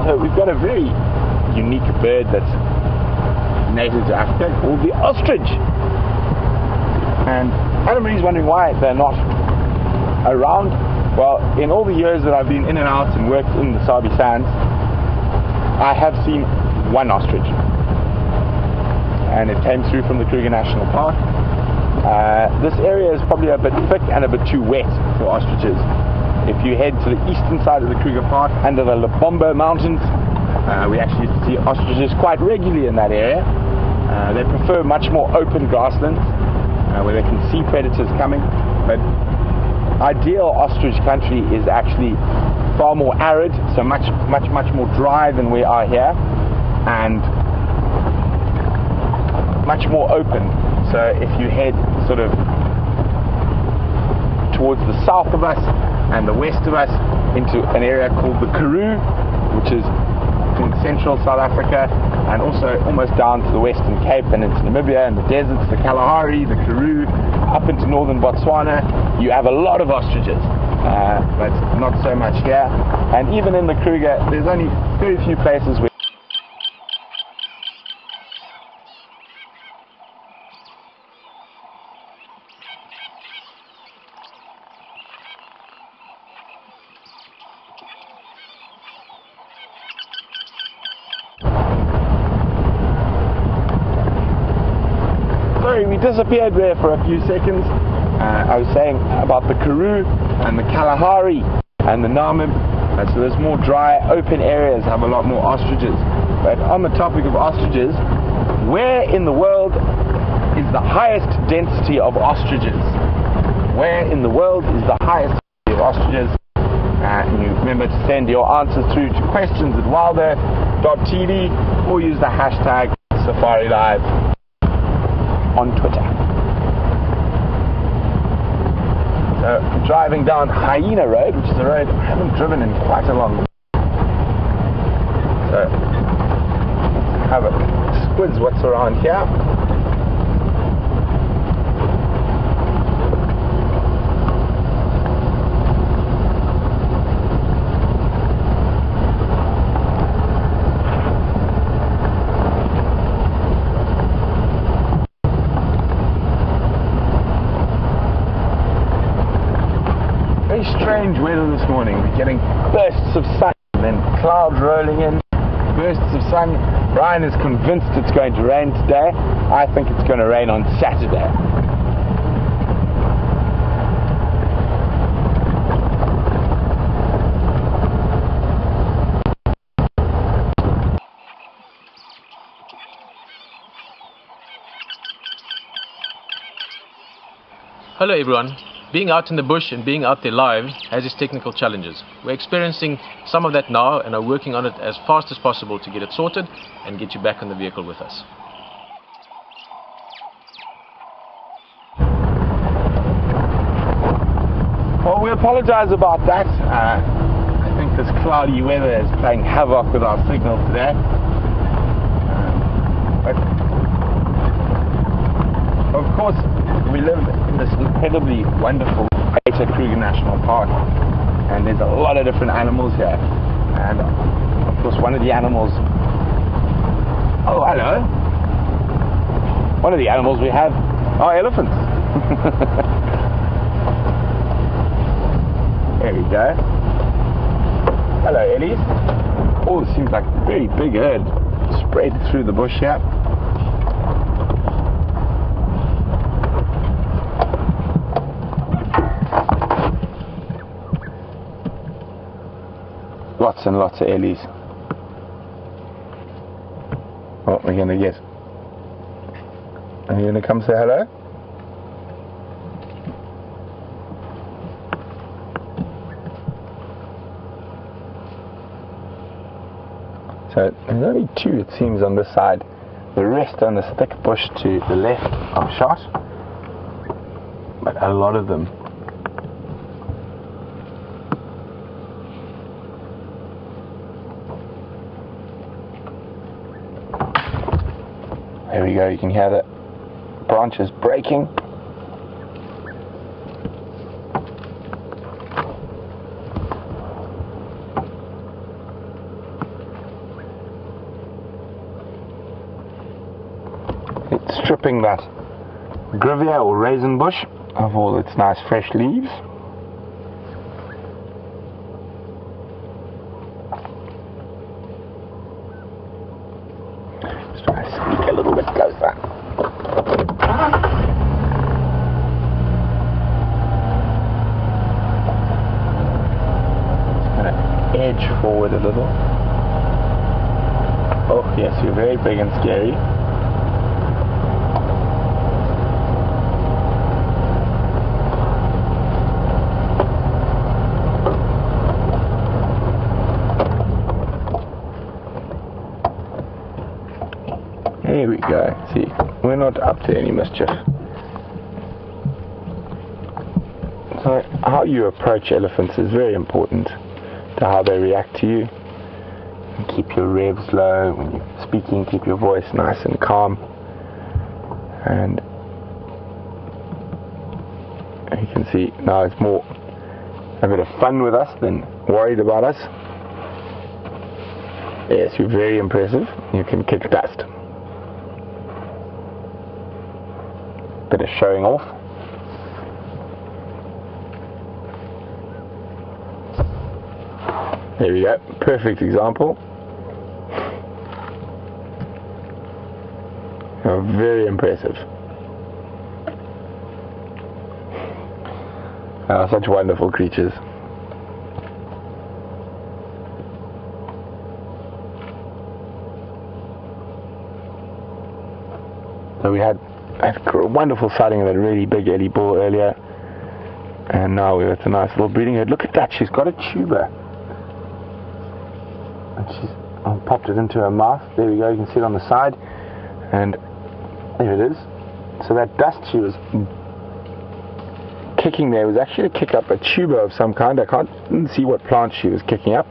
So we've got a very unique bird that's native to Africa called the ostrich. And everybody's wondering why they're not around. Well, in all the years that I've been in and out and worked in the Sabi Sands, I have seen one ostrich. And it came through from the Kruger National Park. This area is probably a bit thick and a bit too wet for ostriches. If you head to the eastern side of the Kruger Park, under the Lebombo Mountains, we actually see ostriches quite regularly in that area. They prefer much more open grasslands, where they can see predators coming. But ideal ostrich country is actually far more arid, so much more dry than we are here, and much more open. So if you head sort of towards the south of us and the west of us into an area called the Karoo, which is in central South Africa, and also almost down to the Western Cape and into Namibia and the deserts, the Kalahari, the Karoo, up into northern Botswana, you have a lot of ostriches, but not so much here. And even in the Kruger, there's only very few places where we disappeared there for a few seconds. I was saying about the Karoo and the Kalahari and the Namib. So there's more dry, open areas have a lot more ostriches. But on the topic of ostriches, where in the world is the highest density of ostriches? Where in the world is the highest density of ostriches? And you remember to send your answers through to questions@wildearth.tv or use the hashtag Safari Live on Twitter. So driving down Hyena Road, which is a road I haven't driven in quite a long time. have a squiz what's around here. Very strange weather this morning. We're getting bursts of sun and then clouds rolling in, bursts of sun. Brian is convinced it's going to rain today. I think it's going to rain on Saturday. Hello everyone. Being out in the bush and being out there live has its technical challenges. We're experiencing some of that now and are working on it as fast as possible to get it sorted and get you back on the vehicle with us. Well, we apologize about that. I think this cloudy weather is playing havoc with our signal today. But of course, we live in this incredibly wonderful Kruger National Park, and there's a lot of different animals here. And of course, one of the animals. Oh, hello. One of the animals we have are elephants. There we go. Hello, ellies. Oh, it seems like a very big herd spread through the bush here. Lots and lots of ellies. What we're gonna get? Are you gonna come say hello? So there's only two, it seems, on this side. The rest on this thick bush to the left are shot, but a lot of them. There we go, you can hear the branches breaking. It's stripping that grevia or raisin bush of all its nice fresh leaves. Just try to sneak a little bit closer. Just going to edge forward a little. Oh yes, you're very big and scary. There we go. See, we're not up to any mischief. So how you approach elephants is very important to how they react to you. Keep your revs low when you're speaking, keep your voice nice and calm. And you can see now it's more a bit of fun with us than worried about us. Yes, you're very impressive. You can kick dust. Bit of showing off. There we go, perfect example. Oh, very impressive. Oh, such wonderful creatures. So we had a wonderful sighting of that really big ellie bull earlier, and now we're at a nice little breeding herd. Look at that, she's got a tuber, and she's popped it into her mouth. There we go, you can see it on the side, and there it is. So that dust she was kicking there was actually to kick up a tuber of some kind. I didn't see what plant she was kicking up.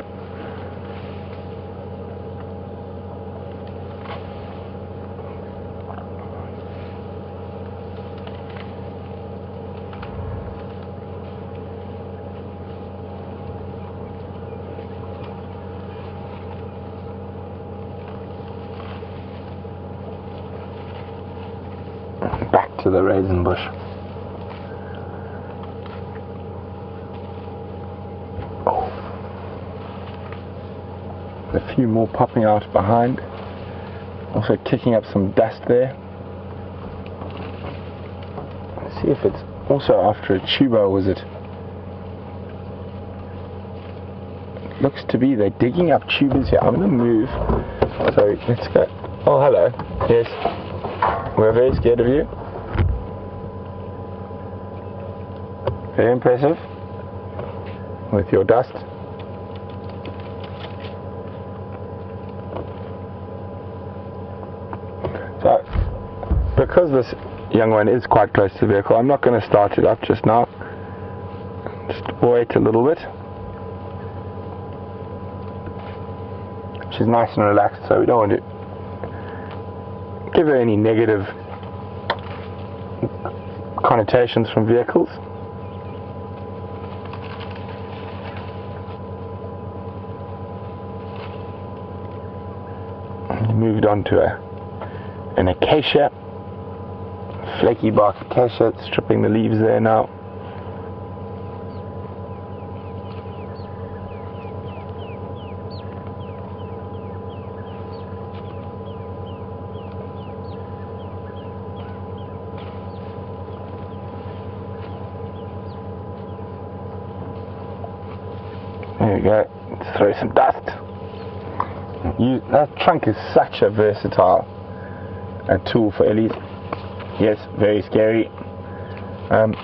back to the raisin bush. A few more popping out behind, also kicking up some dust there. Let's see if it's also after a tuber, or was it? It looks to be they're digging up tubers here. I'm going to move, so let's go. Oh, hello. Yes, we're very scared of you. Very impressive with your dust. So, because this young one is quite close to the vehicle, I'm not going to start it up just now. Just wait a little bit. She's nice and relaxed, so we don't want to give her any negative connotations from vehicles. Moved on to an acacia, flaky bark acacia, stripping the leaves there now. There we go, let's throw some dust. That trunk is such a versatile tool for ellies. Yes, very scary. And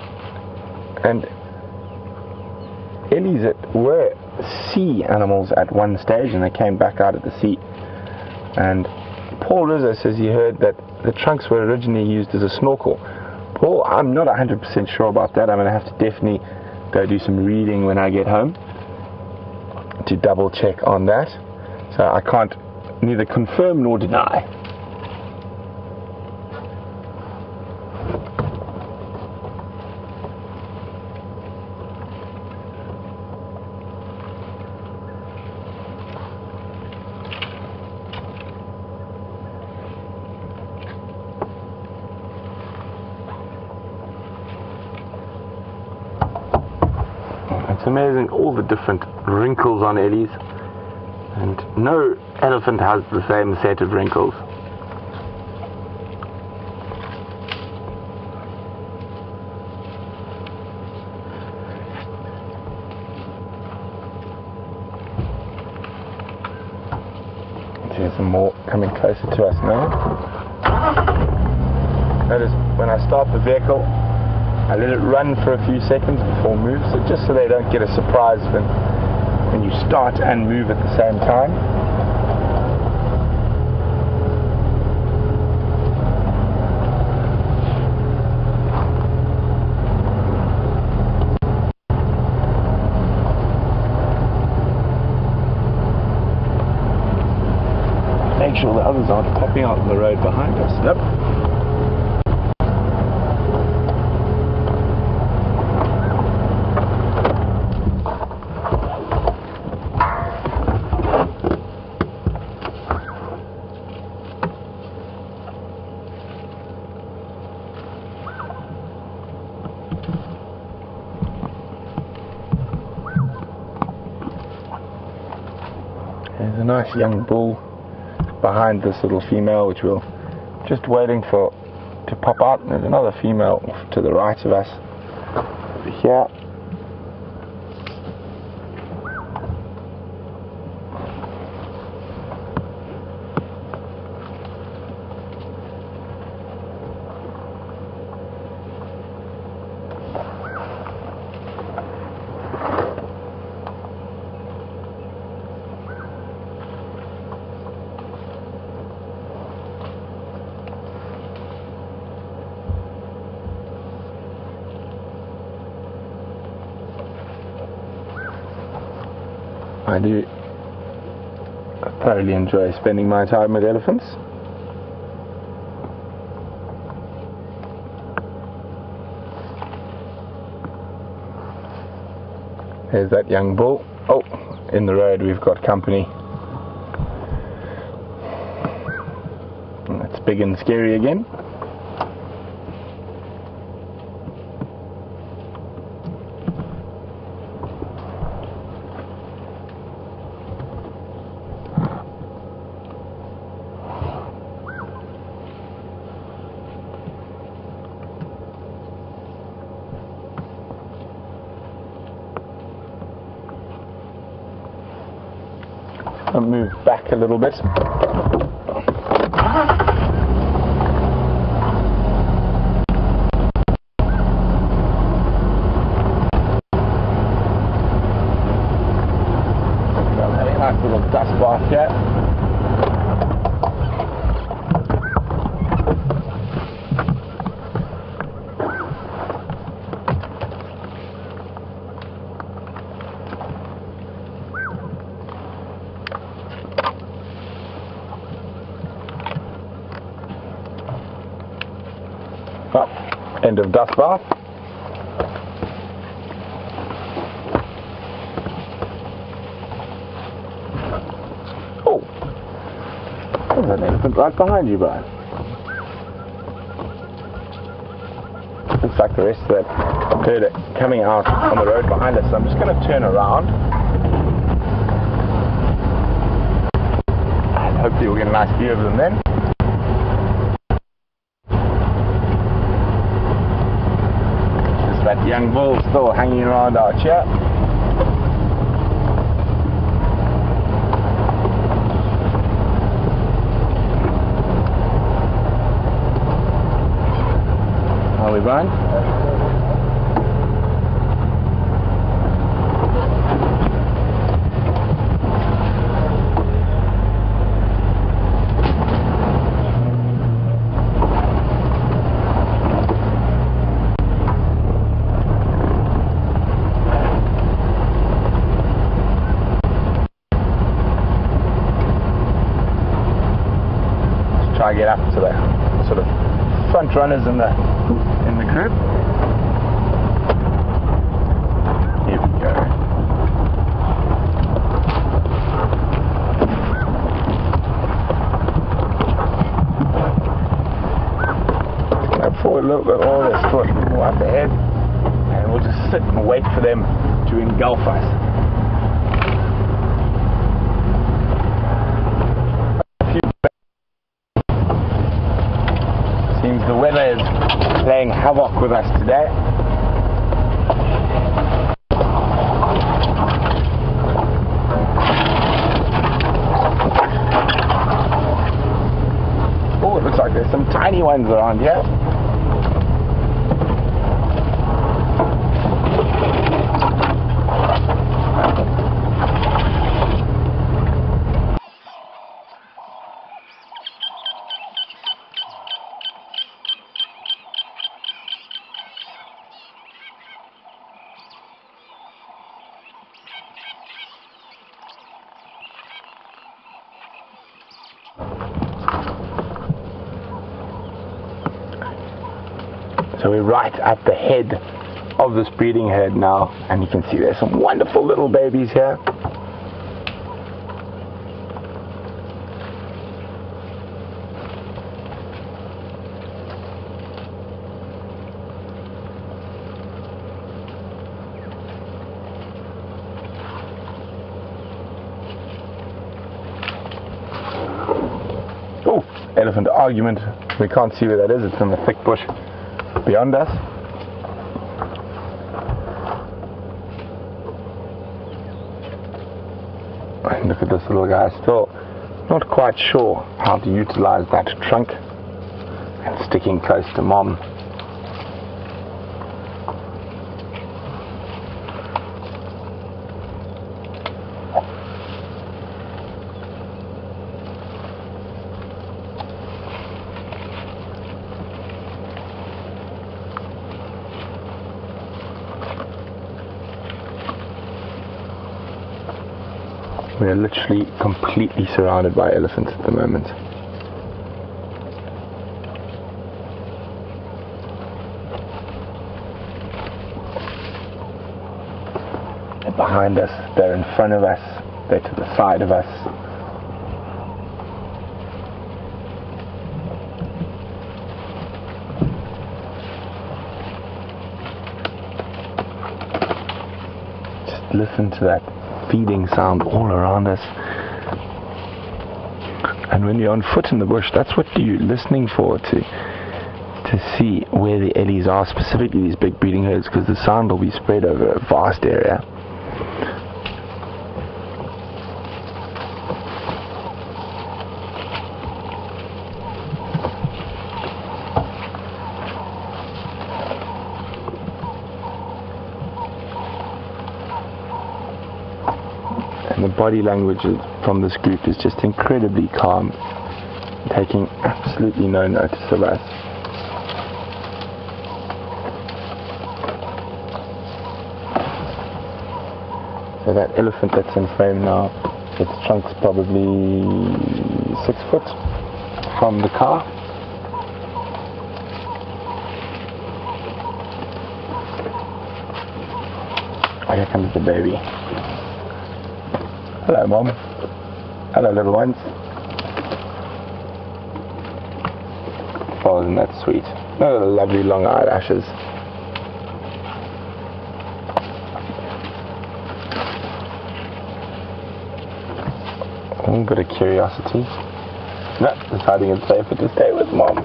ellies were sea animals at one stage, and they came back out of the sea. And Paul Rizzo says he heard that the trunks were originally used as a snorkel. Paul, I'm not 100% sure about that. I'm going to have to definitely go do some reading when I get home to double check on that. So I can't neither confirm nor deny. It's amazing all the different wrinkles on ellies. And no elephant has the same set of wrinkles. There's some more coming closer to us now. Notice when I start the vehicle, I let it run for a few seconds before move, so just so they don't get a surprise when you start and move at the same time. Make sure the others aren't popping out on the road behind us. Yep. There's a nice young bull behind this little female, which we're just waiting for to pop out. There's another female to the right of us over here. I do thoroughly enjoy spending my time with elephants. There's that young bull. Oh, in the road we've got company. That's big and scary again. move back a little bit. Nice little dust bath here. End of dust bath. Oh, there's an elephant right behind you, Brian. Looks like the rest of that herd are coming out on the road behind us, so I'm just going to turn around. And hopefully we'll get a nice view of them then. That young bull still hanging around our chair. How are we, Brian? Try to get up to the sort of front runners in the group. Here we go. Go forward a little bit more. Let's put more up ahead, and we'll just sit and wait for them to engulf us. Seems the weather is playing havoc with us today. Oh, it looks like there's some tiny ones around here. So we're right at the head of this breeding herd now, and you can see there's some wonderful little babies here. Oh, elephant argument. We can't see where that is. It's in the thick bush beyond us. And look at this little guy, still not quite sure how to utilize that trunk, and sticking close to mom. We are literally completely surrounded by elephants at the moment. They're behind us, they're in front of us, they're to the side of us. Just listen to that feeding sound all around us. And when you're on foot in the bush, that's what you're listening for, to see where the ellies are, specifically these big breeding herds, because the sound will be spread over a vast area. the body language from this group is just incredibly calm, taking absolutely no notice of us. So that elephant that's in frame now, its trunk's probably 6 foot from the car. Oh, here comes the baby. Hello, Mom. Hello, little ones. Oh, isn't that sweet? Oh, the lovely long eyelashes. A bit of curiosity. No, deciding it's safer to stay with Mom.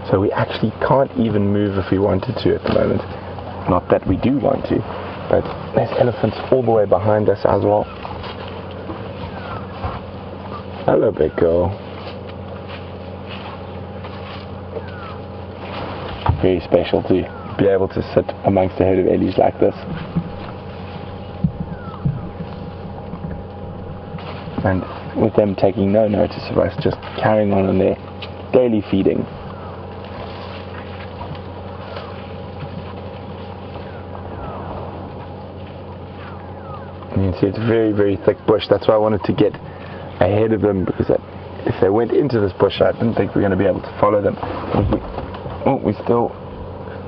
So we actually can't even move if we wanted to at the moment. Not that we do want to, but there's elephants all the way behind us as well. Hello, big girl. Very special to be able to sit amongst a herd of ellies like this. And with them taking no notice of us, just carrying on their daily feeding. And you can see it's very, very thick bush. That's why I wanted to get ahead of them, because if they went into this bush, I didn't think we were going to be able to follow them. We still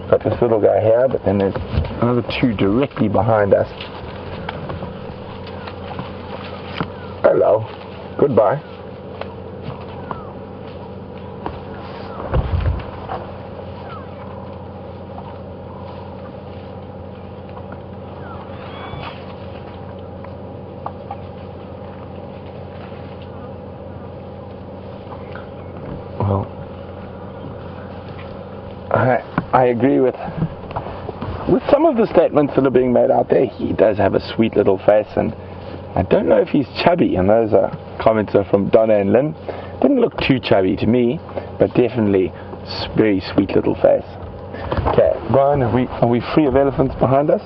got this little guy here, but then there's another 2 directly behind us. Hello. Goodbye. Well, I agree with some of the statements that are being made out there. He does have a sweet little face, and I don't know if he's chubby, and those are comments are from Donna and Lynn. Didn't look too chubby to me, but definitely very sweet little face. Okay, Brian, are we free of elephants behind us?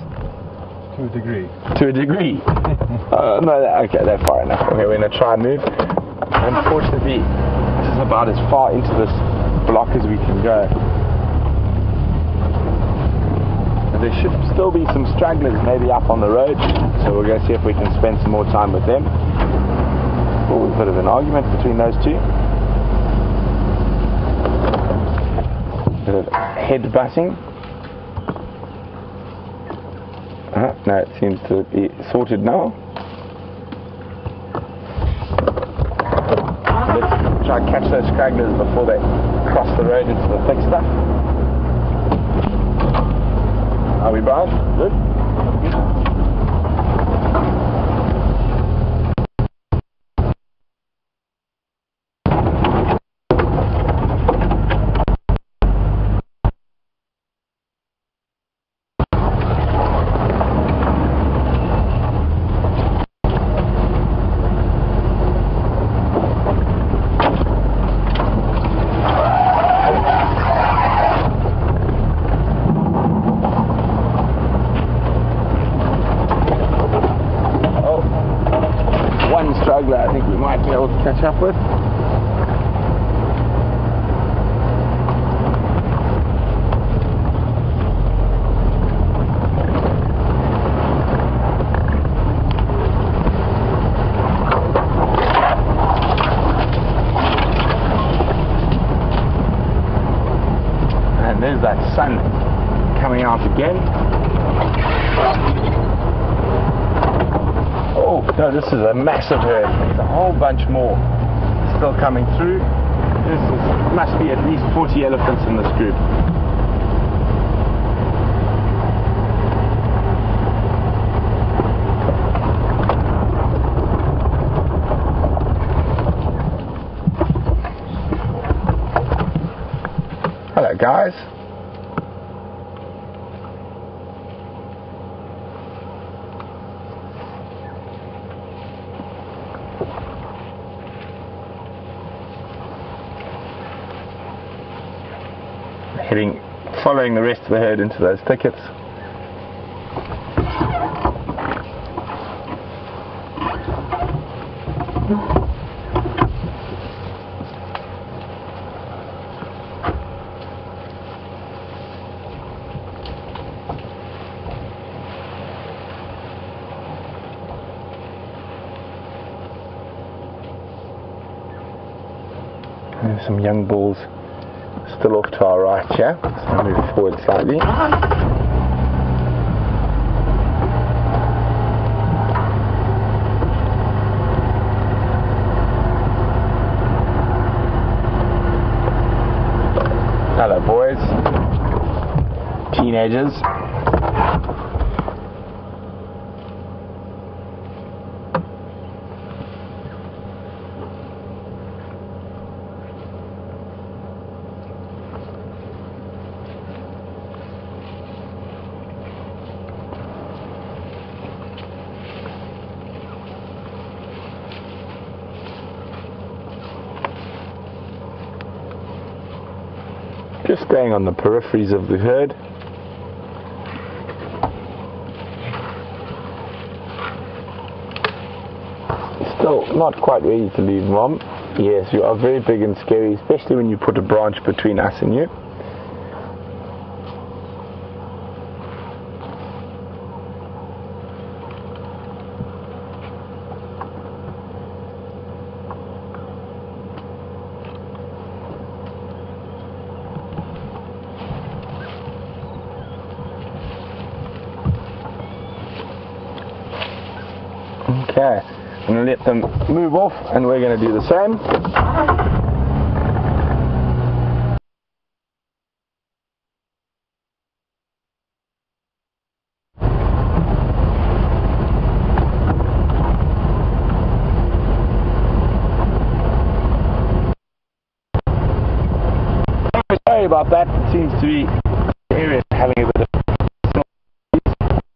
To a degree. To a degree? No, okay, they're far enough. Okay, we're going to try and move. Unfortunately, this is about as far into this block as we can go. There should still be some stragglers maybe up on the road, so we're going to see if we can spend some more time with them. Oh, a bit of an argument between those two. Bit of head butting. No, it seems to be sorted now. Let's try and catch those stragglers before they cross the road into the thick stuff. Are we Brian? Good? Straggler I think we might be able to catch up with. And there's that sun coming out again. Oh, no, this is a massive herd. There's a whole bunch more still coming through. Must be at least 40 elephants in this group. Hello, guys. Heading following the rest of the herd into those thickets. There's some young bulls still off to our right here, so I'll move forward slightly. Hello boys, teenagers. Just staying on the peripheries of the herd. Still not quite ready to leave, Mom. Yes, you are very big and scary, especially when you put a branch between us and you. Okay, I'm going to let them move off and we're going to do the same. Sorry about that, it seems to be area having a bit of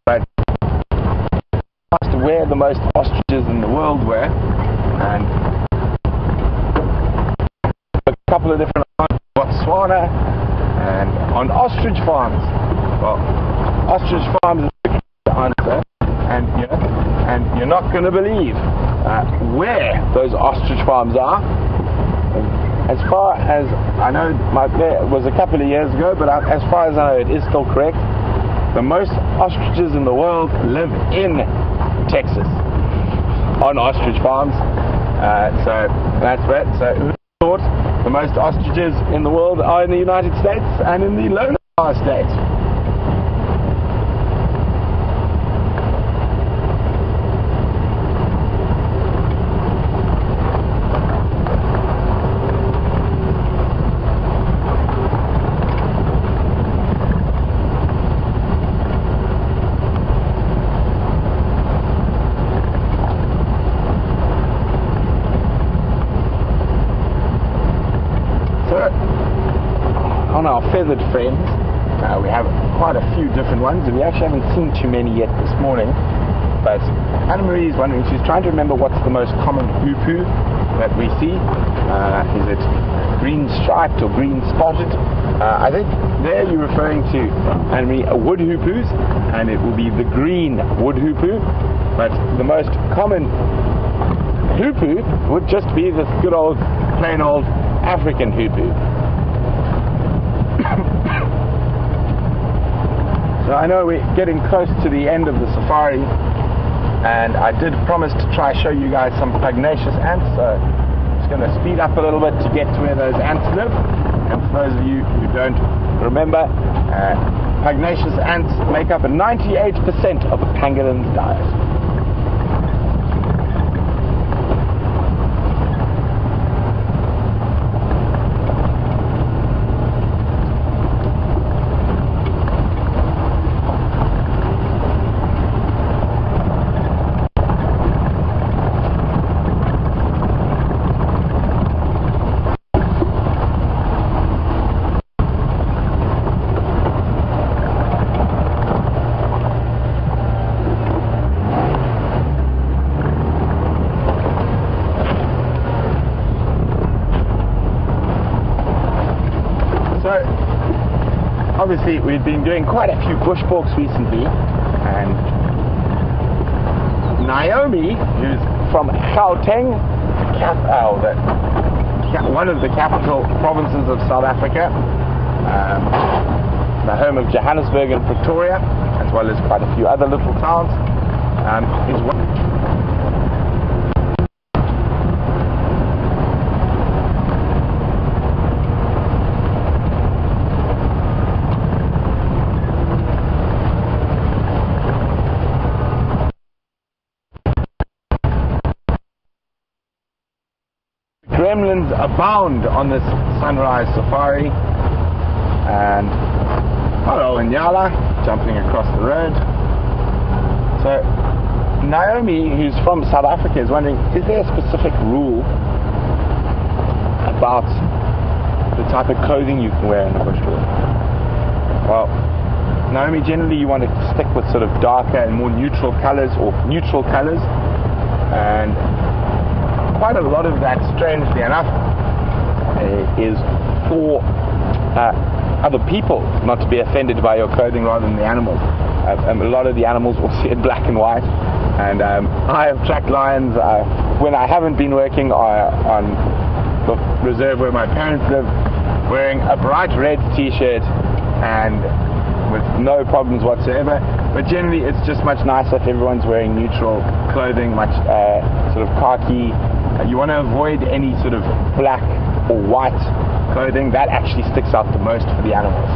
but asked where the most ostriches in the world were, and a couple of different answers, Botswana and on ostrich farms. Well, ostrich farms is the answer, and you're not going to believe where those ostrich farms are. As far as I know, it was a couple of years ago, but as far as I know, it is still correct. The most ostriches in the world live in Texas on ostrich farms. So that's it. So who thought the most ostriches in the world are in the United States and in the Lone Star State? On our feathered friends, we have quite a few different ones, and we actually haven't seen too many yet this morning. But Anna Marie is wondering, she's trying to remember what's the most common hoopoo that we see. Is it green striped or green spotted? I think there you're referring to, Anna Marie, wood hoopoos, and it will be the green wood hoopoo. But the most common hoopoo would just be this good old, plain old African hoopoo. So I know we're getting close to the end of the safari, and I did promise to try show you guys some pugnacious ants, so I'm just going to speed up a little bit to get to where those ants live. And for those of you who don't remember, pugnacious ants make up 98% of a pangolin's diet. obviously we've been doing quite a few bush walks recently, and Naomi, who's from Gauteng, one of the capital provinces of South Africa, the home of Johannesburg and Pretoria, as well as quite a few other little towns, is one. Gremlins abound on this sunrise safari, and hello Nyala jumping across the road. So Naomi, who's from South Africa, is wondering, is there a specific rule about the type of clothing you can wear in the bushwalk? Well, Naomi, generally you want to stick with sort of darker and more neutral colors, or neutral colors, and quite a lot of that, strangely enough, is for other people not to be offended by your clothing rather than the animals. A lot of the animals will see it black and white, and I have tracked lions when I haven't been working on the reserve where my parents live, wearing a bright red t-shirt and with no problems whatsoever. But generally it's just much nicer if everyone's wearing neutral clothing, much sort of khaki. You want to avoid any sort of black or white clothing. That actually sticks out the most for the animals.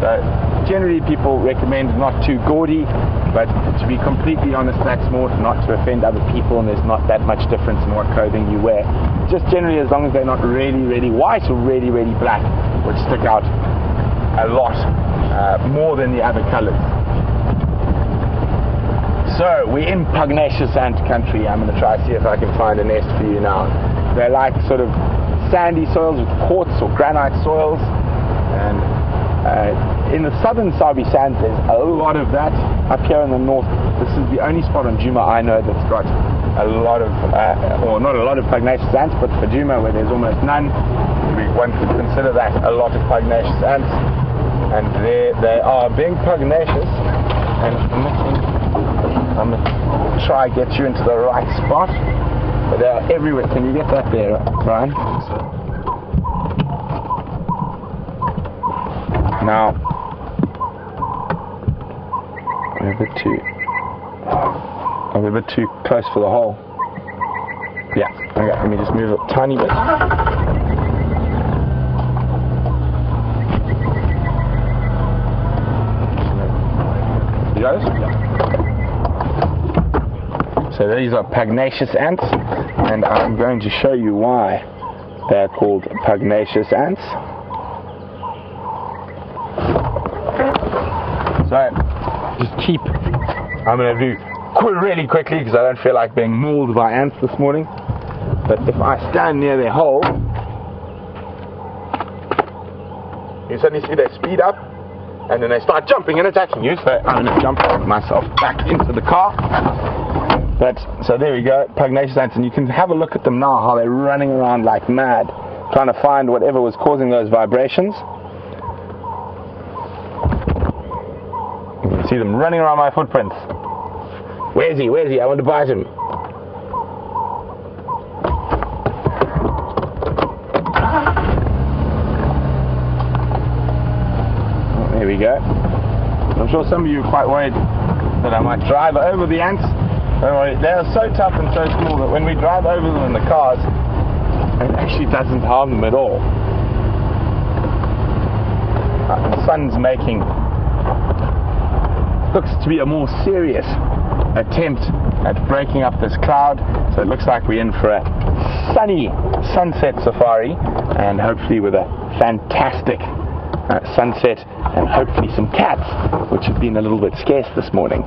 So generally people recommend not too gaudy, but to be completely honest, that's more not to offend other people, and there's not that much difference in what clothing you wear. Just generally, as long as they're not really, really white or really, really black, which stick out a lot more than the other colors. So we're in pugnacious ant country. I'm going to try to see if I can find a nest for you now. They're like sort of sandy soils with quartz or granite soils, and in the southern Sabi sand there's a lot of that. Up here in the north, this is the only spot on Djuma I know that's got a lot of, or not a lot of pugnacious ants, but for Djuma where there's almost none, one could consider that a lot of pugnacious ants. And there they are being pugnacious, and I'm going to try get you into the right spot, but they are everywhere. Can you get that there, Brian? Now, I'm a bit too close for the hole. Yeah, okay, let me just move it a tiny bit. You guys? Yeah. So these are pugnacious ants, and I'm going to show you why they're called pugnacious ants. So, just I'm going to do really quickly because I don't feel like being mauled by ants this morning. But if I stand near their hole, you suddenly see they speed up, and then they start jumping and attacking you. So I'm going to jump myself back into the car. So there we go, pugnacious ants, and you can have a look at them now, how they're running around like mad, trying to find whatever was causing those vibrations. You can see them running around my footprints. Where's he? Where's he? I want to bite him. Oh, there we go. I'm sure some of you are quite worried that I might drive over the ants. Don't worry, they are so tough and so small that when we drive over them in the cars, it actually doesn't harm them at all. The sun's making, looks to be a more serious attempt at breaking up this cloud, so it looks like we're in for a sunny sunset safari, and hopefully with a fantastic sunset, and hopefully some cats, which have been a little bit scarce this morning.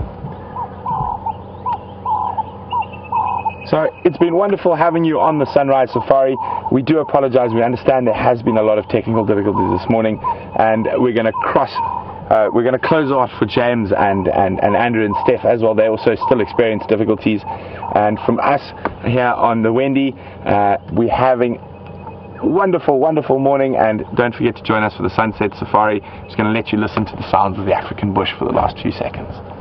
So it's been wonderful having you on the Sunrise Safari. We do apologize. We understand there has been a lot of technical difficulties this morning, and we're going to close off for James and Andrew and Steph as well. They also still experience difficulties. And from us here on the Wendy, we're having wonderful, wonderful morning, and don't forget to join us for the sunset safari. It's going to let you listen to the sounds of the African bush for the last few seconds.